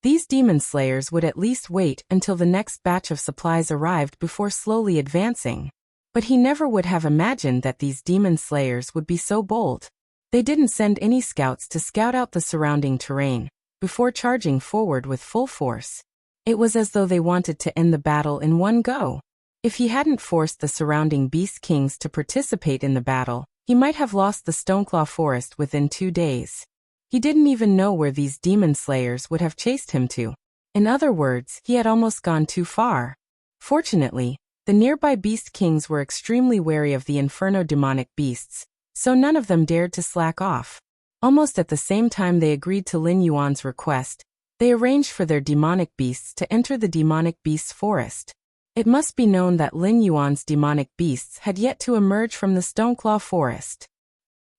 these Demon Slayers would at least wait until the next batch of supplies arrived before slowly advancing. But he never would have imagined that these Demon Slayers would be so bold. They didn't send any scouts to scout out the surrounding terrain before charging forward with full force. It was as though they wanted to end the battle in one go. If he hadn't forced the surrounding beast kings to participate in the battle, he might have lost the Stoneclaw Forest within 2 days. He didn't even know where these Demon Slayers would have chased him to. In other words, he had almost gone too far. Fortunately, the nearby beast kings were extremely wary of the inferno demonic beasts, so none of them dared to slack off. Almost at the same time they agreed to Lin Yuan's request, they arranged for their demonic beasts to enter the demonic beasts' forest. It must be known that Lin Yuan's demonic beasts had yet to emerge from the Stoneclaw forest.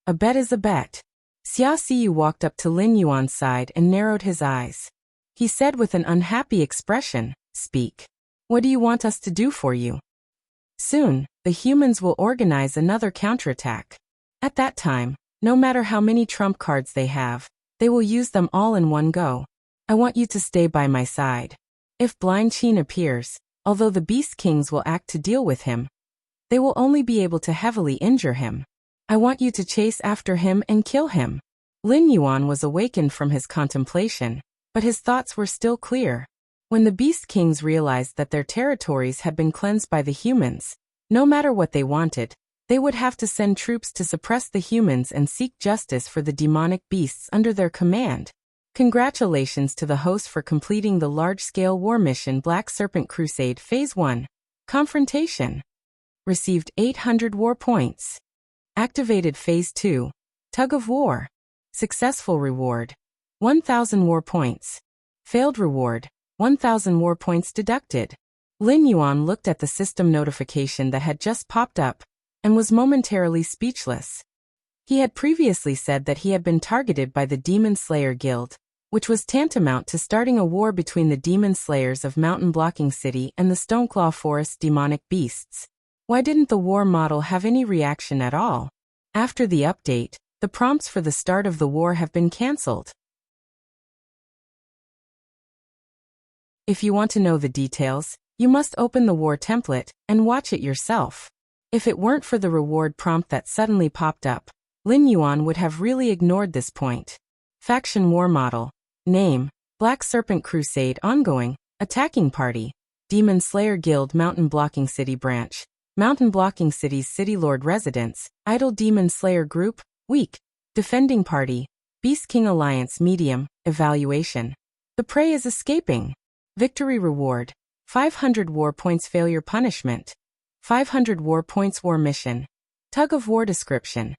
A bet is a bet. Xia Siyu walked up to Lin Yuan's side and narrowed his eyes. He said with an unhappy expression, "Speak. What do you want us to do for you?" Soon, the humans will organize another counterattack. At that time, no matter how many trump cards they have, they will use them all in one go. I want you to stay by my side. If Blind Qin appears, although the Beast Kings will act to deal with him, they will only be able to heavily injure him. I want you to chase after him and kill him. Lin Yuan was awakened from his contemplation, but his thoughts were still clear. When the Beast Kings realized that their territories had been cleansed by the humans, no matter what they wanted, they would have to send troops to suppress the humans and seek justice for the demonic beasts under their command. Congratulations to the host for completing the large-scale war mission Black Serpent Crusade Phase 1. Confrontation. Received 800 war points. Activated Phase 2. Tug of War. Successful reward. 1,000 war points. Failed reward. 1,000 war points deducted. Lin Yuan looked at the system notification that had just popped up, and was momentarily speechless. He had previously said that he had been targeted by the Demon Slayer Guild, which was tantamount to starting a war between the Demon Slayers of Mountain Blocking City and the Stoneclaw Forest demonic beasts. Why didn't the war model have any reaction at all? After the update, the prompts for the start of the war have been cancelled. If you want to know the details, you must open the war template and watch it yourself. If it weren't for the reward prompt that suddenly popped up, Lin Yuan would have really ignored this point. Faction War Model. Name: Black Serpent Crusade Ongoing. Attacking Party: Demon Slayer Guild Mountain Blocking City Branch. Mountain Blocking City's City Lord Residence. Idle Demon Slayer Group. Weak. Defending Party: Beast King Alliance Medium. Evaluation: The prey is escaping. Victory Reward: 500 war points. Failure Punishment: 500 war points. War Mission. Tug of War Description: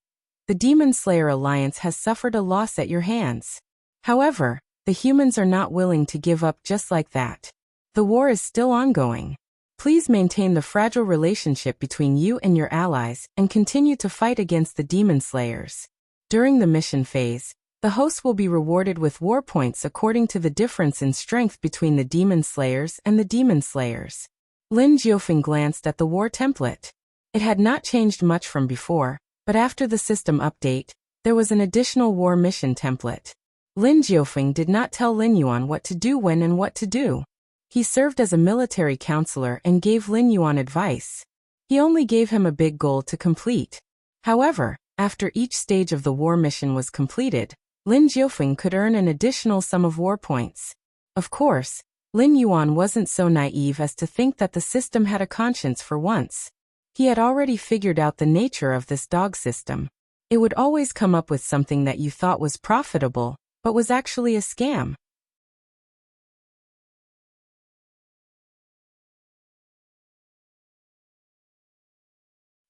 The Demon Slayer Alliance has suffered a loss at your hands. However, the humans are not willing to give up just like that. The war is still ongoing. Please maintain the fragile relationship between you and your allies and continue to fight against the Demon Slayers. During the mission phase, the host will be rewarded with war points according to the difference in strength between the Demon Slayers and the Demon Slayers. Lin Jiofeng glanced at the war template. It had not changed much from before, but after the system update, there was an additional war mission template. Lin Jiofeng did not tell Lin Yuan what to do when and what to do. He served as a military counselor and gave Lin Yuan advice. He only gave him a big goal to complete. However, after each stage of the war mission was completed, Lin Jiofeng could earn an additional sum of war points. Of course, Lin Yuan wasn't so naive as to think that the system had a conscience for once. He had already figured out the nature of this dog system. It would always come up with something that you thought was profitable, but was actually a scam.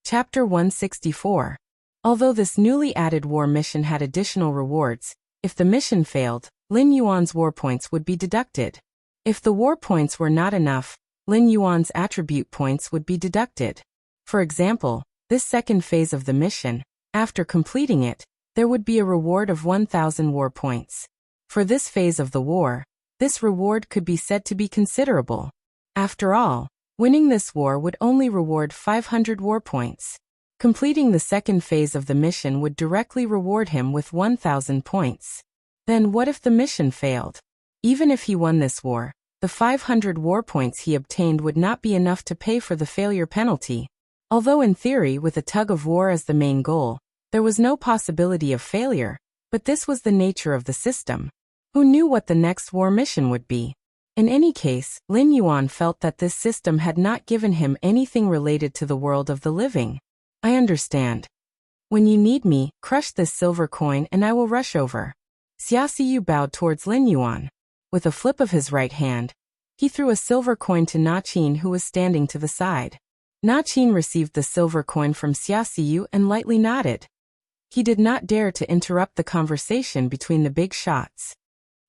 Chapter 164. Although this newly added war mission had additional rewards, if the mission failed, Lin Yuan's war points would be deducted. If the war points were not enough, Lin Yuan's attribute points would be deducted. For example, this second phase of the mission, after completing it, there would be a reward of 1,000 war points. For this phase of the war, this reward could be said to be considerable. After all, winning this war would only reward 500 war points. Completing the second phase of the mission would directly reward him with 1,000 points. Then what if the mission failed? Even if he won this war, the 500 war points he obtained would not be enough to pay for the failure penalty. Although in theory, with a tug of war as the main goal, there was no possibility of failure, but this was the nature of the system. Who knew what the next war mission would be? In any case, Lin Yuan felt that this system had not given him anything related to the world of the living. I understand. When you need me, crush this silver coin and I will rush over. Xia Siyu bowed towards Lin Yuan. With a flip of his right hand, he threw a silver coin to Na Qin, who was standing to the side. Na Qin received the silver coin from Xia Xiyu and lightly nodded. He did not dare to interrupt the conversation between the big shots.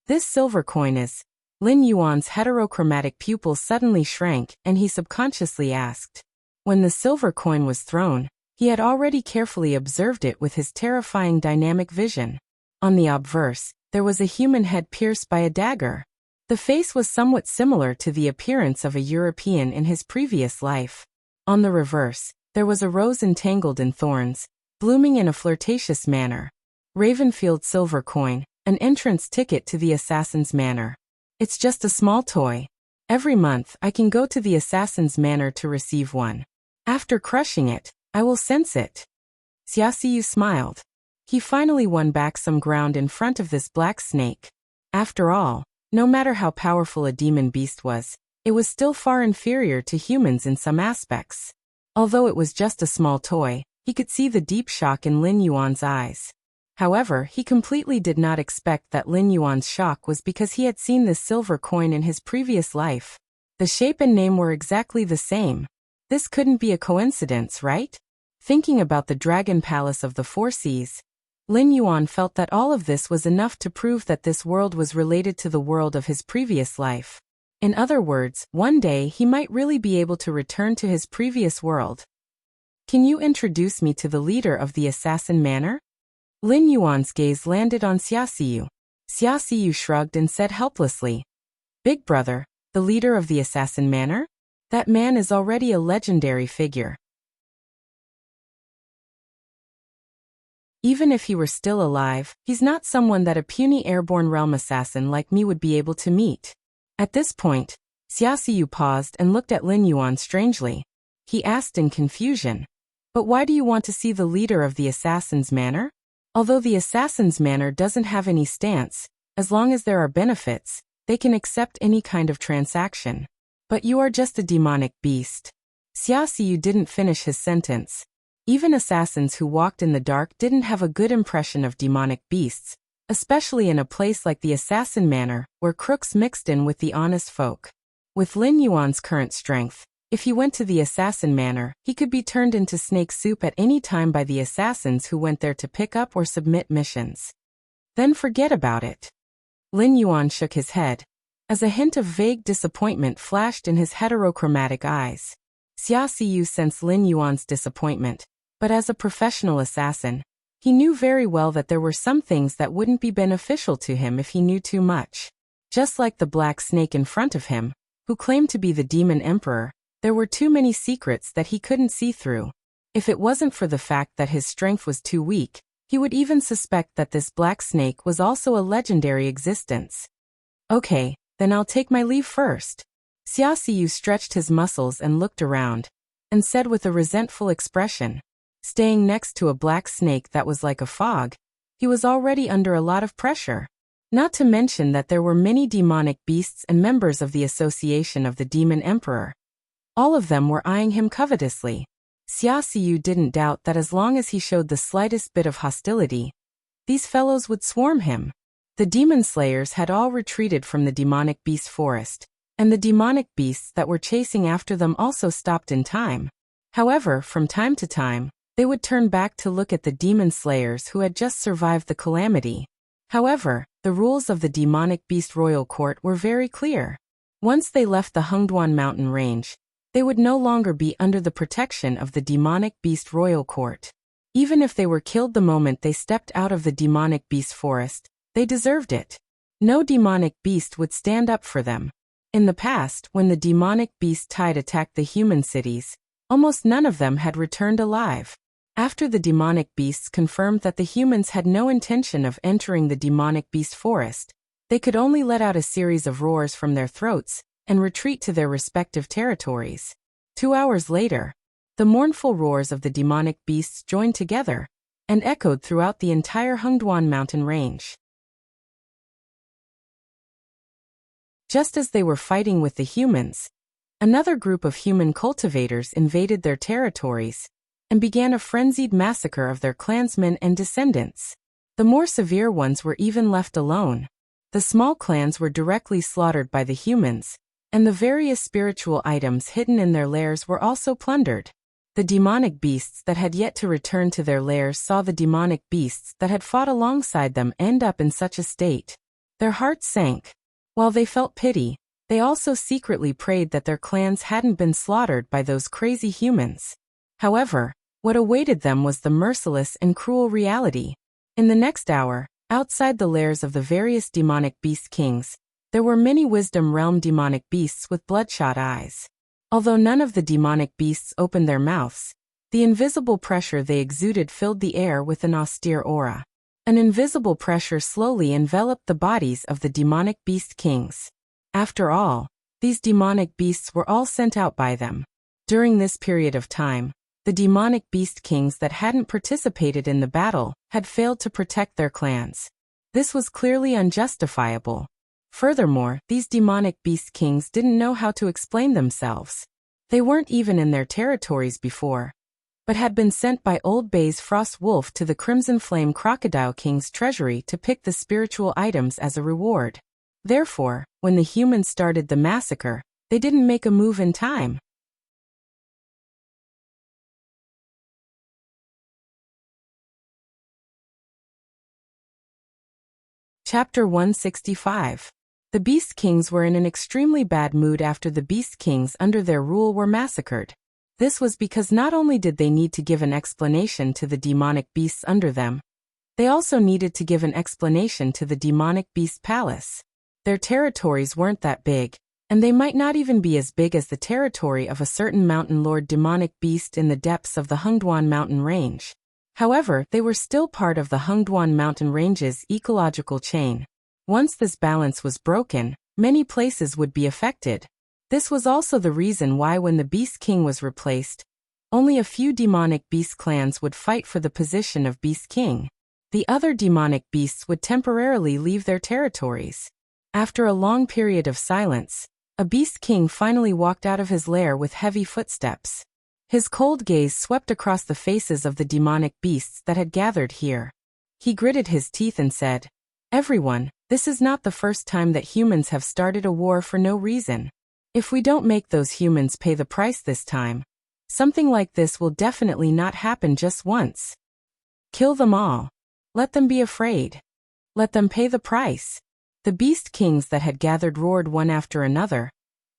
This silver coin is... Lin Yuan's heterochromatic pupils suddenly shrank, and he subconsciously asked. When the silver coin was thrown, he had already carefully observed it with his terrifying dynamic vision. On the obverse, there was a human head pierced by a dagger. The face was somewhat similar to the appearance of a European in his previous life. On the reverse, there was a rose entangled in thorns, blooming in a flirtatious manner. Ravenfield silver coin, an entrance ticket to the Assassin's Manor. It's just a small toy. Every month I can go to the Assassin's Manor to receive one. After crushing it, I will sense it. Xia Xiyu smiled. He finally won back some ground in front of this black snake. After all, no matter how powerful a demon beast was, it was still far inferior to humans in some aspects. Although it was just a small toy, he could see the deep shock in Lin Yuan's eyes. However, he completely did not expect that Lin Yuan's shock was because he had seen this silver coin in his previous life. The shape and name were exactly the same. This couldn't be a coincidence, right? Thinking about the Dragon Palace of the Four Seas, Lin Yuan felt that all of this was enough to prove that this world was related to the world of his previous life. In other words, one day he might really be able to return to his previous world. Can you introduce me to the leader of the Assassin Manor? Lin Yuan's gaze landed on Xia Xiyu. Xia Xiyu shrugged and said helplessly, Big brother, the leader of the Assassin Manor? That man is already a legendary figure. Even if he were still alive, he's not someone that a puny airborne realm assassin like me would be able to meet. At this point, Xia Xiyu paused and looked at Lin Yuan strangely. He asked in confusion, But why do you want to see the leader of the Assassin's Manor? Although the Assassin's Manor doesn't have any stance, as long as there are benefits, they can accept any kind of transaction. But you are just a demonic beast. Xia Xiyu didn't finish his sentence. Even assassins who walked in the dark didn't have a good impression of demonic beasts, especially in a place like the Assassin Manor, where crooks mixed in with the honest folk. With Lin Yuan's current strength, if he went to the Assassin Manor, he could be turned into snake soup at any time by the assassins who went there to pick up or submit missions. Then forget about it. Lin Yuan shook his head, as a hint of vague disappointment flashed in his heterochromatic eyes. Xia Xiyu sensed Lin Yuan's disappointment, but as a professional assassin, he knew very well that there were some things that wouldn't be beneficial to him if he knew too much. Just like the black snake in front of him, who claimed to be the demon emperor, there were too many secrets that he couldn't see through. If it wasn't for the fact that his strength was too weak, he would even suspect that this black snake was also a legendary existence. Okay, then I'll take my leave first. Xia Xiyu stretched his muscles and looked around, and said with a resentful expression. Staying next to a black snake that was like a fog, he was already under a lot of pressure. Not to mention that there were many demonic beasts and members of the Association of the Demon Emperor. All of them were eyeing him covetously. Xia Xiyu didn't doubt that as long as he showed the slightest bit of hostility, these fellows would swarm him. The demon slayers had all retreated from the demonic beast forest, and the demonic beasts that were chasing after them also stopped in time. However, from time to time, they would turn back to look at the demon slayers who had just survived the calamity. However, the rules of the demonic beast royal court were very clear. Once they left the Hengduan mountain range, they would no longer be under the protection of the demonic beast royal court. Even if they were killed the moment they stepped out of the demonic beast forest, they deserved it. No demonic beast would stand up for them. In the past, when the demonic beast tide attacked the human cities, almost none of them had returned alive. After the demonic beasts confirmed that the humans had no intention of entering the demonic beast forest, they could only let out a series of roars from their throats and retreat to their respective territories. 2 hours later, the mournful roars of the demonic beasts joined together and echoed throughout the entire Hengduan mountain range. Just as they were fighting with the humans, another group of human cultivators invaded their territories and began a frenzied massacre of their clansmen and descendants. The more severe ones were even left alone. The small clans were directly slaughtered by the humans, and the various spiritual items hidden in their lairs were also plundered. The demonic beasts that had yet to return to their lairs saw the demonic beasts that had fought alongside them end up in such a state. Their hearts sank. While they felt pity, they also secretly prayed that their clans hadn't been slaughtered by those crazy humans. However, what awaited them was the merciless and cruel reality. In the next hour, outside the lairs of the various demonic beast kings, there were many Wisdom Realm demonic beasts with bloodshot eyes. Although none of the demonic beasts opened their mouths, the invisible pressure they exuded filled the air with an austere aura. An invisible pressure slowly enveloped the bodies of the demonic beast kings. After all, these demonic beasts were all sent out by them. During this period of time, the demonic beast kings that hadn't participated in the battle had failed to protect their clans. This was clearly unjustifiable. Furthermore, these demonic beast kings didn't know how to explain themselves. They weren't even in their territories before, but had been sent by Old Bay's Frost Wolf to the Crimson Flame Crocodile King's treasury to pick the spiritual items as a reward. Therefore, when the humans started the massacre, they didn't make a move in time. Chapter 165. The Beast Kings were in an extremely bad mood after the Beast Kings under their rule were massacred. This was because not only did they need to give an explanation to the demonic beasts under them, they also needed to give an explanation to the demonic beast palace. Their territories weren't that big, and they might not even be as big as the territory of a certain mountain lord demonic beast in the depths of the Hungduan mountain range. However, they were still part of the Hungduan mountain range's ecological chain. Once this balance was broken, many places would be affected. This was also the reason why when the Beast King was replaced, only a few demonic beast clans would fight for the position of Beast King. The other demonic beasts would temporarily leave their territories. After a long period of silence, a Beast King finally walked out of his lair with heavy footsteps. His cold gaze swept across the faces of the demonic beasts that had gathered here. He gritted his teeth and said, "Everyone, this is not the first time that humans have started a war for no reason. If we don't make those humans pay the price this time, something like this will definitely not happen just once. Kill them all. Let them be afraid. Let them pay the price." The Beast Kings that had gathered roared one after another,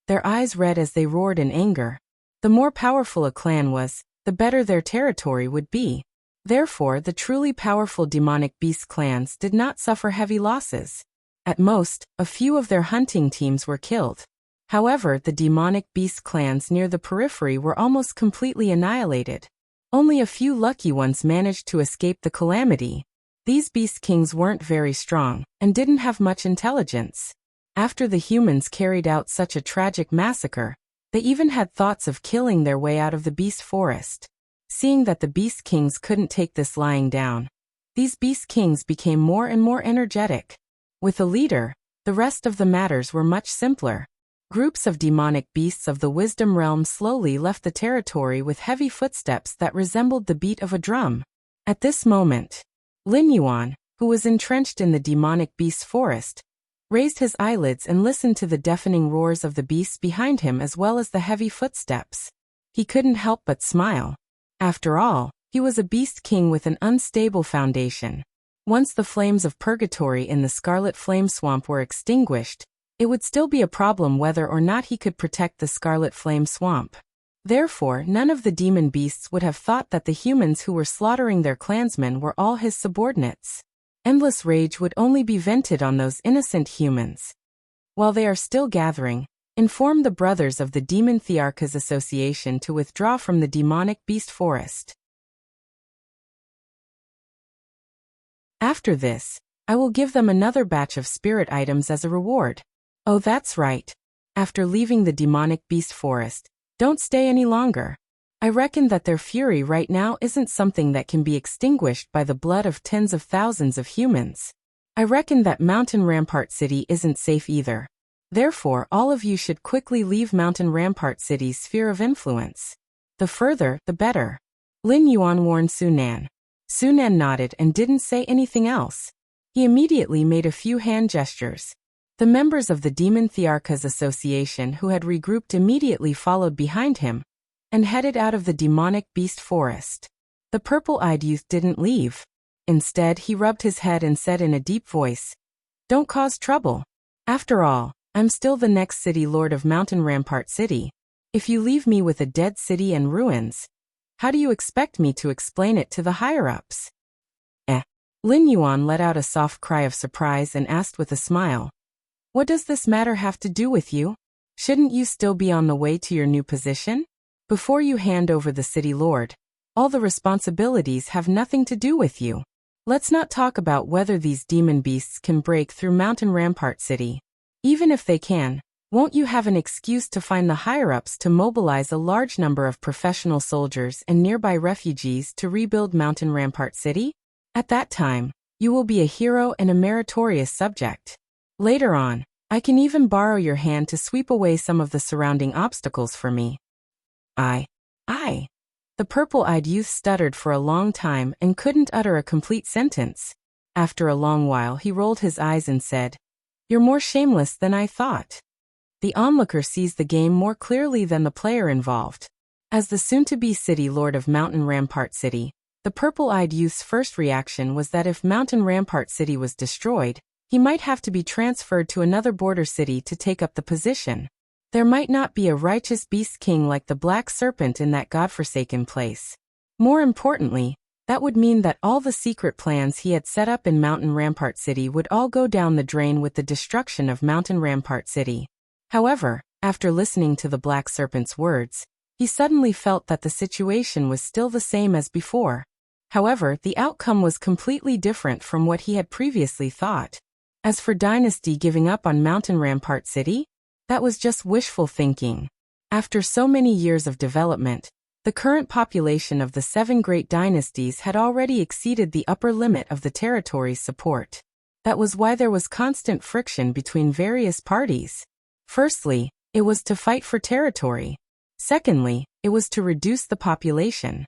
their eyes red as they roared in anger. The more powerful a clan was, the better their territory would be. Therefore, the truly powerful demonic beast clans did not suffer heavy losses. At most, a few of their hunting teams were killed. However, the demonic beast clans near the periphery were almost completely annihilated. Only a few lucky ones managed to escape the calamity. These Beast Kings weren't very strong, and didn't have much intelligence. After the humans carried out such a tragic massacre, they even had thoughts of killing their way out of the Beast Forest. Seeing that the Beast Kings couldn't take this lying down, these Beast Kings became more and more energetic. With a leader, the rest of the matters were much simpler. Groups of demonic beasts of the Wisdom Realm slowly left the territory with heavy footsteps that resembled the beat of a drum. At this moment, Lin Yuan, who was entrenched in the demonic beast forest, raised his eyelids and listened to the deafening roars of the beasts behind him as well as the heavy footsteps. He couldn't help but smile. After all, he was a Beast King with an unstable foundation. Once the flames of purgatory in the Scarlet Flame Swamp were extinguished, it would still be a problem whether or not he could protect the Scarlet Flame Swamp. Therefore, none of the demon beasts would have thought that the humans who were slaughtering their clansmen were all his subordinates. Endless rage would only be vented on those innocent humans. While they are still gathering, inform the brothers of the Demon Thearchas Association to withdraw from the demonic beast forest. After this, I will give them another batch of spirit items as a reward. Oh, that's right. After leaving the demonic beast forest, don't stay any longer. I reckon that their fury right now isn't something that can be extinguished by the blood of tens of thousands of humans. I reckon that Mountain Rampart City isn't safe either. Therefore, all of you should quickly leave Mountain Rampart City's sphere of influence. The further, the better. Lin Yuan warned Sunan. Sunan nodded and didn't say anything else. He immediately made a few hand gestures. The members of the Demon Thearchas Association who had regrouped immediately followed behind him and headed out of the demonic beast forest. The purple-eyed youth didn't leave. Instead, he rubbed his head and said in a deep voice, "Don't cause trouble. After all, I'm still the next city lord of Mountain Rampart City. If you leave me with a dead city and ruins, how do you expect me to explain it to the higher-ups?" Lin Yuan let out a soft cry of surprise and asked with a smile, "What does this matter have to do with you? Shouldn't you still be on the way to your new position? Before you hand over the city lord, all the responsibilities have nothing to do with you. Let's not talk about whether these demon beasts can break through Mountain Rampart City. Even if they can, won't you have an excuse to find the higher-ups to mobilize a large number of professional soldiers and nearby refugees to rebuild Mountain Rampart City? At that time, you will be a hero and a meritorious subject. Later on, I can even borrow your hand to sweep away some of the surrounding obstacles for me." I. The purple-eyed youth stuttered for a long time and couldn't utter a complete sentence. After a long while he rolled his eyes and said, "You're more shameless than I thought." The onlooker sees the game more clearly than the player involved. As the soon-to-be city lord of Mountain Rampart City, the purple-eyed youth's first reaction was that if Mountain Rampart City was destroyed, he might have to be transferred to another border city to take up the position. There might not be a righteous beast king like the Black Serpent in that godforsaken place. More importantly, that would mean that all the secret plans he had set up in Mountain Rampart City would all go down the drain with the destruction of Mountain Rampart City. However, after listening to the Black Serpent's words, he suddenly felt that the situation was still the same as before. However, the outcome was completely different from what he had previously thought. As for Dynasty giving up on Mountain Rampart City, that was just wishful thinking. After so many years of development, the current population of the 7 great dynasties had already exceeded the upper limit of the territory's support. That was why there was constant friction between various parties. Firstly, it was to fight for territory. Secondly, it was to reduce the population.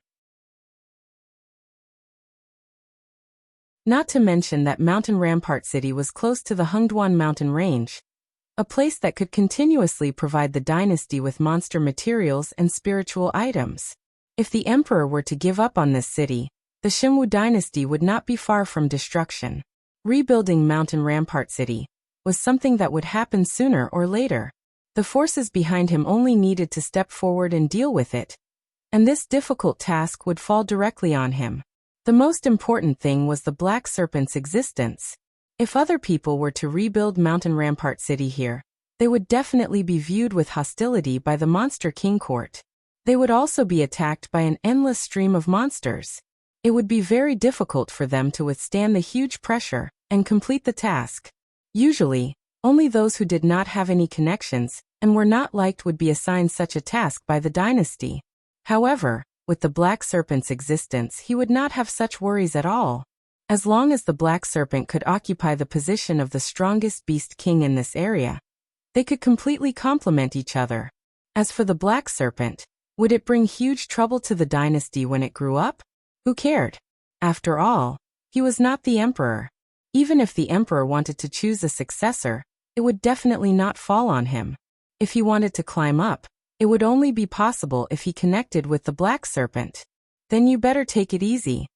Not to mention that Mountain Rampart City was close to the Hengduan mountain range, a place that could continuously provide the dynasty with monster materials and spiritual items. If the emperor were to give up on this city, the Xinwu dynasty would not be far from destruction. Rebuilding Mountain Rampart City was something that would happen sooner or later. The forces behind him only needed to step forward and deal with it, and this difficult task would fall directly on him. The most important thing was the Black Serpent's existence. If other people were to rebuild Mountain Rampart City here, they would definitely be viewed with hostility by the Monster King Court. They would also be attacked by an endless stream of monsters. It would be very difficult for them to withstand the huge pressure and complete the task. Usually, only those who did not have any connections and were not liked would be assigned such a task by the dynasty. However, with the Black Serpent's existence, he would not have such worries at all. As long as the Black Serpent could occupy the position of the strongest beast king in this area, they could completely complement each other. As for the Black Serpent, would it bring huge trouble to the dynasty when it grew up? Who cared? After all, he was not the emperor. Even if the emperor wanted to choose a successor, it would definitely not fall on him. If he wanted to climb up, it would only be possible if he connected with the Black Serpent. Then you better take it easy.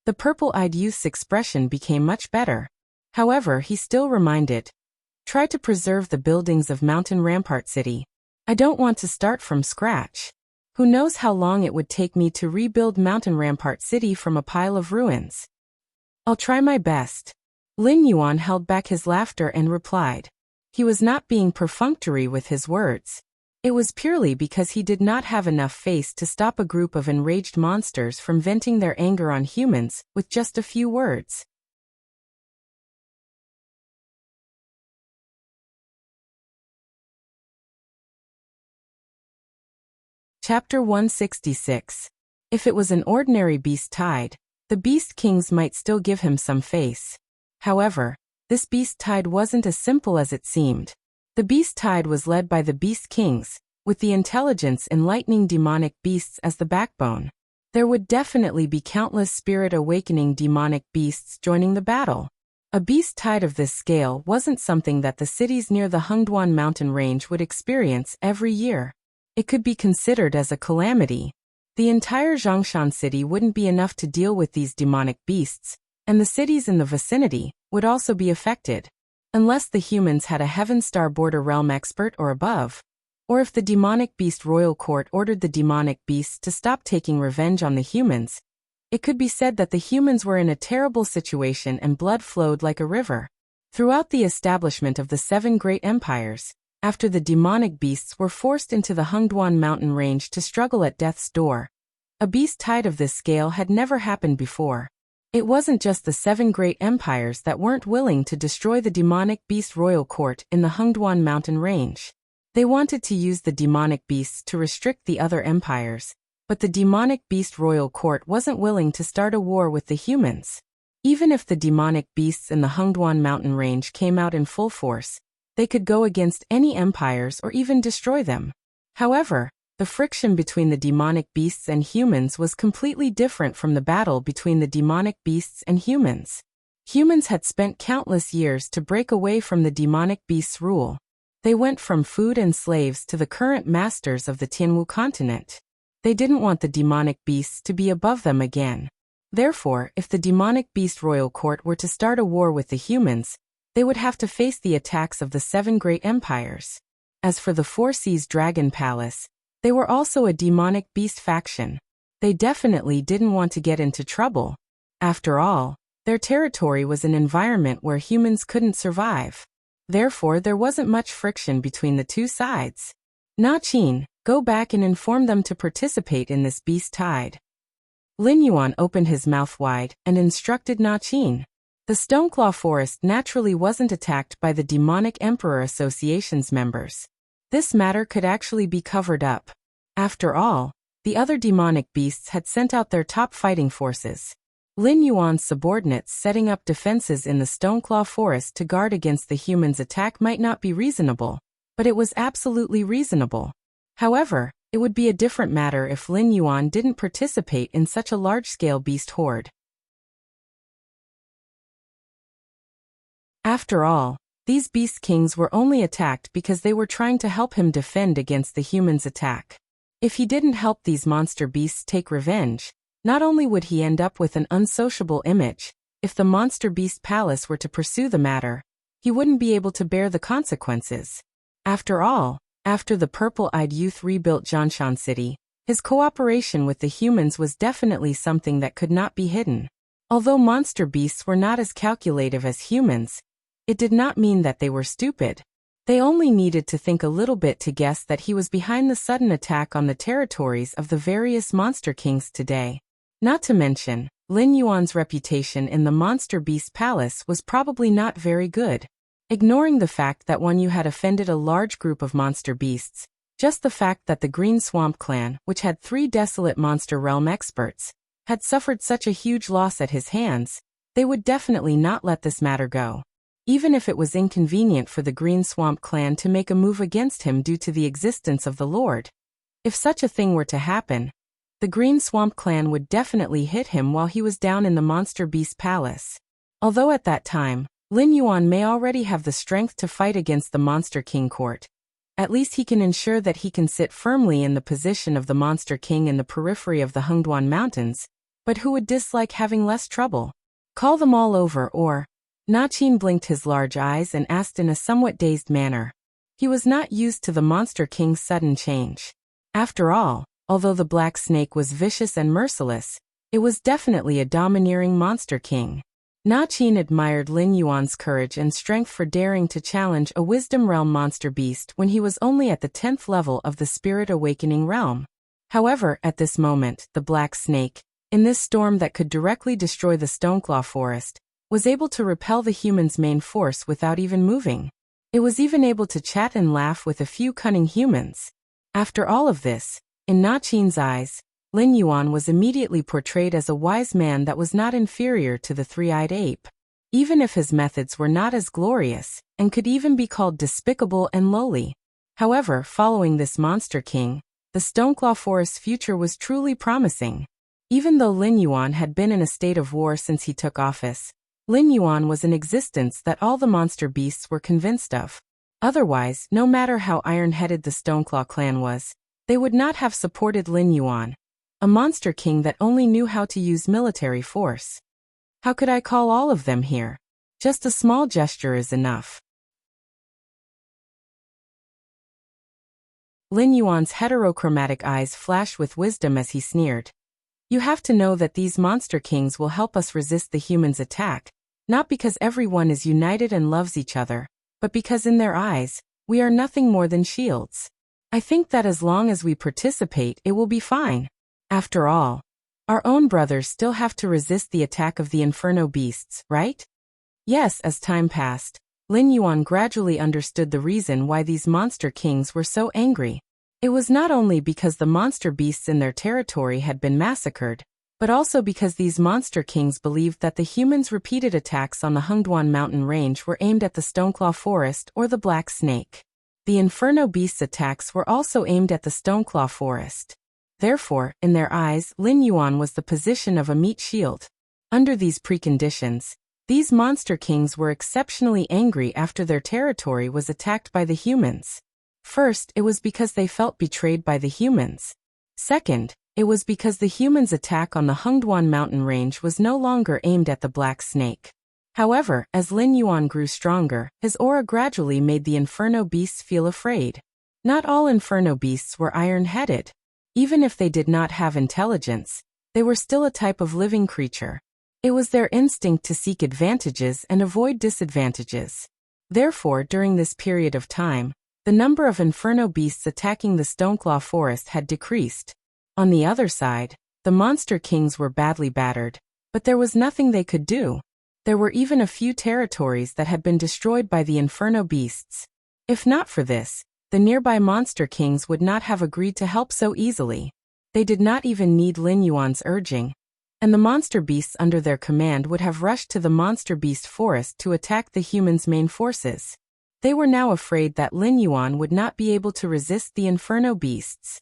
The purple-eyed youth's expression became much better. However, he still reminded, "Try to preserve the buildings of Mountain Rampart City. I don't want to start from scratch. Who knows how long it would take me to rebuild Mountain Rampart City from a pile of ruins. I'll try my best." Lin Yuan held back his laughter and replied. He was not being perfunctory with his words. It was purely because he did not have enough face to stop a group of enraged monsters from venting their anger on humans with just a few words. Chapter 166. If it was an ordinary beast tide, the Beast Kings might still give him some face. However, this beast tide wasn't as simple as it seemed. The beast tide was led by the Beast Kings, with the intelligence enlightening demonic beasts as the backbone. There would definitely be countless spirit-awakening demonic beasts joining the battle. A beast tide of this scale wasn't something that the cities near the Hengduan mountain range would experience every year. It could be considered as a calamity. The entire Zhongshan city wouldn't be enough to deal with these demonic beasts, and the cities in the vicinity would also be affected. Unless the humans had a Heaven Star border realm expert or above, or if the demonic beast royal court ordered the demonic beasts to stop taking revenge on the humans, it could be said that the humans were in a terrible situation and blood flowed like a river. Throughout the establishment of the 7 great empires, after the demonic beasts were forced into the Hengduan mountain range to struggle at death's door, a beast tide of this scale had never happened before. It wasn't just the 7 great empires that weren't willing to destroy the demonic beast royal court in the Hengduan mountain range. They wanted to use the demonic beasts to restrict the other empires, but the demonic beast royal court wasn't willing to start a war with the humans. Even if the demonic beasts in the Hengduan mountain range came out in full force, they could go against any empires or even destroy them. However, the friction between the demonic beasts and humans was completely different from the battle between the demonic beasts and humans. Humans had spent countless years to break away from the demonic beasts' rule. They went from food and slaves to the current masters of the Tianwu continent. They didn't want the demonic beasts to be above them again. Therefore, if the demonic beast royal court were to start a war with the humans, they would have to face the attacks of the 7 great empires. As for the 4 Seas Dragon Palace, they were also a demonic beast faction. They definitely didn't want to get into trouble. After all, their territory was an environment where humans couldn't survive. Therefore, there wasn't much friction between the 2 sides. Na Qin, go back and inform them to participate in this beast tide. Lin Yuan opened his mouth wide and instructed Na Qin. The Stoneclaw Forest naturally wasn't attacked by the Demonic Emperor Association's members. This matter could actually be covered up. After all, the other demonic beasts had sent out their top fighting forces. Lin Yuan's subordinates setting up defenses in the Stoneclaw Forest to guard against the humans' attack might not be reasonable, but it was absolutely reasonable. However, it would be a different matter if Lin Yuan didn't participate in such a large-scale beast horde. After all, these beast kings were only attacked because they were trying to help him defend against the humans' attack. If he didn't help these monster beasts take revenge, not only would he end up with an unsociable image, if the monster beast palace were to pursue the matter, he wouldn't be able to bear the consequences. After all, after the purple-eyed youth rebuilt Zhongshan City, his cooperation with the humans was definitely something that could not be hidden. Although monster beasts were not as calculative as humans, it did not mean that they were stupid. They only needed to think a little bit to guess that he was behind the sudden attack on the territories of the various monster kings today. Not to mention, Lin Yuan's reputation in the monster beast palace was probably not very good. Ignoring the fact that you had offended a large group of monster beasts, just the fact that the Green Swamp clan, which had 3 desolate monster realm experts, had suffered such a huge loss at his hands, they would definitely not let this matter go. Even if it was inconvenient for the Green Swamp clan to make a move against him due to the existence of the Lord. If such a thing were to happen, the Green Swamp clan would definitely hit him while he was down in the Monster Beast Palace. Although at that time, Lin Yuan may already have the strength to fight against the Monster King court. At least he can ensure that he can sit firmly in the position of the Monster King in the periphery of the Hengduan Mountains, but who would dislike having less trouble? Call them all over or... Na Qin blinked his large eyes and asked in a somewhat dazed manner. He was not used to the Monster King's sudden change. After all, although the Black Snake was vicious and merciless, it was definitely a domineering Monster King. Na Qin admired Lin Yuan's courage and strength for daring to challenge a Wisdom Realm monster beast when he was only at the 10th level of the Spirit Awakening Realm. However, at this moment, the Black Snake, in this storm that could directly destroy the Stoneclaw Forest, was able to repel the humans' main force without even moving. It was even able to chat and laugh with a few cunning humans. After all of this, in Na Qin's eyes, Lin Yuan was immediately portrayed as a wise man that was not inferior to the 3-eyed ape. Even if his methods were not as glorious, and could even be called despicable and lowly. However, following this Monster King, the Stoneclaw Forest's future was truly promising. Even though Lin Yuan had been in a state of war since he took office, Lin Yuan was an existence that all the monster beasts were convinced of. Otherwise, no matter how iron-headed the Stoneclaw clan was, they would not have supported Lin Yuan, a monster king that only knew how to use military force. How could I call all of them here? Just a small gesture is enough. Lin Yuan's heterochromatic eyes flashed with wisdom as he sneered. You have to know that these monster kings will help us resist the humans' attack, not because everyone is united and loves each other, but because in their eyes, we are nothing more than shields. I think that as long as we participate, it will be fine. After all, our own brothers still have to resist the attack of the inferno beasts, right? Yes, as time passed, Lin Yuan gradually understood the reason why these monster kings were so angry. It was not only because the monster beasts in their territory had been massacred, but also because these monster kings believed that the humans' repeated attacks on the Hengduan mountain range were aimed at the Stoneclaw forest or the Black Snake. The inferno beasts' attacks were also aimed at the Stoneclaw forest. Therefore, in their eyes, Lin Yuan was the position of a meat shield. Under these preconditions, these monster kings were exceptionally angry after their territory was attacked by the humans. First, it was because they felt betrayed by the humans. Second, it was because the humans' attack on the Hengduan mountain range was no longer aimed at the Black Snake. However, as Lin Yuan grew stronger, his aura gradually made the inferno beasts feel afraid. Not all inferno beasts were iron-headed. Even if they did not have intelligence, they were still a type of living creature. It was their instinct to seek advantages and avoid disadvantages. Therefore, during this period of time, the number of inferno beasts attacking the Stoneclaw forest had decreased. On the other side, the monster kings were badly battered, but there was nothing they could do. There were even a few territories that had been destroyed by the inferno beasts. If not for this, the nearby monster kings would not have agreed to help so easily. They did not even need Lin Yuan's urging, and the monster beasts under their command would have rushed to the monster beast forest to attack the humans' main forces. They were now afraid that Lin Yuan would not be able to resist the inferno beasts.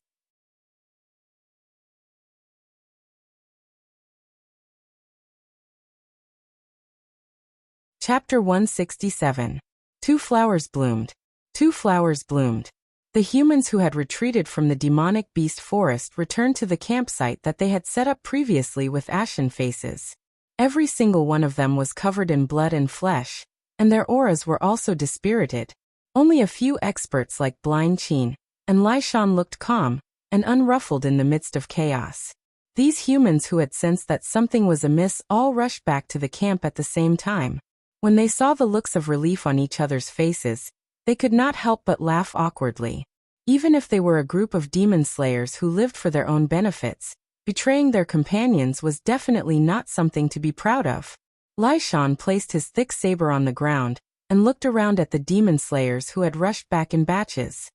Chapter 167. Two flowers bloomed. Two flowers bloomed. The humans who had retreated from the demonic beast forest returned to the campsite that they had set up previously with ashen faces. Every single one of them was covered in blood and flesh, and their auras were also dispirited. Only a few experts like Blind Qin and Lai Shan looked calm and unruffled in the midst of chaos. These humans who had sensed that something was amiss all rushed back to the camp at the same time. When they saw the looks of relief on each other's faces, they could not help but laugh awkwardly. Even if they were a group of demon slayers who lived for their own benefits, betraying their companions was definitely not something to be proud of. Lai Shan placed his thick saber on the ground and looked around at the demon slayers who had rushed back in batches.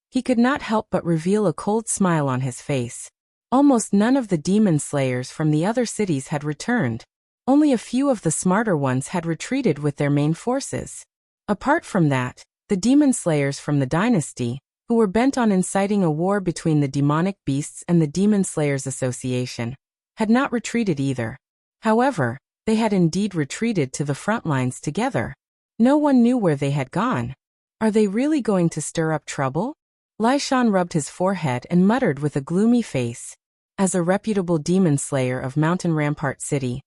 He could not help but reveal a cold smile on his face. Almost none of the demon slayers from the other cities had returned. Only a few of the smarter ones had retreated with their main forces. Apart from that, the demon slayers from the dynasty, who were bent on inciting a war between the demonic beasts and the Demon Slayers Association, had not retreated either. However, they had indeed retreated to the front lines together. No one knew where they had gone. Are they really going to stir up trouble? Lai Shan rubbed his forehead and muttered with a gloomy face. As a reputable demon slayer of Mountain Rampart City,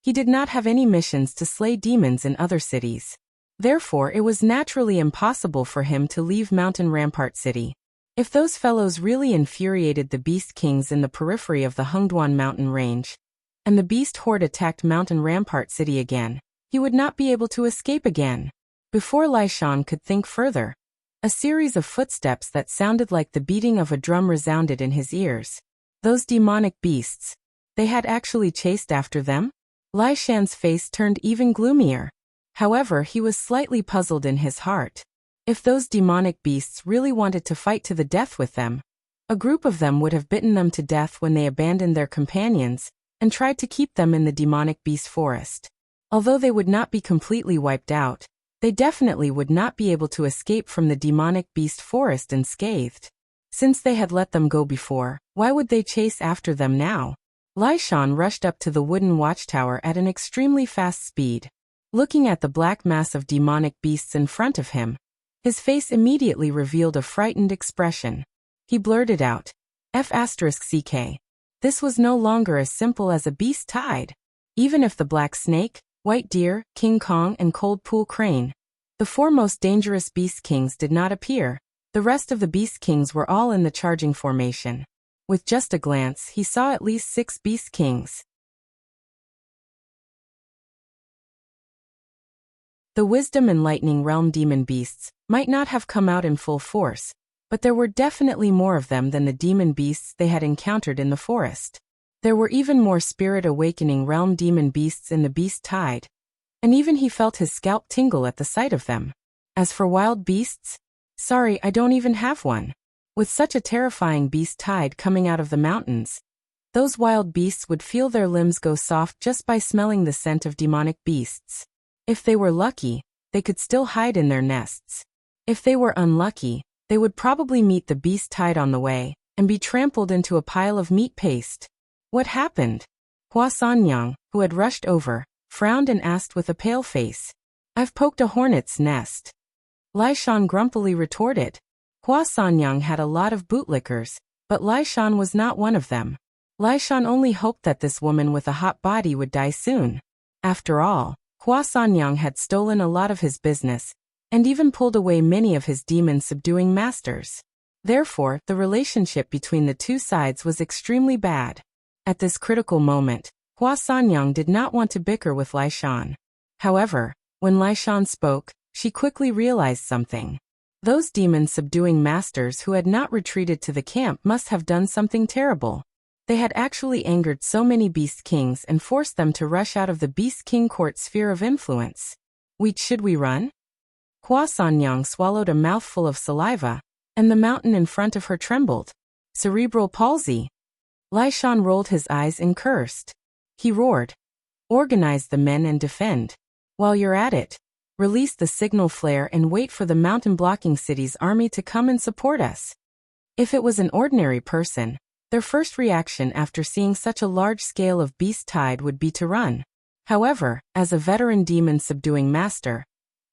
he did not have any missions to slay demons in other cities. Therefore, it was naturally impossible for him to leave Mountain Rampart City. If those fellows really infuriated the Beast Kings in the periphery of the Hengduan mountain range, and the Beast Horde attacked Mountain Rampart City again, he would not be able to escape again. Before Lai Shan could think further, a series of footsteps that sounded like the beating of a drum resounded in his ears. Those demonic beasts, they had actually chased after them? Lai Shan's face turned even gloomier. However, he was slightly puzzled in his heart. If those demonic beasts really wanted to fight to the death with them, a group of them would have bitten them to death when they abandoned their companions and tried to keep them in the demonic beast forest. Although they would not be completely wiped out, they definitely would not be able to escape from the demonic beast forest unscathed. Since they had let them go before, why would they chase after them now? Lai Shan rushed up to the wooden watchtower at an extremely fast speed. Looking at the black mass of demonic beasts in front of him, his face immediately revealed a frightened expression. He blurted out, F***CK. This was no longer as simple as a beast tide. Even if the black snake, white deer, King Kong and cold pool crane, the four most dangerous beast kings, did not appear, the rest of the beast kings were all in the charging formation. With just a glance, he saw at least 6 beast kings. The Wisdom and Lightning Realm demon beasts might not have come out in full force, but there were definitely more of them than the demon beasts they had encountered in the forest. There were even more Spirit Awakening Realm demon beasts in the beast tide, and even he felt his scalp tingle at the sight of them. As for wild beasts, sorry, I don't even have one. With such a terrifying beast tide coming out of the mountains, those wild beasts would feel their limbs go soft just by smelling the scent of demonic beasts. If they were lucky, they could still hide in their nests. If they were unlucky, they would probably meet the beast tide on the way and be trampled into a pile of meat paste. What happened? Hua Sanyang, who had rushed over, frowned and asked with a pale face. I've poked a hornet's nest. Lai Shan grumpily retorted. Hua Sanyang had a lot of bootlickers, but Lai Shan was not one of them. Lai Shan only hoped that this woman with a hot body would die soon. After all, Hua Sanyang had stolen a lot of his business, and even pulled away many of his demon-subduing masters. Therefore, the relationship between the two sides was extremely bad. At this critical moment, Hua Sanyang did not want to bicker with Lai Shan. However, when Lai Shan spoke, she quickly realized something. Those demon-subduing masters who had not retreated to the camp must have done something terrible. They had actually angered so many beast kings and forced them to rush out of the beast king court sphere of influence. Should we run? Hua Sanyang swallowed a mouthful of saliva, and the mountain in front of her trembled. Cerebral palsy. Lai Shan rolled his eyes and cursed. He roared. Organize the men and defend. While you're at it, release the signal flare and wait for the mountain blocking city's army to come and support us. If it was an ordinary person, their first reaction after seeing such a large scale of beast tide would be to run. However, as a veteran demon-subduing master,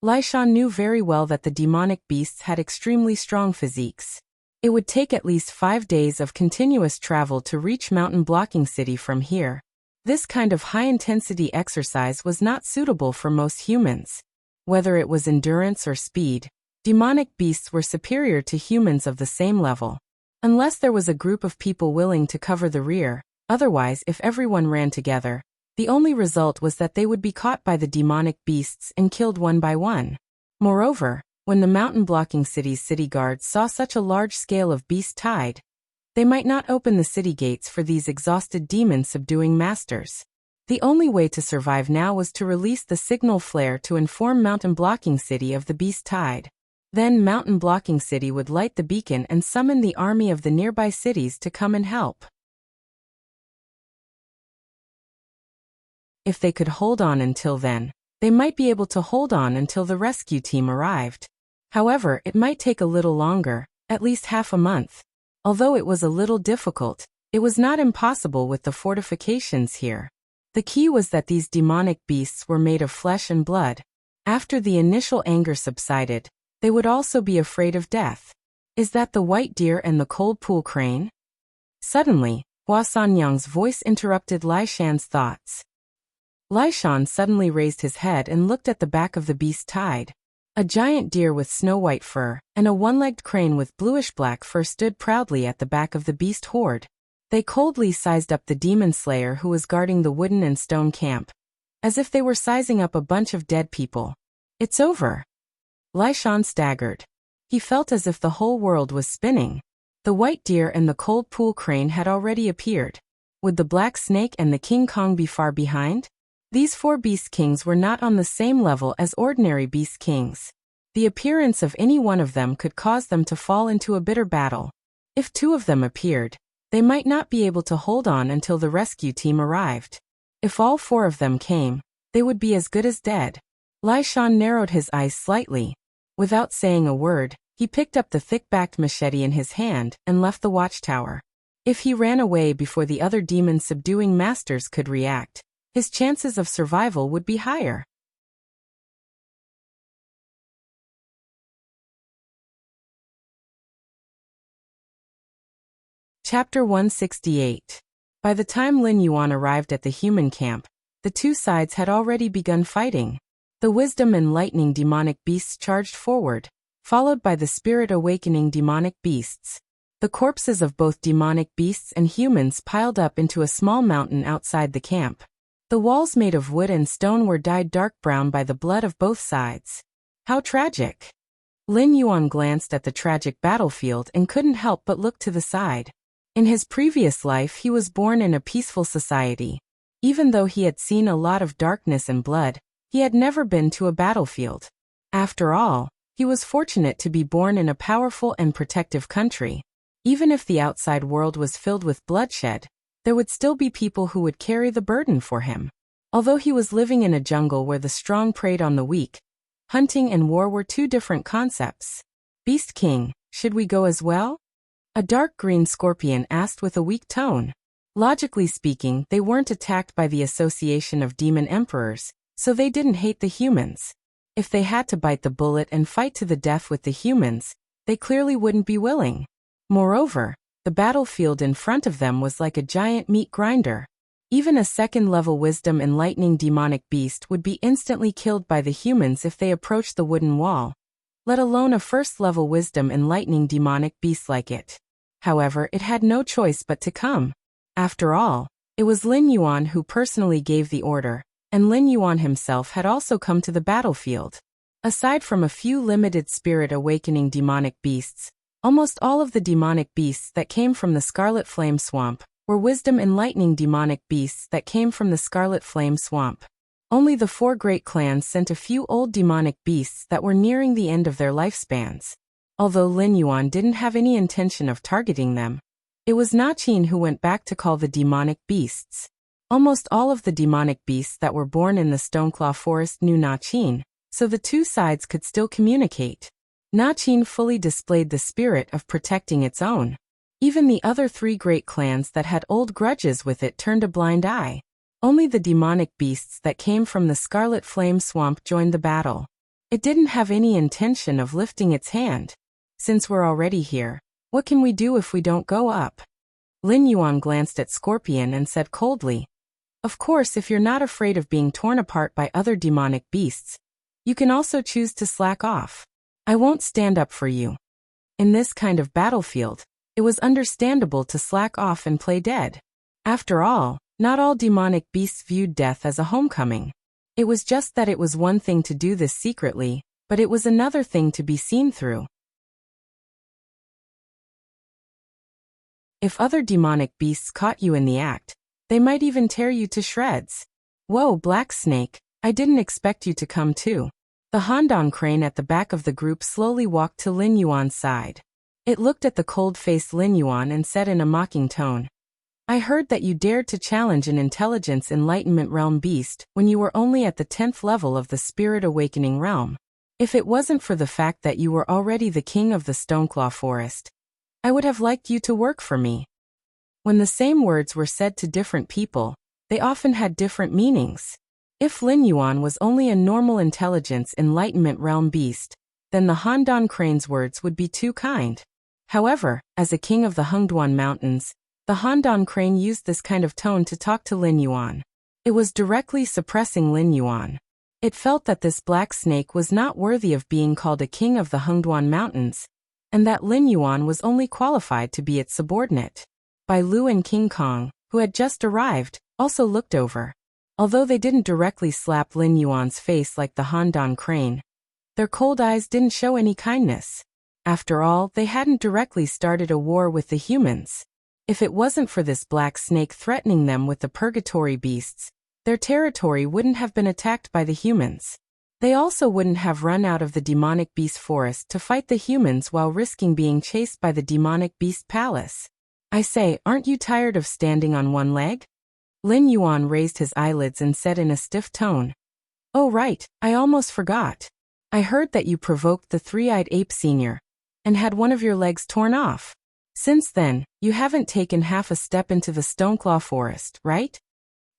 Lai Shan knew very well that the demonic beasts had extremely strong physiques. It would take at least 5 days of continuous travel to reach Mountain Blocking City from here. This kind of high-intensity exercise was not suitable for most humans. Whether it was endurance or speed, demonic beasts were superior to humans of the same level. Unless there was a group of people willing to cover the rear, otherwise if everyone ran together, the only result was that they would be caught by the demonic beasts and killed one by one. Moreover, when the mountain blocking city's city guards saw such a large scale of beast tide, they might not open the city gates for these exhausted demon-subduing masters. The only way to survive now was to release the signal flare to inform Mountain Blocking City of the beast tide. Then Mountain Blocking City would light the beacon and summon the army of the nearby cities to come and help. If they could hold on until then, they might be able to hold on until the rescue team arrived. However, it might take a little longer, at least half a month. Although it was a little difficult, it was not impossible with the fortifications here. The key was that these demonic beasts were made of flesh and blood. After the initial anger subsided, they would also be afraid of death. Is that the white deer and the cold pool crane? Suddenly, Hua Sanyang's voice interrupted Lai Shan's thoughts. Lai Shan suddenly raised his head and looked at the back of the beast tide. A giant deer with snow-white fur and a one-legged crane with bluish-black fur stood proudly at the back of the beast horde. They coldly sized up the demon slayer who was guarding the wooden and stone camp, as if they were sizing up a bunch of dead people. It's over. Lai Shan staggered. He felt as if the whole world was spinning. The white deer and the cold pool crane had already appeared. Would the black snake and the King Kong be far behind? These 4 beast kings were not on the same level as ordinary beast kings. The appearance of any one of them could cause them to fall into a bitter battle. If 2 of them appeared, they might not be able to hold on until the rescue team arrived. If all 4 of them came, they would be as good as dead. Lai Shan narrowed his eyes slightly. Without saying a word, he picked up the thick-backed machete in his hand and left the watchtower. If he ran away before the other demon-subduing masters could react, his chances of survival would be higher. Chapter 168. By the time Lin Yuan arrived at the human camp, the two sides had already begun fighting. The wisdom and lightning demonic beasts charged forward, followed by the spirit-awakening demonic beasts. The corpses of both demonic beasts and humans piled up into a small mountain outside the camp. The walls made of wood and stone were dyed dark brown by the blood of both sides. How tragic! Lin Yuan glanced at the tragic battlefield and couldn't help but look to the side. In his previous life he was born in a peaceful society. Even though he had seen a lot of darkness and blood, he had never been to a battlefield. After all, he was fortunate to be born in a powerful and protective country. Even if the outside world was filled with bloodshed, there would still be people who would carry the burden for him. Although he was living in a jungle where the strong preyed on the weak, hunting and war were two different concepts. Beast King, should we go as well? A dark green scorpion asked with a weak tone. Logically speaking, they weren't attacked by the Association of Demon Emperors, so they didn't hate the humans. If they had to bite the bullet and fight to the death with the humans, they clearly wouldn't be willing. Moreover, the battlefield in front of them was like a giant meat grinder. Even a second-level wisdom and lightning demonic beast would be instantly killed by the humans if they approached the wooden wall, let alone a first-level wisdom and lightning demonic beast like it. However, it had no choice but to come. After all, it was Lin Yuan who personally gave the order, and Lin Yuan himself had also come to the battlefield. Aside from a few limited spirit-awakening demonic beasts, almost all of the demonic beasts that came from the Scarlet Flame Swamp were wisdom and lightning demonic beasts that came from the Scarlet Flame Swamp. Only the four great clans sent a few old demonic beasts that were nearing the end of their lifespans. Although Lin Yuan didn't have any intention of targeting them, it was Na Qin who went back to call the demonic beasts. Almost all of the demonic beasts that were born in the Stoneclaw Forest knew Na Qin, so the two sides could still communicate. Na Qin fully displayed the spirit of protecting its own. Even the other three great clans that had old grudges with it turned a blind eye. Only the demonic beasts that came from the Scarlet Flame Swamp joined the battle. It didn't have any intention of lifting its hand. Since we're already here, what can we do if we don't go up? Lin Yuan glanced at Scorpion and said coldly, "Of course, if you're not afraid of being torn apart by other demonic beasts, you can also choose to slack off. I won't stand up for you." In this kind of battlefield, it was understandable to slack off and play dead. After all, not all demonic beasts viewed death as a homecoming. It was just that it was one thing to do this secretly, but it was another thing to be seen through. If other demonic beasts caught you in the act, they might even tear you to shreds. Whoa, Black Snake, I didn't expect you to come too. The Handan crane at the back of the group slowly walked to Lin Yuan's side. It looked at the cold-faced Lin Yuan and said in a mocking tone, "I heard that you dared to challenge an intelligence enlightenment realm beast when you were only at the 10th level of the spirit awakening realm. If it wasn't for the fact that you were already the king of the Stoneclaw Forest, I would have liked you to work for me." When the same words were said to different people, they often had different meanings. If Lin Yuan was only a normal intelligence enlightenment realm beast, then the Handan crane's words would be too kind. However, as a king of the Hengduan Mountains, the Handan crane used this kind of tone to talk to Lin Yuan. It was directly suppressing Lin Yuan. It felt that this black snake was not worthy of being called a king of the Hengduan Mountains, and that Lin Yuan was only qualified to be its subordinate. Bai Lu and King Kong, who had just arrived, also looked over. Although they didn't directly slap Lin Yuan's face like the Handan crane, their cold eyes didn't show any kindness. After all, they hadn't directly started a war with the humans. If it wasn't for this black snake threatening them with the purgatory beasts, their territory wouldn't have been attacked by the humans. They also wouldn't have run out of the demonic beast forest to fight the humans while risking being chased by the demonic beast palace. I say, aren't you tired of standing on one leg? Lin Yuan raised his eyelids and said in a stiff tone, "Oh right, I almost forgot. I heard that you provoked the three-eyed ape senior, and had one of your legs torn off. Since then, you haven't taken half a step into the Stoneclaw Forest, right?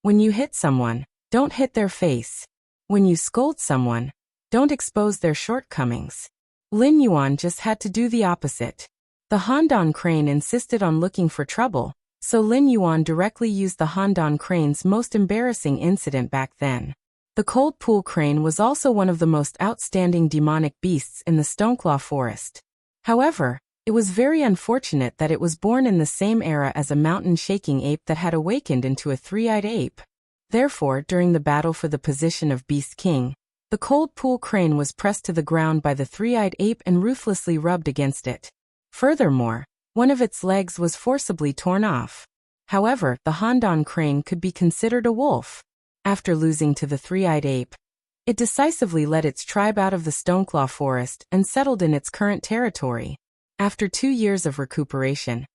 When you hit someone, don't hit their face. When you scold someone, don't expose their shortcomings." Lin Yuan just had to do the opposite. The Handan crane insisted on looking for trouble, so Lin Yuan directly used the Handan crane's most embarrassing incident back then. The Cold Pool crane was also one of the most outstanding demonic beasts in the Stoneclaw forest. However, it was very unfortunate that it was born in the same era as a mountain-shaking ape that had awakened into a three-eyed ape. Therefore, during the battle for the position of Beast King, the Cold Pool crane was pressed to the ground by the three-eyed ape and ruthlessly rubbed against it. Furthermore, one of its legs was forcibly torn off. However, the Handan crane could be considered a wolf. After losing to the three-eyed ape, it decisively led its tribe out of the Stoneclaw forest and settled in its current territory. After 2 years of recuperation,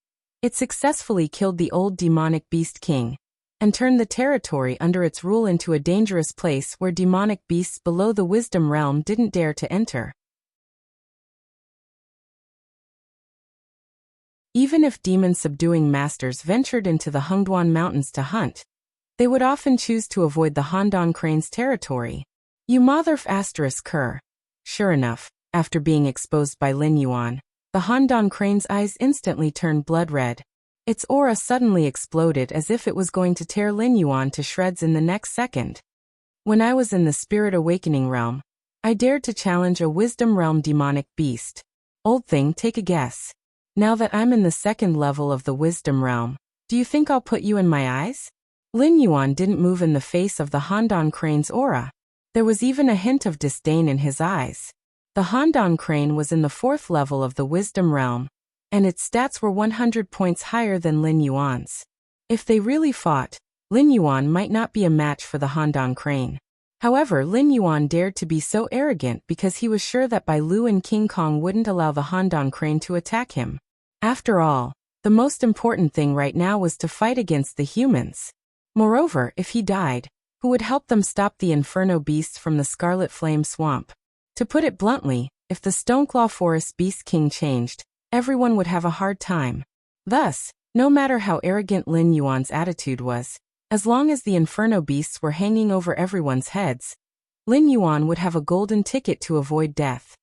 it successfully killed the old demonic Beast King and turned the territory under its rule into a dangerous place where demonic beasts below the Wisdom Realm didn't dare to enter. Even if demon-subduing masters ventured into the Hungduan Mountains to hunt, they would often choose to avoid the Handan crane's territory. You motherf ***. Sure enough, after being exposed by Lin Yuan, the Handan crane's eyes instantly turned blood red. Its aura suddenly exploded as if it was going to tear Lin Yuan to shreds in the next second. When I was in the Spirit Awakening realm, I dared to challenge a Wisdom Realm demonic beast. Old thing, take a guess. Now that I'm in the second level of the Wisdom Realm, do you think I'll put you in my eyes? Lin Yuan didn't move in the face of the Handan crane's aura. There was even a hint of disdain in his eyes. The Handan crane was in the 4th level of the Wisdom Realm, and its stats were 100 points higher than Lin Yuan's. If they really fought, Lin Yuan might not be a match for the Handan crane. However, Lin Yuan dared to be so arrogant because he was sure that Bai Lu and King Kong wouldn't allow the Handan crane to attack him. After all, the most important thing right now was to fight against the humans. Moreover, if he died, who would help them stop the Inferno beasts from the Scarlet Flame Swamp? To put it bluntly, if the Stoneclaw Forest Beast King changed, everyone would have a hard time. Thus, no matter how arrogant Lin Yuan's attitude was, as long as the Inferno beasts were hanging over everyone's heads, Lin Yuan would have a golden ticket to avoid death.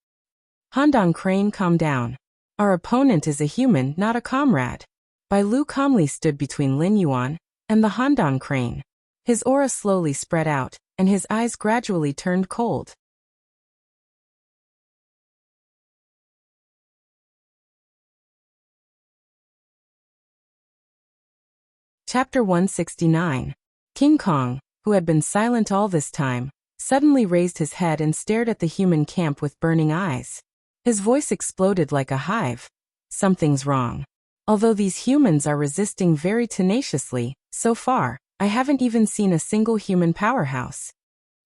Handan crane, calm down. Our opponent is a human, not a comrade. Bai Lu calmly stood between Lin Yuan and the Handan crane. His aura slowly spread out, and his eyes gradually turned cold. Chapter 169. King Kong, who had been silent all this time, suddenly raised his head and stared at the human camp with burning eyes. His voice exploded like a hive. Something's wrong. Although these humans are resisting very tenaciously, so far, I haven't even seen a single human powerhouse.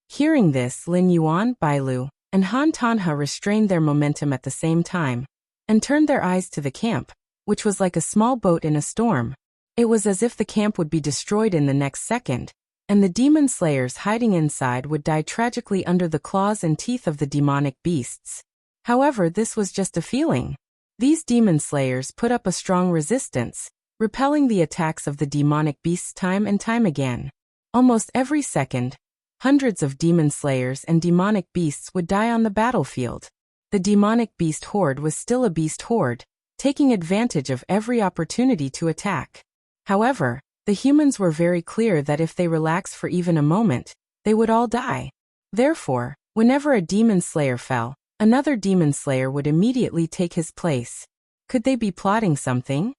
Hearing this, Lin Yuan, Bai Lu, and Han Tanha restrained their momentum at the same time, and turned their eyes to the camp, which was like a small boat in a storm. It was as if the camp would be destroyed in the next second, and the demon slayers hiding inside would die tragically under the claws and teeth of the demonic beasts. However, this was just a feeling. These demon slayers put up a strong resistance, repelling the attacks of the demonic beasts time and time again. Almost every second, hundreds of demon slayers and demonic beasts would die on the battlefield. The demonic beast horde was still a beast horde, taking advantage of every opportunity to attack. However, the humans were very clear that if they relaxed for even a moment, they would all die. Therefore, whenever a demon slayer fell, another demon slayer would immediately take his place. Could they be plotting something?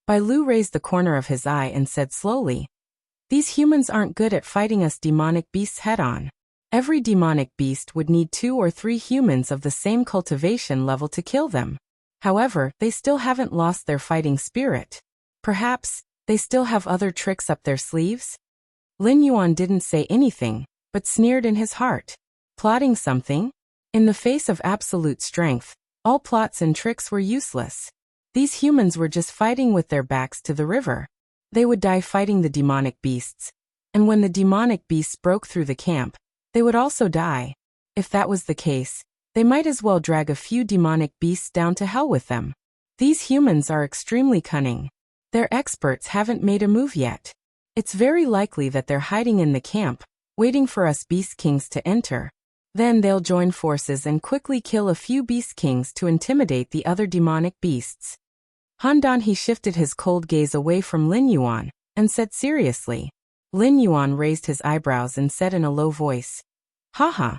Bai Lu raised the corner of his eye and said slowly, "These humans aren't good at fighting us demonic beasts head-on. Every demonic beast would need 2 or 3 humans of the same cultivation level to kill them. However, they still haven't lost their fighting spirit. Perhaps, they still have other tricks up their sleeves?" Lin Yuan didn't say anything, but sneered in his heart. Plotting something? In the face of absolute strength, all plots and tricks were useless. These humans were just fighting with their backs to the river. They would die fighting the demonic beasts, and when the demonic beasts broke through the camp, they would also die. If that was the case, they might as well drag a few demonic beasts down to hell with them. These humans are extremely cunning. Their experts haven't made a move yet. It's very likely that they're hiding in the camp, waiting for us Beast Kings to enter. Then they'll join forces and quickly kill a few Beast Kings to intimidate the other demonic beasts. Han Dan he shifted his cold gaze away from Lin Yuan, and said seriously. Lin Yuan raised his eyebrows and said in a low voice, Haha.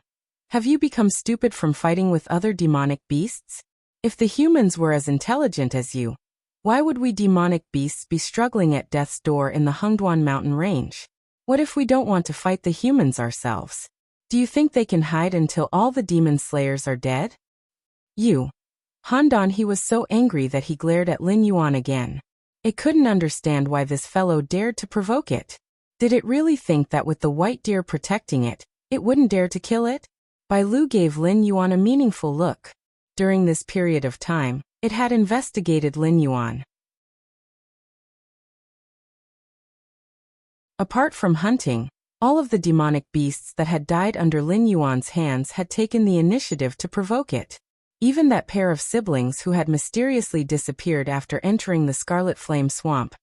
Have you become stupid from fighting with other demonic beasts? If the humans were as intelligent as you, why would we demonic beasts be struggling at death's door in the Hengduan mountain range? What if we don't want to fight the humans ourselves? Do you think they can hide until all the demon slayers are dead? You. Han Dan he was so angry that he glared at Lin Yuan again. It couldn't understand why this fellow dared to provoke it. Did it really think that with the white deer protecting it, it wouldn't dare to kill it? Bai Lu gave Lin Yuan a meaningful look. During this period of time, it had investigated Lin Yuan. Apart from hunting, all of the demonic beasts that had died under Lin Yuan's hands had taken the initiative to provoke it. Even that pair of siblings who had mysteriously disappeared after entering the Scarlet Flame Swamp.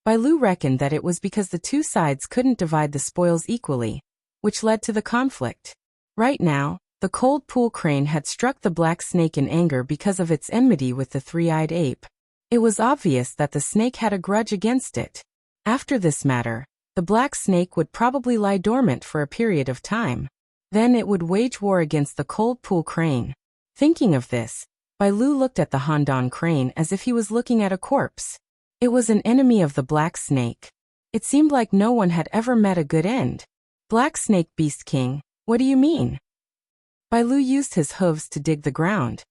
Bai Lu reckoned that it was because the two sides couldn't divide the spoils equally, which led to the conflict. Right now, the cold pool crane had struck the black snake in anger because of its enmity with the three-eyed ape. It was obvious that the snake had a grudge against it. After this matter, the black snake would probably lie dormant for a period of time. Then it would wage war against the cold pool crane. Thinking of this, Bai Lu looked at the Han Dan crane as if he was looking at a corpse. It was an enemy of the black snake. It seemed like no one had ever met a good end. Black Snake Beast King, what do you mean? Bai Lu used his hooves to dig the ground.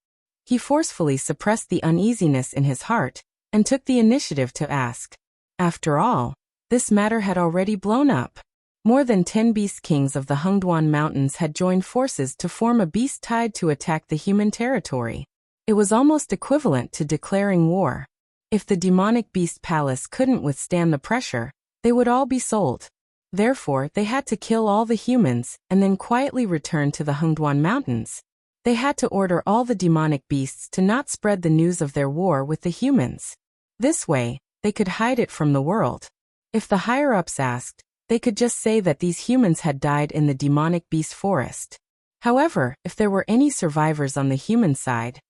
He forcefully suppressed the uneasiness in his heart, and took the initiative to ask. After all, this matter had already blown up. More than 10 beast kings of the Hengduan Mountains had joined forces to form a beast tide to attack the human territory. It was almost equivalent to declaring war. If the demonic beast palace couldn't withstand the pressure, they would all be sold. Therefore, they had to kill all the humans and then quietly return to the Hengduan Mountains. They had to order all the demonic beasts to not spread the news of their war with the humans. This way, they could hide it from the world. If the higher-ups asked, they could just say that these humans had died in the demonic beast forest. However, if there were any survivors on the human side,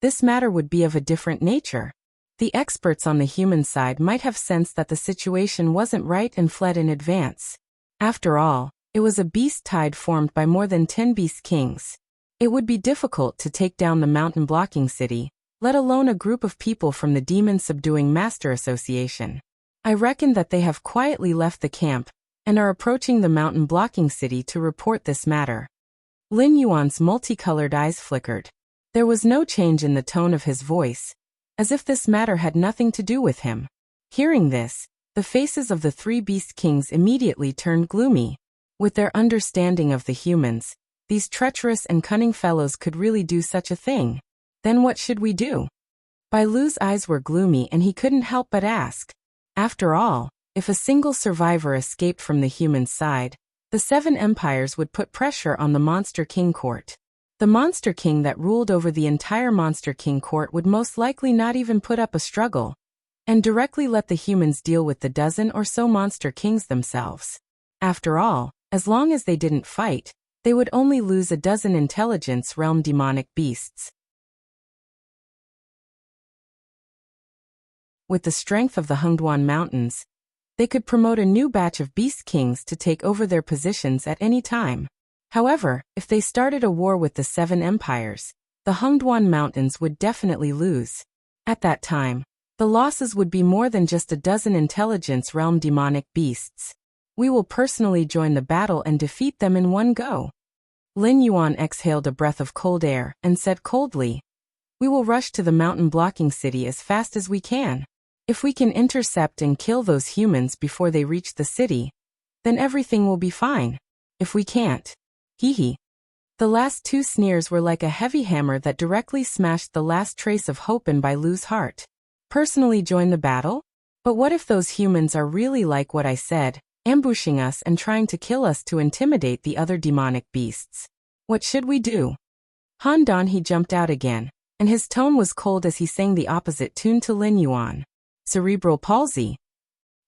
this matter would be of a different nature. The experts on the human side might have sensed that the situation wasn't right and fled in advance. After all, it was a beast tide formed by more than 10 beast kings. It would be difficult to take down the mountain blocking city, let alone a group of people from the Demon Subduing Master Association. I reckon that they have quietly left the camp and are approaching the mountain blocking city to report this matter. Lin Yuan's multicolored eyes flickered. There was no change in the tone of his voice, as if this matter had nothing to do with him. Hearing this, the faces of the 3 beast kings immediately turned gloomy. With their understanding of the humans, these treacherous and cunning fellows could really do such a thing. Then what should we do? Bai Lu's eyes were gloomy and he couldn't help but ask. After all, if a single survivor escaped from the human side, the 7 empires would put pressure on the Monster King court. The Monster King that ruled over the entire Monster King court would most likely not even put up a struggle, and directly let the humans deal with the dozen or so Monster Kings themselves. After all, as long as they didn't fight, they would only lose a dozen intelligence realm demonic beasts. With the strength of the Hengduan Mountains, they could promote a new batch of beast kings to take over their positions at any time. However, if they started a war with the 7 empires, the Hengduan Mountains would definitely lose. At that time, the losses would be more than just a dozen intelligence realm demonic beasts. We will personally join the battle and defeat them in one go. Lin Yuan exhaled a breath of cold air and said coldly, We will rush to the mountain blocking city as fast as we can. If we can intercept and kill those humans before they reach the city, then everything will be fine. If we can't, hee. The last 2 sneers were like a heavy hammer that directly smashed the last trace of hope in Bai Lu's heart. Personally join the battle? But what if those humans are really like what I said, ambushing us and trying to kill us to intimidate the other demonic beasts? What should we do? Han Dan he jumped out again, and his tone was cold as he sang the opposite tune to Lin Yuan. Cerebral palsy.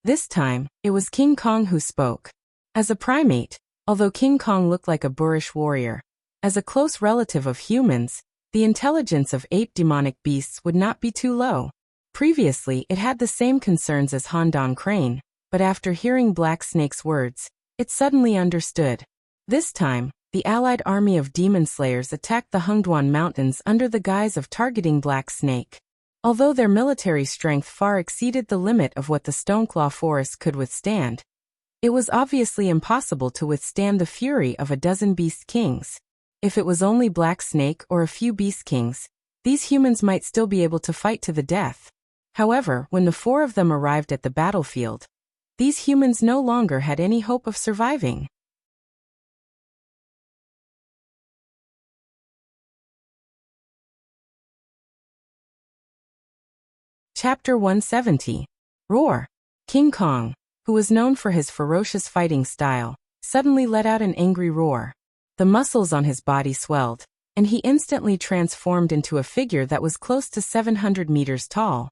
This time, it was King Kong who spoke. As a primate, although King Kong looked like a boorish warrior, as a close relative of humans, the intelligence of 8 demonic beasts would not be too low. Previously, it had the same concerns as Handan Crane, but after hearing Black Snake's words, it suddenly understood. This time, the allied army of demon slayers attacked the Hungduan Mountains under the guise of targeting Black Snake. Although their military strength far exceeded the limit of what the Stoneclaw Forest could withstand, it was obviously impossible to withstand the fury of a dozen Beast Kings. If it was only Black Snake or a few Beast Kings, these humans might still be able to fight to the death. However, when the four of them arrived at the battlefield, these humans no longer had any hope of surviving. Chapter 170. Roar. King Kong, who was known for his ferocious fighting style, suddenly let out an angry roar. The muscles on his body swelled, and he instantly transformed into a figure that was close to 700 meters tall.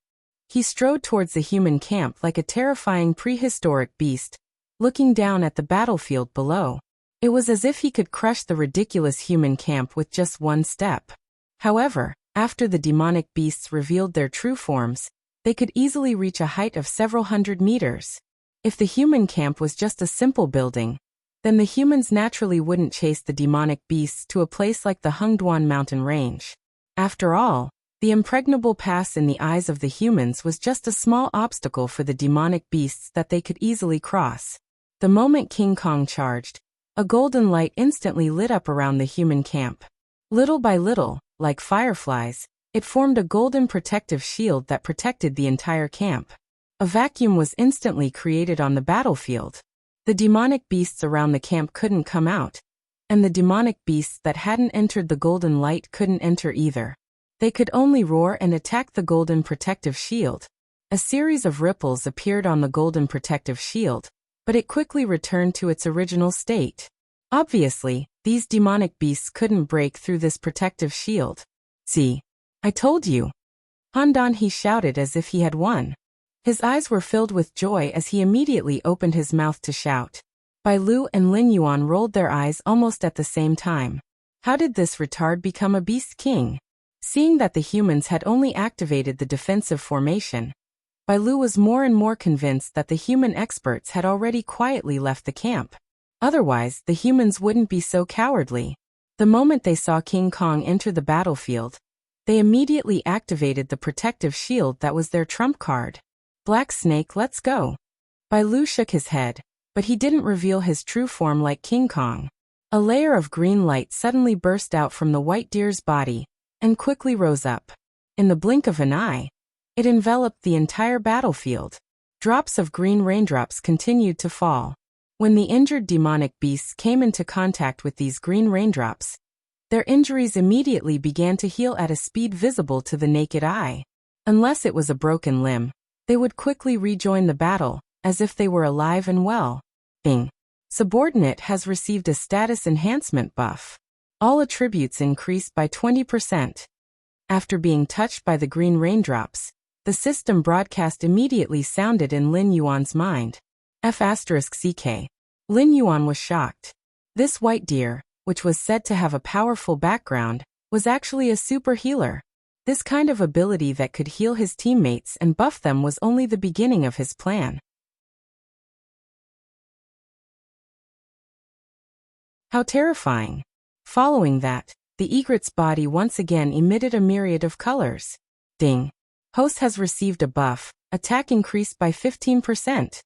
He strode towards the human camp like a terrifying prehistoric beast, looking down at the battlefield below. It was as if he could crush the ridiculous human camp with just one step. However, after the demonic beasts revealed their true forms, they could easily reach a height of several hundred meters. If the human camp was just a simple building, then the humans naturally wouldn't chase the demonic beasts to a place like the Hungduan mountain range. After all, the impregnable pass in the eyes of the humans was just a small obstacle for the demonic beasts that they could easily cross. The moment King Kong charged, a golden light instantly lit up around the human camp. Little by little, like fireflies, it formed a golden protective shield that protected the entire camp. A vacuum was instantly created on the battlefield. The demonic beasts around the camp couldn't come out, and the demonic beasts that hadn't entered the golden light couldn't enter either. They could only roar and attack the golden protective shield. A series of ripples appeared on the golden protective shield, but it quickly returned to its original state. Obviously, these demonic beasts couldn't break through this protective shield. See, I told you. Handan, he shouted as if he had won. His eyes were filled with joy as he immediately opened his mouth to shout. Bai Lu and Lin Yuan rolled their eyes almost at the same time. How did this retard become a beast king? Seeing that the humans had only activated the defensive formation, Bai Lu was more and more convinced that the human experts had already quietly left the camp. Otherwise, the humans wouldn't be so cowardly. The moment they saw King Kong enter the battlefield, they immediately activated the protective shield that was their trump card. Black Snake, let's go. Bai Lu shook his head, but he didn't reveal his true form like King Kong. A layer of green light suddenly burst out from the white deer's body, and quickly rose up. In the blink of an eye, it enveloped the entire battlefield. Drops of green raindrops continued to fall. When the injured demonic beasts came into contact with these green raindrops, their injuries immediately began to heal at a speed visible to the naked eye. Unless it was a broken limb, they would quickly rejoin the battle, as if they were alive and well. Bing. Subordinate has received a status enhancement buff. All attributes increased by 20%. After being touched by the green raindrops, the system broadcast immediately sounded in Lin Yuan's mind. F***CK. Lin Yuan was shocked. This white deer, which was said to have a powerful background, was actually a super healer. This kind of ability that could heal his teammates and buff them was only the beginning of his plan. How terrifying. Following that, the egret's body once again emitted a myriad of colors. Ding. Host has received a buff, attack increased by 15%.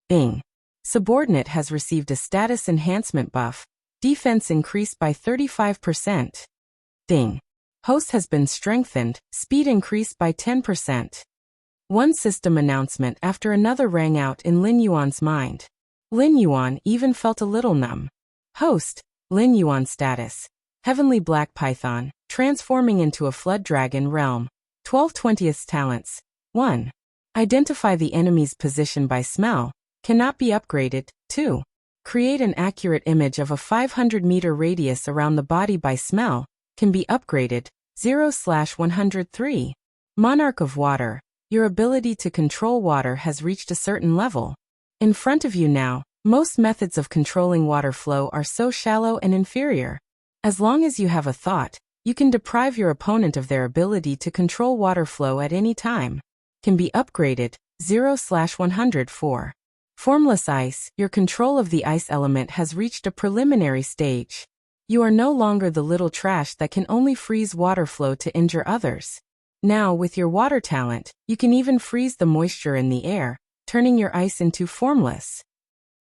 Bing. Subordinate has received a status enhancement buff, defense increased by 35%. Ding. Host has been strengthened, speed increased by 10%. One system announcement after another rang out in Lin Yuan's mind. Lin Yuan even felt a little numb. Host, Lin Yuan status. Heavenly Black Python, transforming into a Flood Dragon realm. 12/20th talents. 1. Identify the enemy's position by smell. Cannot be upgraded. 2. Create an accurate image of a 500-meter radius around the body by smell. Can be upgraded. 0/103. Monarch of Water. Your ability to control water has reached a certain level. In front of you now, most methods of controlling water flow are so shallow and inferior. As long as you have a thought, you can deprive your opponent of their ability to control water flow at any time. Can be upgraded, 0/104. Formless ice, your control of the ice element has reached a preliminary stage. You are no longer the little trash that can only freeze water flow to injure others. Now, with your water talent, you can even freeze the moisture in the air, turning your ice into formless.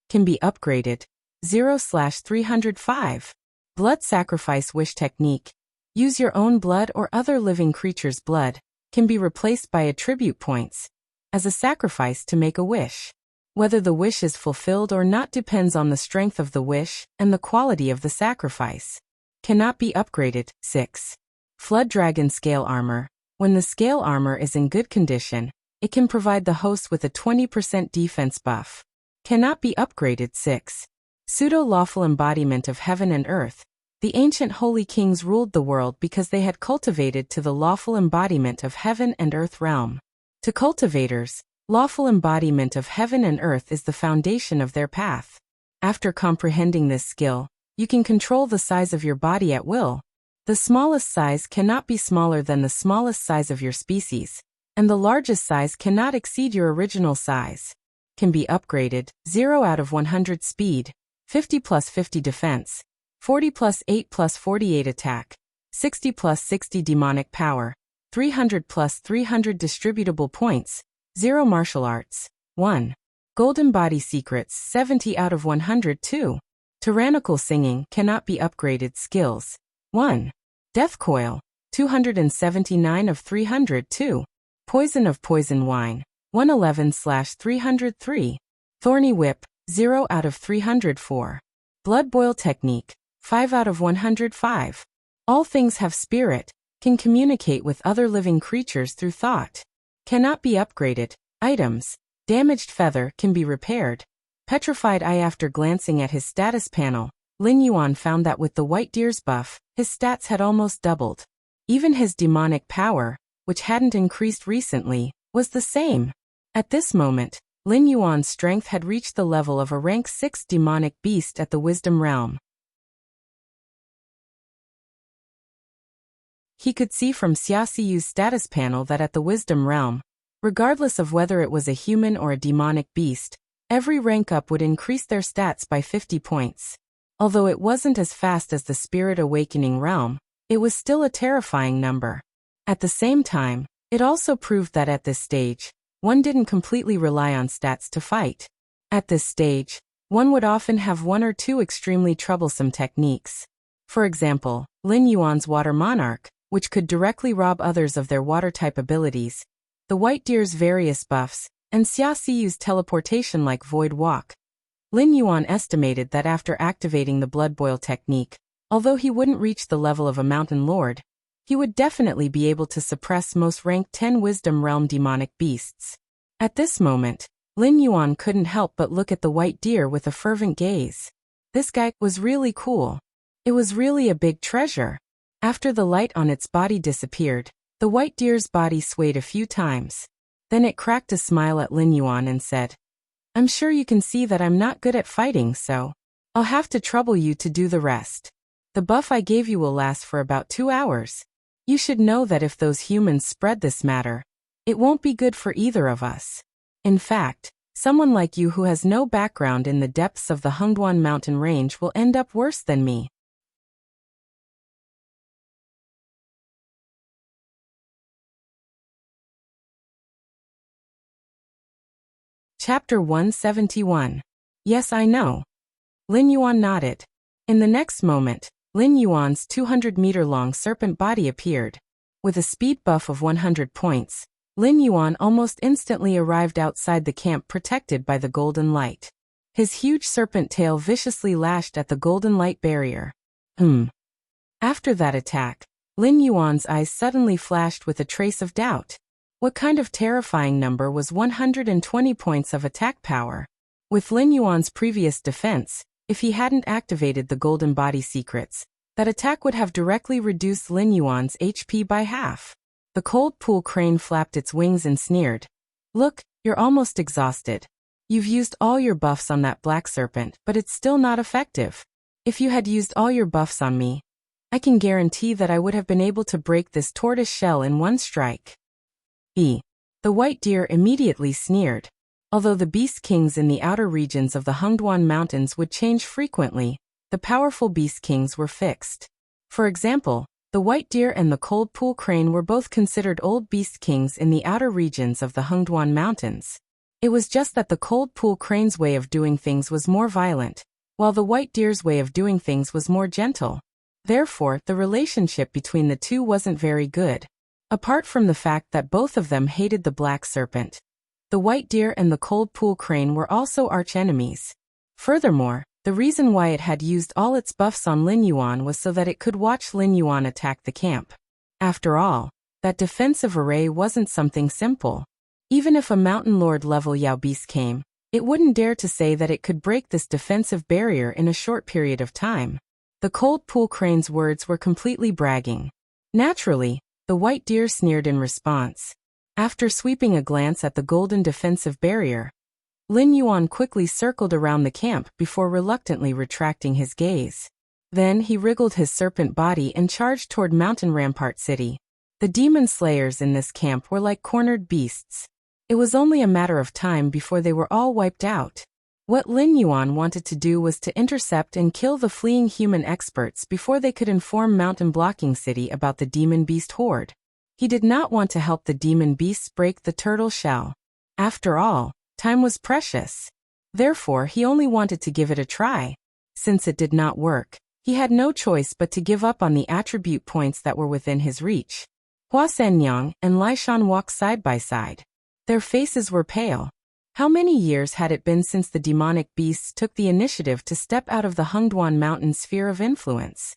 Can be upgraded, 0/305. Blood sacrifice wish technique. Use your own blood or other living creature's blood, can be replaced by attribute points, as a sacrifice to make a wish. Whether the wish is fulfilled or not depends on the strength of the wish and the quality of the sacrifice. Cannot be upgraded, 6. Flood Dragon Scale Armor. When the scale armor is in good condition, it can provide the host with a 20% defense buff. Cannot be upgraded, 6. Pseudo-lawful embodiment of heaven and earth. The ancient holy kings ruled the world because they had cultivated to the lawful embodiment of heaven and earth realm. To cultivators, lawful embodiment of heaven and earth is the foundation of their path. After comprehending this skill, you can control the size of your body at will. The smallest size cannot be smaller than the smallest size of your species, and the largest size cannot exceed your original size. Can be upgraded, 0/100 speed, 50+50 defense, 40+8+48 attack, 60+60 demonic power, 300+300 distributable points, 0 martial arts, 1. Golden body secrets, 70/102. Tyrannical singing cannot be upgraded skills, 1. Death coil, 279/302. Poison of poison wine, 111/303. Thorny whip, 0/304. Blood boil technique, 5/105. All things have spirit, can communicate with other living creatures through thought. Cannot be upgraded. Items. Damaged feather can be repaired. Petrified eye. After glancing at his status panel, Lin Yuan found that with the white deer's buff, his stats had almost doubled. Even his demonic power, which hadn't increased recently, was the same. At this moment, Lin Yuan's strength had reached the level of a rank 6 demonic beast at the wisdom realm. He could see from Xiaoxiyu's status panel that at the wisdom realm, regardless of whether it was a human or a demonic beast, every rank up would increase their stats by 50 points. Although it wasn't as fast as the Spirit Awakening realm, it was still a terrifying number. At the same time, it also proved that at this stage, one didn't completely rely on stats to fight. At this stage, one would often have one or two extremely troublesome techniques. For example, Lin Yuan's Water Monarch, which could directly rob others of their water-type abilities, the White Deer's various buffs, and Xiaoxiyu's teleportation like Void Walk. Lin Yuan estimated that after activating the Blood Boil technique, although he wouldn't reach the level of a Mountain Lord, he would definitely be able to suppress most rank 10 Wisdom Realm demonic beasts. At this moment, Lin Yuan couldn't help but look at the White Deer with a fervent gaze. This guy was really cool. It was really a big treasure. After the light on its body disappeared, the White Deer's body swayed a few times. Then it cracked a smile at Lin Yuan and said, "I'm sure you can see that I'm not good at fighting, so I'll have to trouble you to do the rest. The buff I gave you will last for about 2 hours. You should know that if those humans spread this matter, it won't be good for either of us. In fact, someone like you who has no background in the depths of the Hengduan mountain range will end up worse than me." Chapter 171. Yes, I know. Lin Yuan nodded. In the next moment, Lin Yuan's 200-meter-long serpent body appeared. With a speed buff of 100 points, Lin Yuan almost instantly arrived outside the camp protected by the golden light. His huge serpent tail viciously lashed at the golden light barrier. After that attack, Lin Yuan's eyes suddenly flashed with a trace of doubt. What kind of terrifying number was 120 points of attack power? With Lin Yuan's previous defense, if he hadn't activated the golden body secrets, that attack would have directly reduced Lin Yuan's HP by half. The cold pool crane flapped its wings and sneered. "Look, you're almost exhausted. You've used all your buffs on that black serpent, but it's still not effective. If you had used all your buffs on me, I can guarantee that I would have been able to break this tortoise shell in one strike." The white deer immediately sneered. Although the beast kings in the outer regions of the Hengduan Mountains would change frequently, the powerful beast kings were fixed. For example, the white deer and the cold pool crane were both considered old beast kings in the outer regions of the Hengduan Mountains. It was just that the cold pool crane's way of doing things was more violent, while the white deer's way of doing things was more gentle. Therefore, the relationship between the two wasn't very good. Apart from the fact that both of them hated the black serpent, the white deer and the cold pool crane were also arch-enemies. Furthermore, the reason why it had used all its buffs on Lin Yuan was so that it could watch Lin Yuan attack the camp. After all, that defensive array wasn't something simple. Even if a mountain lord level Yao beast came, it wouldn't dare to say that it could break this defensive barrier in a short period of time. The cold pool crane's words were completely bragging. Naturally, the white deer sneered in response. After sweeping a glance at the golden defensive barrier, Lin Yuan quickly circled around the camp before reluctantly retracting his gaze. Then he wriggled his serpent body and charged toward Mountain Rampart City. The demon slayers in this camp were like cornered beasts. It was only a matter of time before they were all wiped out. What Lin Yuan wanted to do was to intercept and kill the fleeing human experts before they could inform Mountain Blocking City about the demon beast horde. He did not want to help the demon beasts break the turtle shell. After all, time was precious. Therefore, he only wanted to give it a try. Since it did not work, he had no choice but to give up on the attribute points that were within his reach. Hua Sanyang and Lai Shan walked side by side. Their faces were pale. How many years had it been since the demonic beasts took the initiative to step out of the Hengduan Mountain sphere of influence?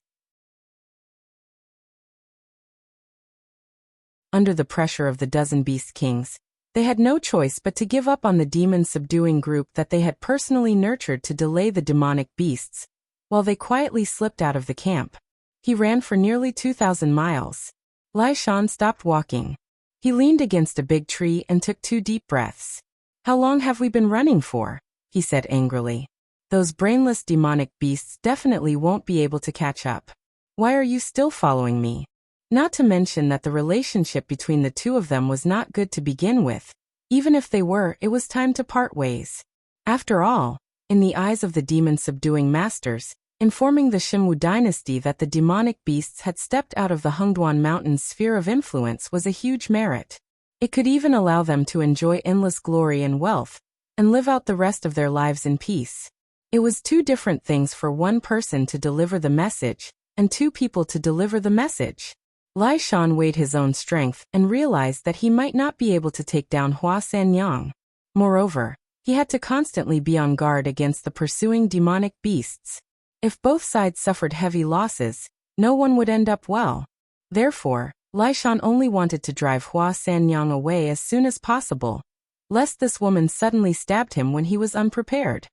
Under the pressure of the dozen beast kings, they had no choice but to give up on the demon-subduing group that they had personally nurtured to delay the demonic beasts, while they quietly slipped out of the camp. He ran for nearly 2,000 miles. Lai Shan stopped walking. He leaned against a big tree and took 2 deep breaths. "How long have we been running for?" he said angrily. "Those brainless demonic beasts definitely won't be able to catch up. Why are you still following me?" Not to mention that the relationship between the two of them was not good to begin with. Even if they were, it was time to part ways. After all, in the eyes of the demon-subduing masters, informing the Xinwu dynasty that the demonic beasts had stepped out of the Hengduan Mountain's sphere of influence was a huge merit. It could even allow them to enjoy endless glory and wealth, and live out the rest of their lives in peace. It was 2 different things for one person to deliver the message, and 2 people to deliver the message. Lai Shan weighed his own strength and realized that he might not be able to take down Hua Sanyang. Moreover, he had to constantly be on guard against the pursuing demonic beasts. If both sides suffered heavy losses, no one would end up well. Therefore, Lai Shan only wanted to drive Hua Sanyang away as soon as possible, lest this woman suddenly stabbed him when he was unprepared.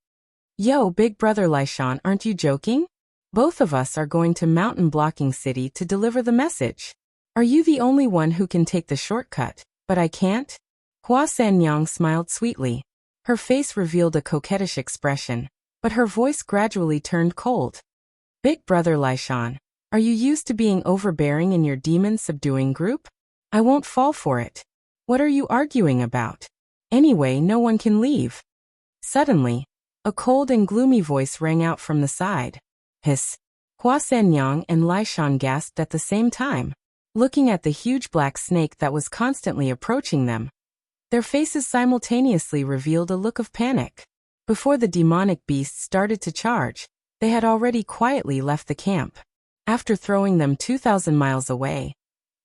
"Yo, big brother Lai Shan, aren't you joking? Both of us are going to Mountain Blocking City to deliver the message. Are you the only one who can take the shortcut, but I can't?" Hua Sanyang smiled sweetly. Her face revealed a coquettish expression, but her voice gradually turned cold. "Big brother Lai Shan, are you used to being overbearing in your demon-subduing group? I won't fall for it. What are you arguing about? Anyway, no one can leave." Suddenly, a cold and gloomy voice rang out from the side. "Hiss." Hua Sanyang and Lai Shan gasped at the same time, looking at the huge black snake that was constantly approaching them. Their faces simultaneously revealed a look of panic. Before the demonic beasts started to charge, they had already quietly left the camp. After throwing them 2,000 miles away,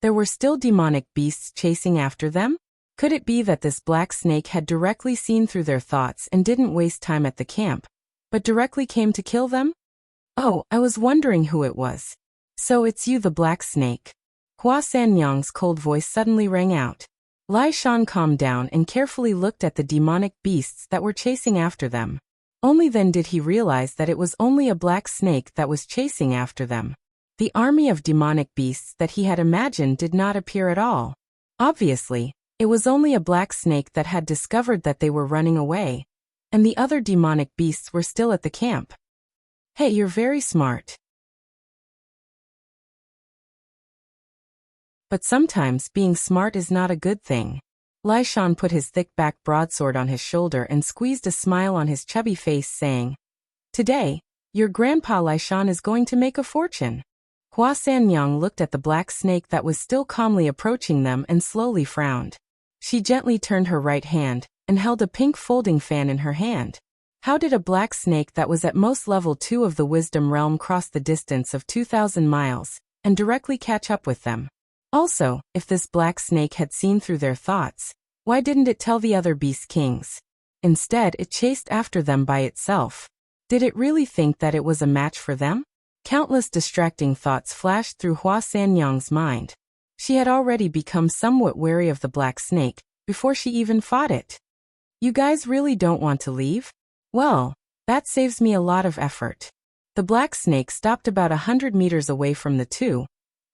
there were still demonic beasts chasing after them? Could it be that this black snake had directly seen through their thoughts and didn't waste time at the camp, but directly came to kill them? "Oh, I was wondering who it was. So it's you, the black snake." Hua Sanyang's cold voice suddenly rang out. Lai Shan calmed down and carefully looked at the demonic beasts that were chasing after them. Only then did he realize that it was only a black snake that was chasing after them. The army of demonic beasts that he had imagined did not appear at all. Obviously, it was only a black snake that had discovered that they were running away, and the other demonic beasts were still at the camp. "Hey, you're very smart. But sometimes being smart is not a good thing." Lai Shan put his thick-backed broadsword on his shoulder and squeezed a smile on his chubby face, saying, "Today, your grandpa Lai Shan is going to make a fortune." Hua Sanyang looked at the black snake that was still calmly approaching them and slowly frowned. She gently turned her right hand and held a pink folding fan in her hand. How did a black snake that was at most level 2 of the wisdom realm cross the distance of 2,000 miles and directly catch up with them? Also, if this black snake had seen through their thoughts, why didn't it tell the other beast kings? Instead, it chased after them by itself. Did it really think that it was a match for them? Countless distracting thoughts flashed through Hua Sanyang's mind. She had already become somewhat wary of the black snake before she even fought it. "You guys really don't want to leave? Well, that saves me a lot of effort." The black snake stopped about 100 meters away from the two,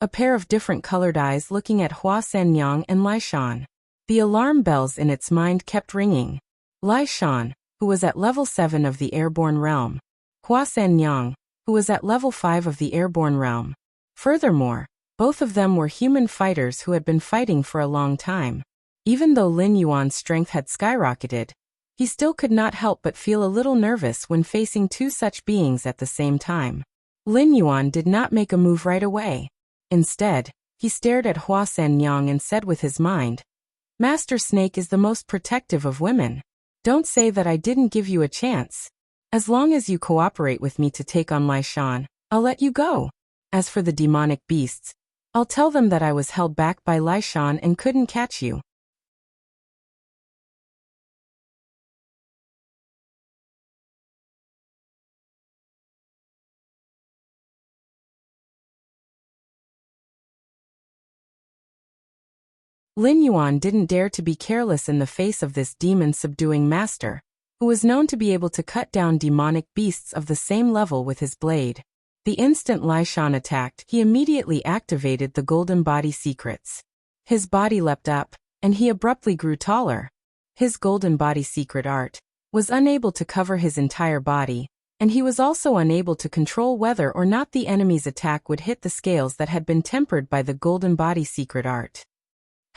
a pair of different colored eyes looking at Hua Sanyang and Lai Shan. The alarm bells in its mind kept ringing. Lai Shan, who was at level 7 of the airborne realm. Hua Sanyang, who was at level 5 of the airborne realm. Furthermore, both of them were human fighters who had been fighting for a long time. Even though Lin Yuan's strength had skyrocketed, he still could not help but feel a little nervous when facing two such beings at the same time. Lin Yuan did not make a move right away. Instead, he stared at Hua Sanyang and said with his mind, "Master Snake is the most protective of women. Don't say that I didn't give you a chance. As long as you cooperate with me to take on Lai Shan, I'll let you go. As for the demonic beasts, I'll tell them that I was held back by Lai Shan and couldn't catch you." Lin Yuan didn't dare to be careless in the face of this demon-subduing master, who was known to be able to cut down demonic beasts of the same level with his blade. The instant Lai Shan attacked, he immediately activated the golden body secrets. His body leapt up, and he abruptly grew taller. His golden body secret art was unable to cover his entire body, and he was also unable to control whether or not the enemy's attack would hit the scales that had been tempered by the golden body secret art.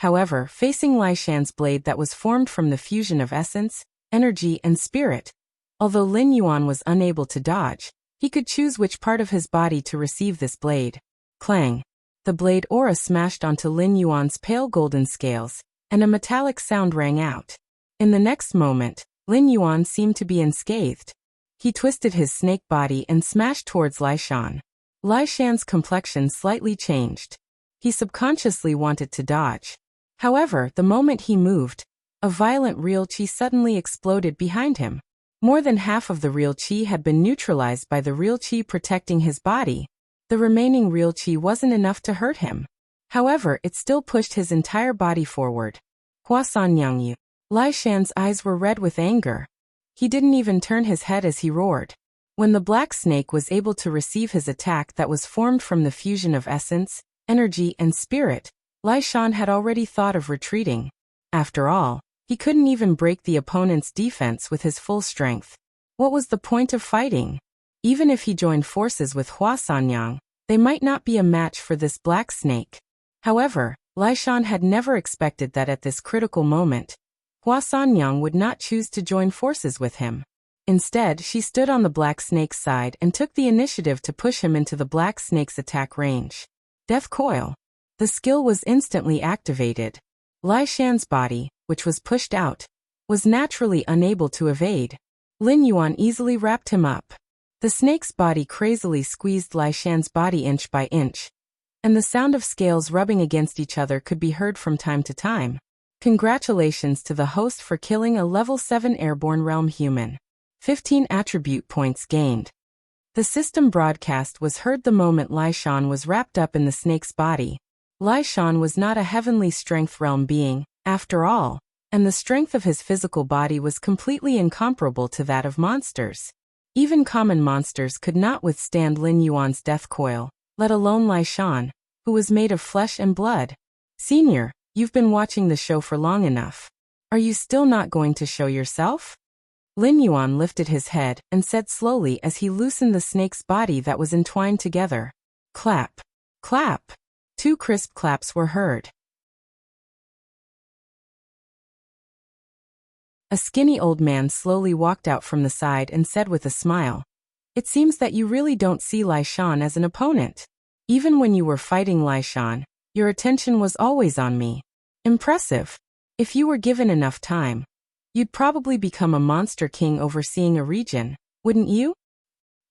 However, facing Lai Shan's blade that was formed from the fusion of essence, energy, and spirit, although Lin Yuan was unable to dodge, he could choose which part of his body to receive this blade. Clang! The blade aura smashed onto Lin Yuan's pale golden scales, and a metallic sound rang out. In the next moment, Lin Yuan seemed to be unscathed. He twisted his snake body and smashed towards Lai Shan. Lai Shan's complexion slightly changed. He subconsciously wanted to dodge. However, the moment he moved, a violent real qi suddenly exploded behind him. More than half of the real qi had been neutralized by the real qi protecting his body. The remaining real qi wasn't enough to hurt him. However, it still pushed his entire body forward. Hua Sanyang Yu. Lai Shan's eyes were red with anger. He didn't even turn his head as he roared. When the black snake was able to receive his attack that was formed from the fusion of essence, energy, and spirit, Lai Shan had already thought of retreating. After all, he couldn't even break the opponent's defense with his full strength. What was the point of fighting? Even if he joined forces with Hua Sanyang, they might not be a match for this black snake. However, Lai Shan had never expected that at this critical moment, Hua Sanyang would not choose to join forces with him. Instead, she stood on the black snake's side and took the initiative to push him into the black snake's attack range. Death Coil. The skill was instantly activated. Lai Shan's body, which was pushed out, was naturally unable to evade. Lin Yuan easily wrapped him up. The snake's body crazily squeezed Lai Shan's body inch by inch, and the sound of scales rubbing against each other could be heard from time to time. Congratulations to the host for killing a level 7 airborne realm human. 15 attribute points gained. The system broadcast was heard the moment Lai Shan was wrapped up in the snake's body. Lai Shan was not a heavenly strength realm being, after all, and the strength of his physical body was completely incomparable to that of monsters. Even common monsters could not withstand Lin Yuan's death coil, let alone Lai Shan, who was made of flesh and blood. Senior, you've been watching the show for long enough. Are you still not going to show yourself? Lin Yuan lifted his head and said slowly as he loosened the snake's body that was entwined together. Clap. Clap. 2 crisp claps were heard. A skinny old man slowly walked out from the side and said with a smile, "It seems that you really don't see Lai Shan as an opponent. Even when you were fighting Lai Shan, your attention was always on me. Impressive. If you were given enough time, you'd probably become a monster king overseeing a region, wouldn't you?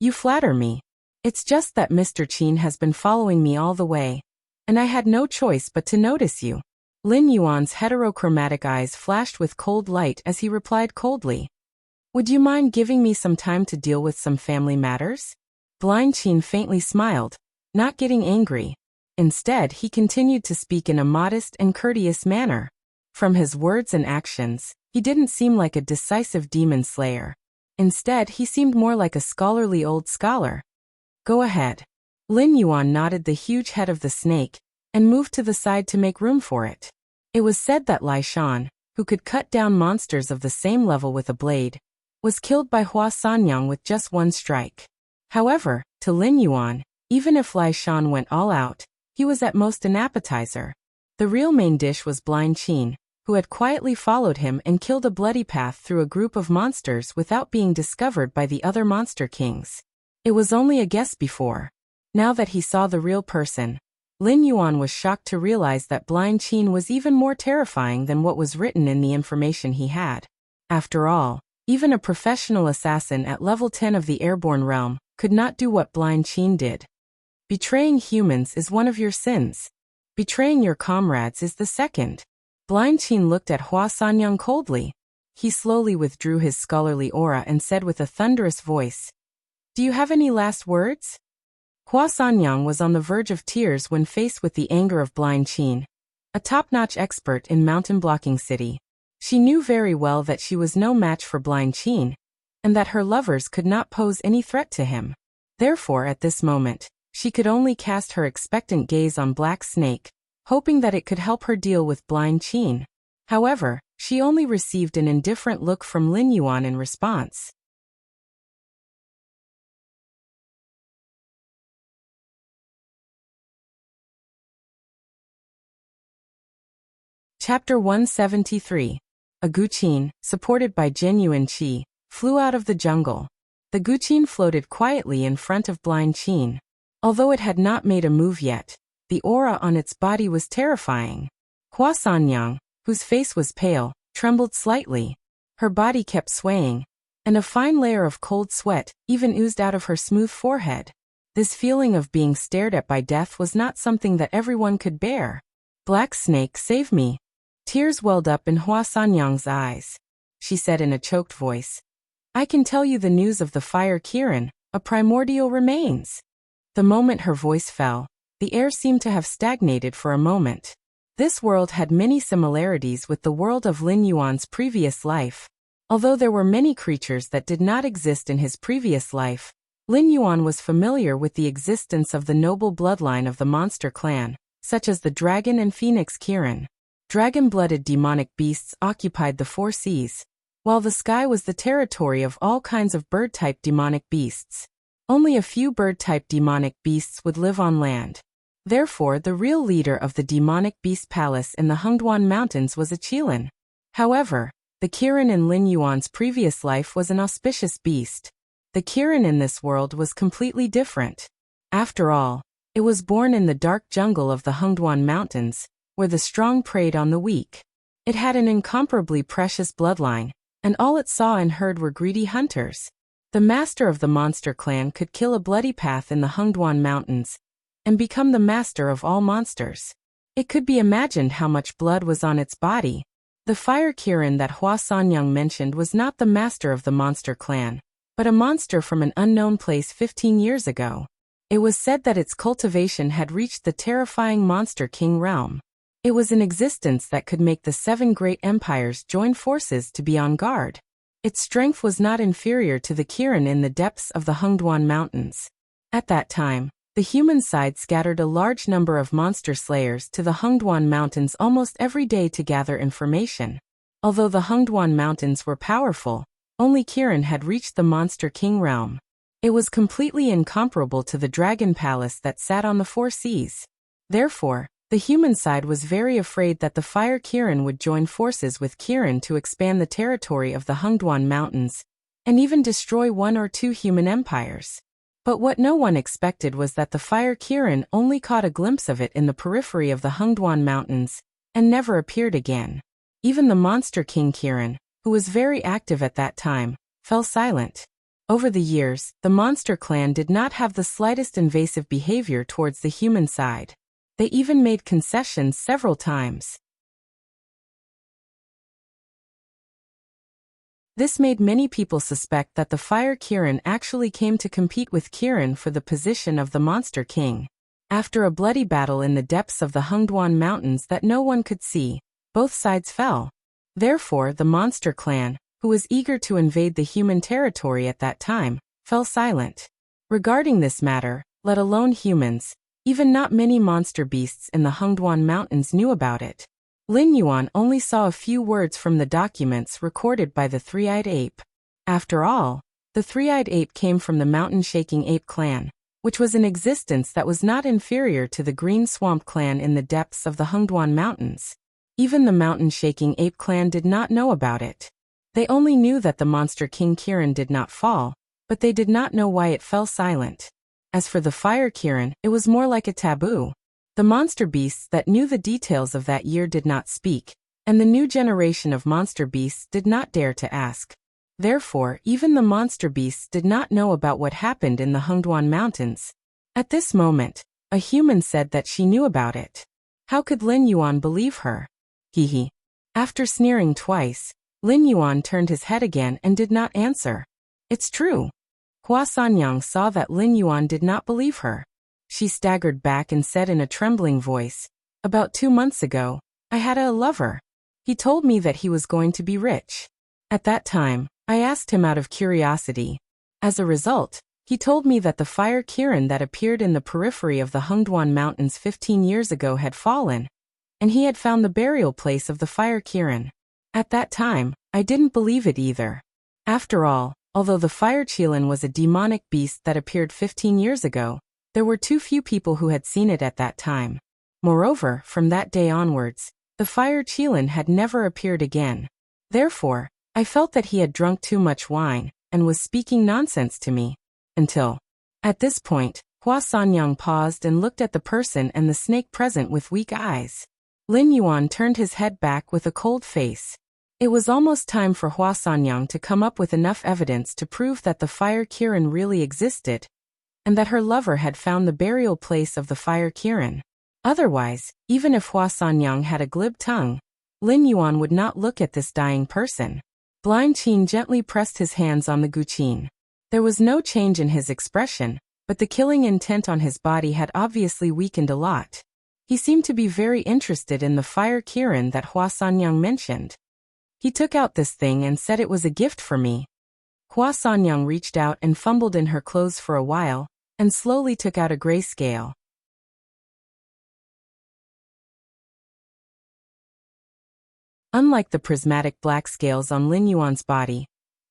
You flatter me. It's just that Mr. Qin has been following me all the way, and I had no choice but to notice you." Lin Yuan's heterochromatic eyes flashed with cold light as he replied coldly, "Would you mind giving me some time to deal with some family matters?" Blind Qin faintly smiled, not getting angry. Instead, he continued to speak in a modest and courteous manner. From his words and actions, he didn't seem like a decisive demon slayer. Instead, he seemed more like a scholarly old scholar. "Go ahead." Lin Yuan nodded the huge head of the snake and moved to the side to make room for it. It was said that Lai Shan, who could cut down monsters of the same level with a blade, was killed by Hua Sanyang with just one strike. However, to Lin Yuan, even if Lai Shan went all out, he was at most an appetizer. The real main dish was Blind Qin, who had quietly followed him and killed a bloody path through a group of monsters without being discovered by the other monster kings. It was only a guess before. Now that he saw the real person, Lin Yuan was shocked to realize that Blind Qin was even more terrifying than what was written in the information he had. After all, even a professional assassin at level 10 of the airborne realm could not do what Blind Qin did. Betraying humans is one of your sins. Betraying your comrades is the second. Blind Qin looked at Hua Sanyang coldly. He slowly withdrew his scholarly aura and said with a thunderous voice, "Do you have any last words?" Hua Sanyang was on the verge of tears when faced with the anger of Blind Qin, a top-notch expert in mountain blocking city. She knew very well that she was no match for Blind Qin, and that her lovers could not pose any threat to him. Therefore, at this moment, she could only cast her expectant gaze on Black Snake, hoping that it could help her deal with Blind Qin. However, she only received an indifferent look from Lin Yuan in response. Chapter 173. A Guqin, supported by genuine qi, flew out of the jungle. The Guqin floated quietly in front of Blind Qin. Although it had not made a move yet, the aura on its body was terrifying. Hua Sanyang, whose face was pale, trembled slightly. Her body kept swaying, and a fine layer of cold sweat even oozed out of her smooth forehead. This feeling of being stared at by death was not something that everyone could bear. "Black Snake, save me." Tears welled up in Hua Sanyang's eyes. She said in a choked voice, "I can tell you the news of the fire Kirin, a primordial remains." The moment her voice fell, the air seemed to have stagnated for a moment. This world had many similarities with the world of Lin Yuan's previous life. Although there were many creatures that did not exist in his previous life, Lin Yuan was familiar with the existence of the noble bloodline of the monster clan, such as the dragon and phoenix Kirin. Dragon-blooded demonic beasts occupied the four seas, while the sky was the territory of all kinds of bird-type demonic beasts. Only a few bird-type demonic beasts would live on land. Therefore, the real leader of the demonic beast palace in the Hengduan Mountains was a Qilin. However, the Kirin in Lin Yuan's previous life was an auspicious beast. The Kirin in this world was completely different. After all, it was born in the dark jungle of the Hengduan Mountains, where the strong preyed on the weak. It had an incomparably precious bloodline, and all it saw and heard were greedy hunters. The master of the monster clan could kill a bloody path in the Hengduan Mountains, and become the master of all monsters. It could be imagined how much blood was on its body. The fire Kirin that Hua Sanyang mentioned was not the master of the monster clan, but a monster from an unknown place 15 years ago. It was said that its cultivation had reached the terrifying Monster King realm. It was an existence that could make the 7 great empires join forces to be on guard. Its strength was not inferior to the Kirin in the depths of the Hengduan Mountains. At that time, the human side scattered a large number of monster slayers to the Hengduan Mountains almost every day to gather information. Although the Hengduan Mountains were powerful, only Kirin had reached the Monster King realm. It was completely incomparable to the Dragon Palace that sat on the 4 seas. Therefore, The human side was very afraid that the fire Kirin would join forces with Kirin to expand the territory of the Hengduan Mountains, and even destroy one or two human empires. But what no one expected was that the fire Kirin only caught a glimpse of it in the periphery of the Hengduan Mountains, and never appeared again. Even the monster King Kirin, who was very active at that time, fell silent. Over the years, the monster clan did not have the slightest invasive behavior towards the human side. They even made concessions several times. This made many people suspect that the fire Kirin actually came to compete with Kirin for the position of the Monster King. After a bloody battle in the depths of the Hengduan Mountains that no one could see, both sides fell. Therefore, the monster clan, who was eager to invade the human territory at that time, fell silent. Regarding this matter, let alone humans, even not many monster beasts in the Hengduan Mountains knew about it. Lin Yuan only saw a few words from the documents recorded by the three-eyed ape. After all, the three-eyed ape came from the mountain-shaking ape clan, which was an existence that was not inferior to the green swamp clan in the depths of the Hengduan Mountains. Even the mountain-shaking ape clan did not know about it. They only knew that the monster King Kirin did not fall, but they did not know why it fell silent. As for the fire Kirin, it was more like a taboo. The monster beasts that knew the details of that year did not speak, and the new generation of monster beasts did not dare to ask. Therefore, even the monster beasts did not know about what happened in the Hengduan Mountains. At this moment, a human said that she knew about it. How could Lin Yuan believe her? Hehe. After sneering twice, Lin Yuan turned his head again and did not answer. It's true. Hua Sanyang saw that Lin Yuan did not believe her. She staggered back and said in a trembling voice, "About 2 months ago, I had a lover. He told me that he was going to be rich. At that time, I asked him out of curiosity. As a result, he told me that the fire Kirin that appeared in the periphery of the Hengduan Mountains 15 years ago had fallen, and he had found the burial place of the fire Kirin. At that time, I didn't believe it either. After all, although the fire Qilin was a demonic beast that appeared 15 years ago, there were too few people who had seen it at that time. Moreover, from that day onwards, the fire Qilin had never appeared again. Therefore, I felt that he had drunk too much wine, and was speaking nonsense to me. Until..." At this point, Hua Sanyang paused and looked at the person and the snake present with weak eyes. Lin Yuan turned his head back with a cold face. It was almost time for Hua Sanyang to come up with enough evidence to prove that the fire Kirin really existed, and that her lover had found the burial place of the fire Kirin. Otherwise, even if Hua Sanyang had a glib tongue, Lin Yuan would not look at this dying person. Blind Qin gently pressed his hands on the guqin. There was no change in his expression, but the killing intent on his body had obviously weakened a lot. He seemed to be very interested in the fire Kirin that Hua Sanyang mentioned. He took out this thing and said it was a gift for me. Hua Sanyang reached out and fumbled in her clothes for a while, and slowly took out a gray scale. Unlike the prismatic black scales on Lin Yuan's body,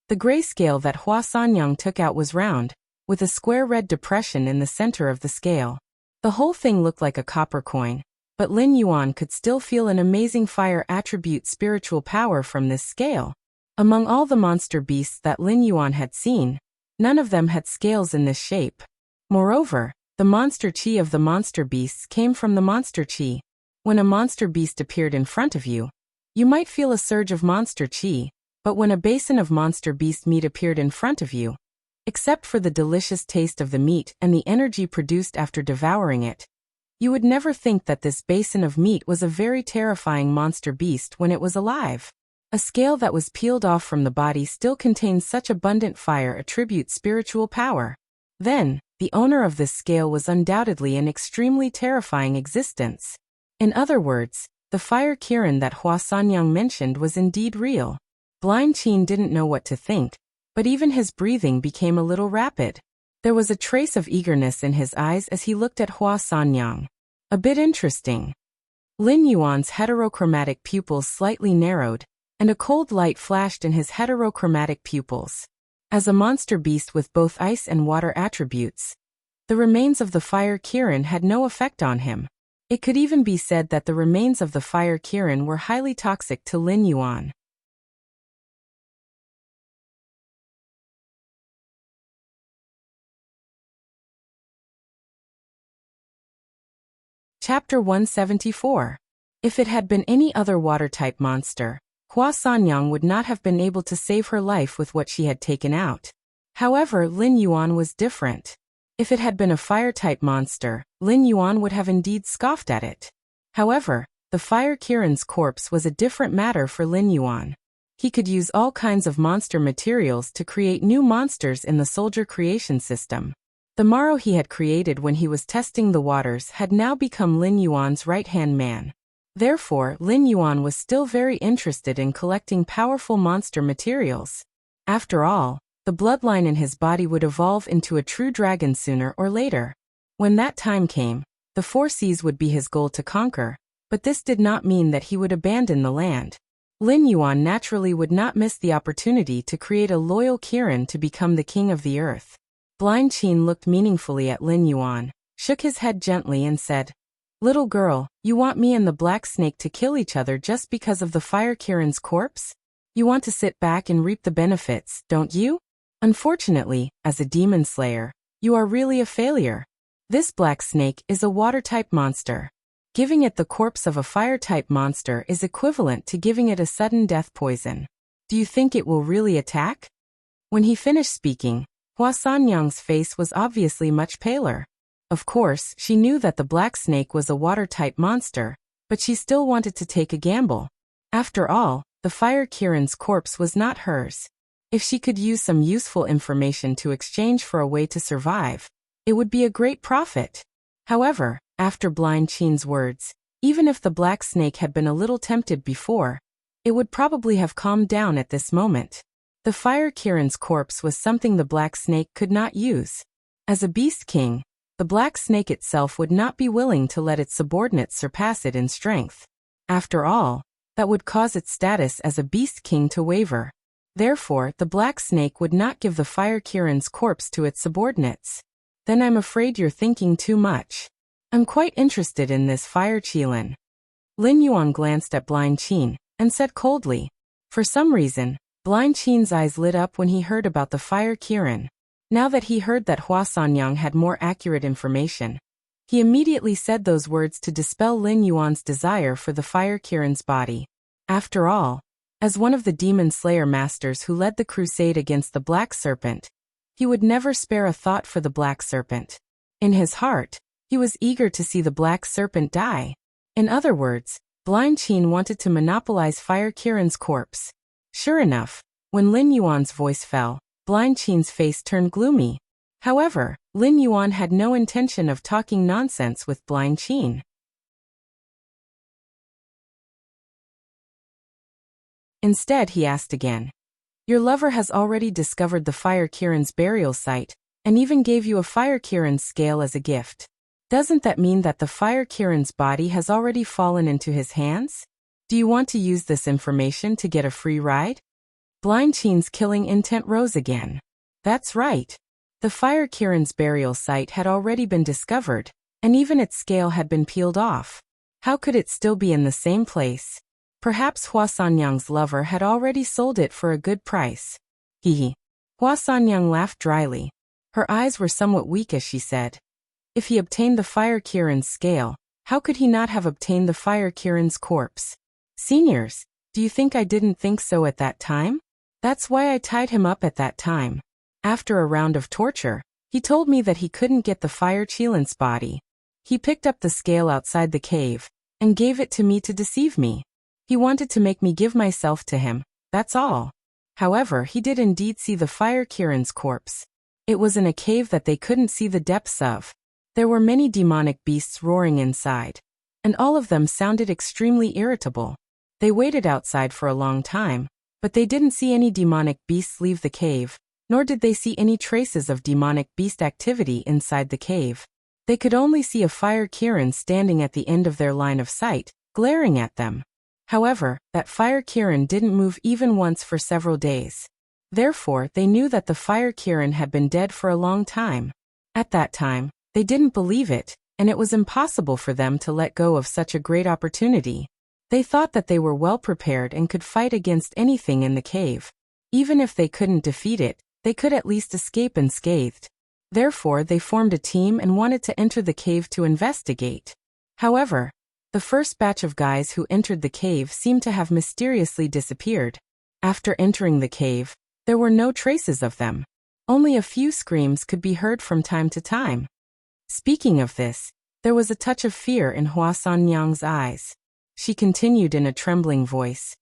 the gray scale that Hua Sanyang took out was round, with a square red depression in the center of the scale. The whole thing looked like a copper coin, but Lin Yuan could still feel an amazing fire attribute spiritual power from this scale. Among all the monster beasts that Lin Yuan had seen, none of them had scales in this shape. Moreover, the monster chi of the monster beasts came from the monster chi. When a monster beast appeared in front of you, you might feel a surge of monster chi, but when a basin of monster beast meat appeared in front of you, except for the delicious taste of the meat and the energy produced after devouring it, you would never think that this basin of meat was a very terrifying monster beast when it was alive. A scale that was peeled off from the body still contains such abundant fire attribute spiritual power. Then, the owner of this scale was undoubtedly an extremely terrifying existence. In other words, the fire Kirin that Hua Sanyang mentioned was indeed real. Blind Qin didn't know what to think, but even his breathing became a little rapid. There was a trace of eagerness in his eyes as he looked at Hua Sanyang. A bit interesting. Lin Yuan's heterochromatic pupils slightly narrowed, and a cold light flashed in his heterochromatic pupils. As a monster beast with both ice and water attributes, the remains of the fire Kirin had no effect on him. It could even be said that the remains of the fire Kirin were highly toxic to Lin Yuan. Chapter 174. If it had been any other water-type monster, Hua Sanyang would not have been able to save her life with what she had taken out. However, Lin Yuan was different. If it had been a fire-type monster, Lin Yuan would have indeed scoffed at it. However, the fire Kirin's corpse was a different matter for Lin Yuan. He could use all kinds of monster materials to create new monsters in the soldier creation system. The Maro he had created when he was testing the waters had now become Lin Yuan's right-hand man. Therefore, Lin Yuan was still very interested in collecting powerful monster materials. After all, the bloodline in his body would evolve into a true dragon sooner or later. When that time came, the 4 seas would be his goal to conquer, but this did not mean that he would abandon the land. Lin Yuan naturally would not miss the opportunity to create a loyal Kirin to become the king of the earth. Blind Qin looked meaningfully at Lin Yuan, shook his head gently and said, "Little girl, you want me and the black snake to kill each other just because of the fire Kirin's corpse? You want to sit back and reap the benefits, don't you? Unfortunately, as a demon slayer, you are really a failure. This black snake is a water-type monster. Giving it the corpse of a fire-type monster is equivalent to giving it a sudden death poison. Do you think it will really attack?" When he finished speaking, Hua Sanyang's face was obviously much paler. Of course, she knew that the black snake was a water-type monster, but she still wanted to take a gamble. After all, the fire Kirin's corpse was not hers. If she could use some useful information to exchange for a way to survive, it would be a great profit. However, after Blind Qin's words, even if the black snake had been a little tempted before, it would probably have calmed down at this moment. The fire Kirin's corpse was something the black snake could not use. As a beast king, the black snake itself would not be willing to let its subordinates surpass it in strength. After all, that would cause its status as a beast king to waver. Therefore, the black snake would not give the fire Kirin's corpse to its subordinates. Then I'm afraid you're thinking too much. I'm quite interested in this fire Qilin. Lin Yuan glanced at Blind Qin and said coldly. For some reason, Blind Qin's eyes lit up when he heard about the fire Kirin. Now that he heard that Hua Sanyang had more accurate information, he immediately said those words to dispel Lin Yuan's desire for the fire Kirin's body. After all, as one of the demon slayer masters who led the crusade against the black serpent, he would never spare a thought for the black serpent. In his heart, he was eager to see the black serpent die. In other words, Blind Qin wanted to monopolize fire Kirin's corpse. Sure enough, when Lin Yuan's voice fell, Blind Qin's face turned gloomy. However, Lin Yuan had no intention of talking nonsense with Blind Qin. Instead, he asked again, "Your lover has already discovered the fire Kirin's burial site, and even gave you a fire Kirin's scale as a gift. Doesn't that mean that the fire Kirin's body has already fallen into his hands? Do you want to use this information to get a free ride?" Blind Qin's killing intent rose again. That's right. The fire Kirin's burial site had already been discovered, and even its scale had been peeled off. How could it still be in the same place? Perhaps Hua Sanyang's lover had already sold it for a good price. Hee. Hua Sanyang laughed dryly. Her eyes were somewhat weak as she said, "If he obtained the fire Kirin's scale, how could he not have obtained the fire Kirin's corpse? Seniors, do you think I didn't think so at that time? That's why I tied him up at that time. After a round of torture, he told me that he couldn't get the fire Qilin's body. He picked up the scale outside the cave and gave it to me to deceive me. He wanted to make me give myself to him, that's all." However, he did indeed see the fire Kirin's corpse. It was in a cave that they couldn't see the depths of. There were many demonic beasts roaring inside, and all of them sounded extremely irritable. They waited outside for a long time, but they didn't see any demonic beasts leave the cave, nor did they see any traces of demonic beast activity inside the cave. They could only see a fire Kirin standing at the end of their line of sight, glaring at them. However, that fire Kirin didn't move even once for several days. Therefore, they knew that the fire Kirin had been dead for a long time. At that time, they didn't believe it, and it was impossible for them to let go of such a great opportunity. They thought that they were well prepared and could fight against anything in the cave. Even if they couldn't defeat it, they could at least escape unscathed. Therefore, they formed a team and wanted to enter the cave to investigate. However, the first batch of guys who entered the cave seemed to have mysteriously disappeared. After entering the cave, there were no traces of them. Only a few screams could be heard from time to time. Speaking of this, there was a touch of fear in Hua Sanyang's eyes. She continued in a trembling voice.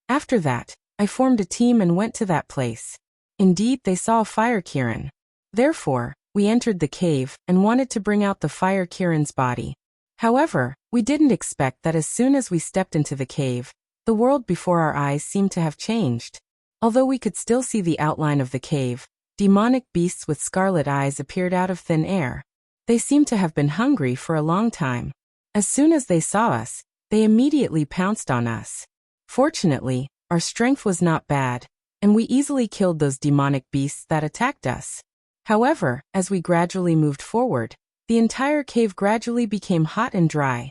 After that, I formed a team and went to that place. Indeed, they saw a fire Kirin. Therefore, we entered the cave and wanted to bring out the fire Kirin's body. However, we didn't expect that as soon as we stepped into the cave, the world before our eyes seemed to have changed. Although we could still see the outline of the cave, demonic beasts with scarlet eyes appeared out of thin air. They seemed to have been hungry for a long time. As soon as they saw us, they immediately pounced on us. Fortunately, our strength was not bad, and we easily killed those demonic beasts that attacked us. However, as we gradually moved forward, the entire cave gradually became hot and dry.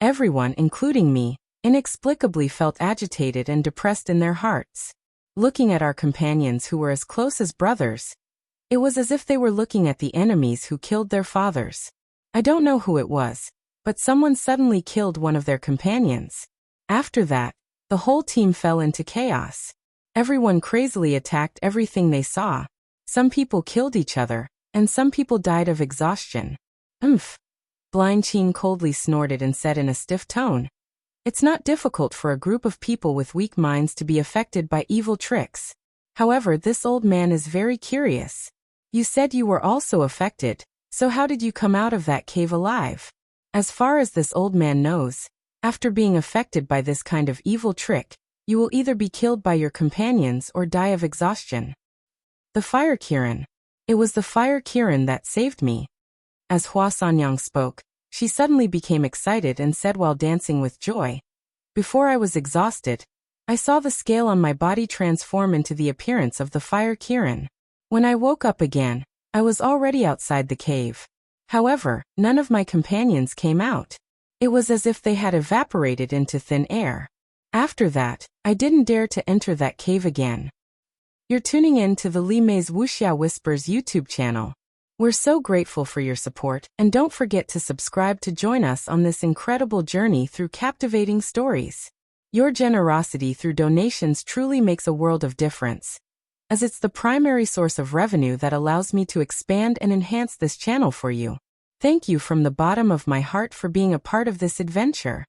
Everyone, including me, inexplicably felt agitated and depressed in their hearts. Looking at our companions who were as close as brothers, it was as if they were looking at the enemies who killed their fathers. I don't know who it was, but someone suddenly killed one of their companions. After that, the whole team fell into chaos. Everyone crazily attacked everything they saw. Some people killed each other, and some people died of exhaustion. Blind Qin coldly snorted and said in a stiff tone. It's not difficult for a group of people with weak minds to be affected by evil tricks. However, this old man is very curious. You said you were also affected, so how did you come out of that cave alive? As far as this old man knows, after being affected by this kind of evil trick, you will either be killed by your companions or die of exhaustion. The fire Kirin. It was the fire Kirin that saved me. As Hua Sanyang spoke, she suddenly became excited and said while dancing with joy. Before I was exhausted, I saw the scale on my body transform into the appearance of the fire Kirin. When I woke up again, I was already outside the cave. However, none of my companions came out. It was as if they had evaporated into thin air. After that, I didn't dare to enter that cave again. You're tuning in to the Li Mei's Wuxia Whispers YouTube channel. We're so grateful for your support, and don't forget to subscribe to join us on this incredible journey through captivating stories. Your generosity through donations truly makes a world of difference, as it's the primary source of revenue that allows me to expand and enhance this channel for you. Thank you from the bottom of my heart for being a part of this adventure.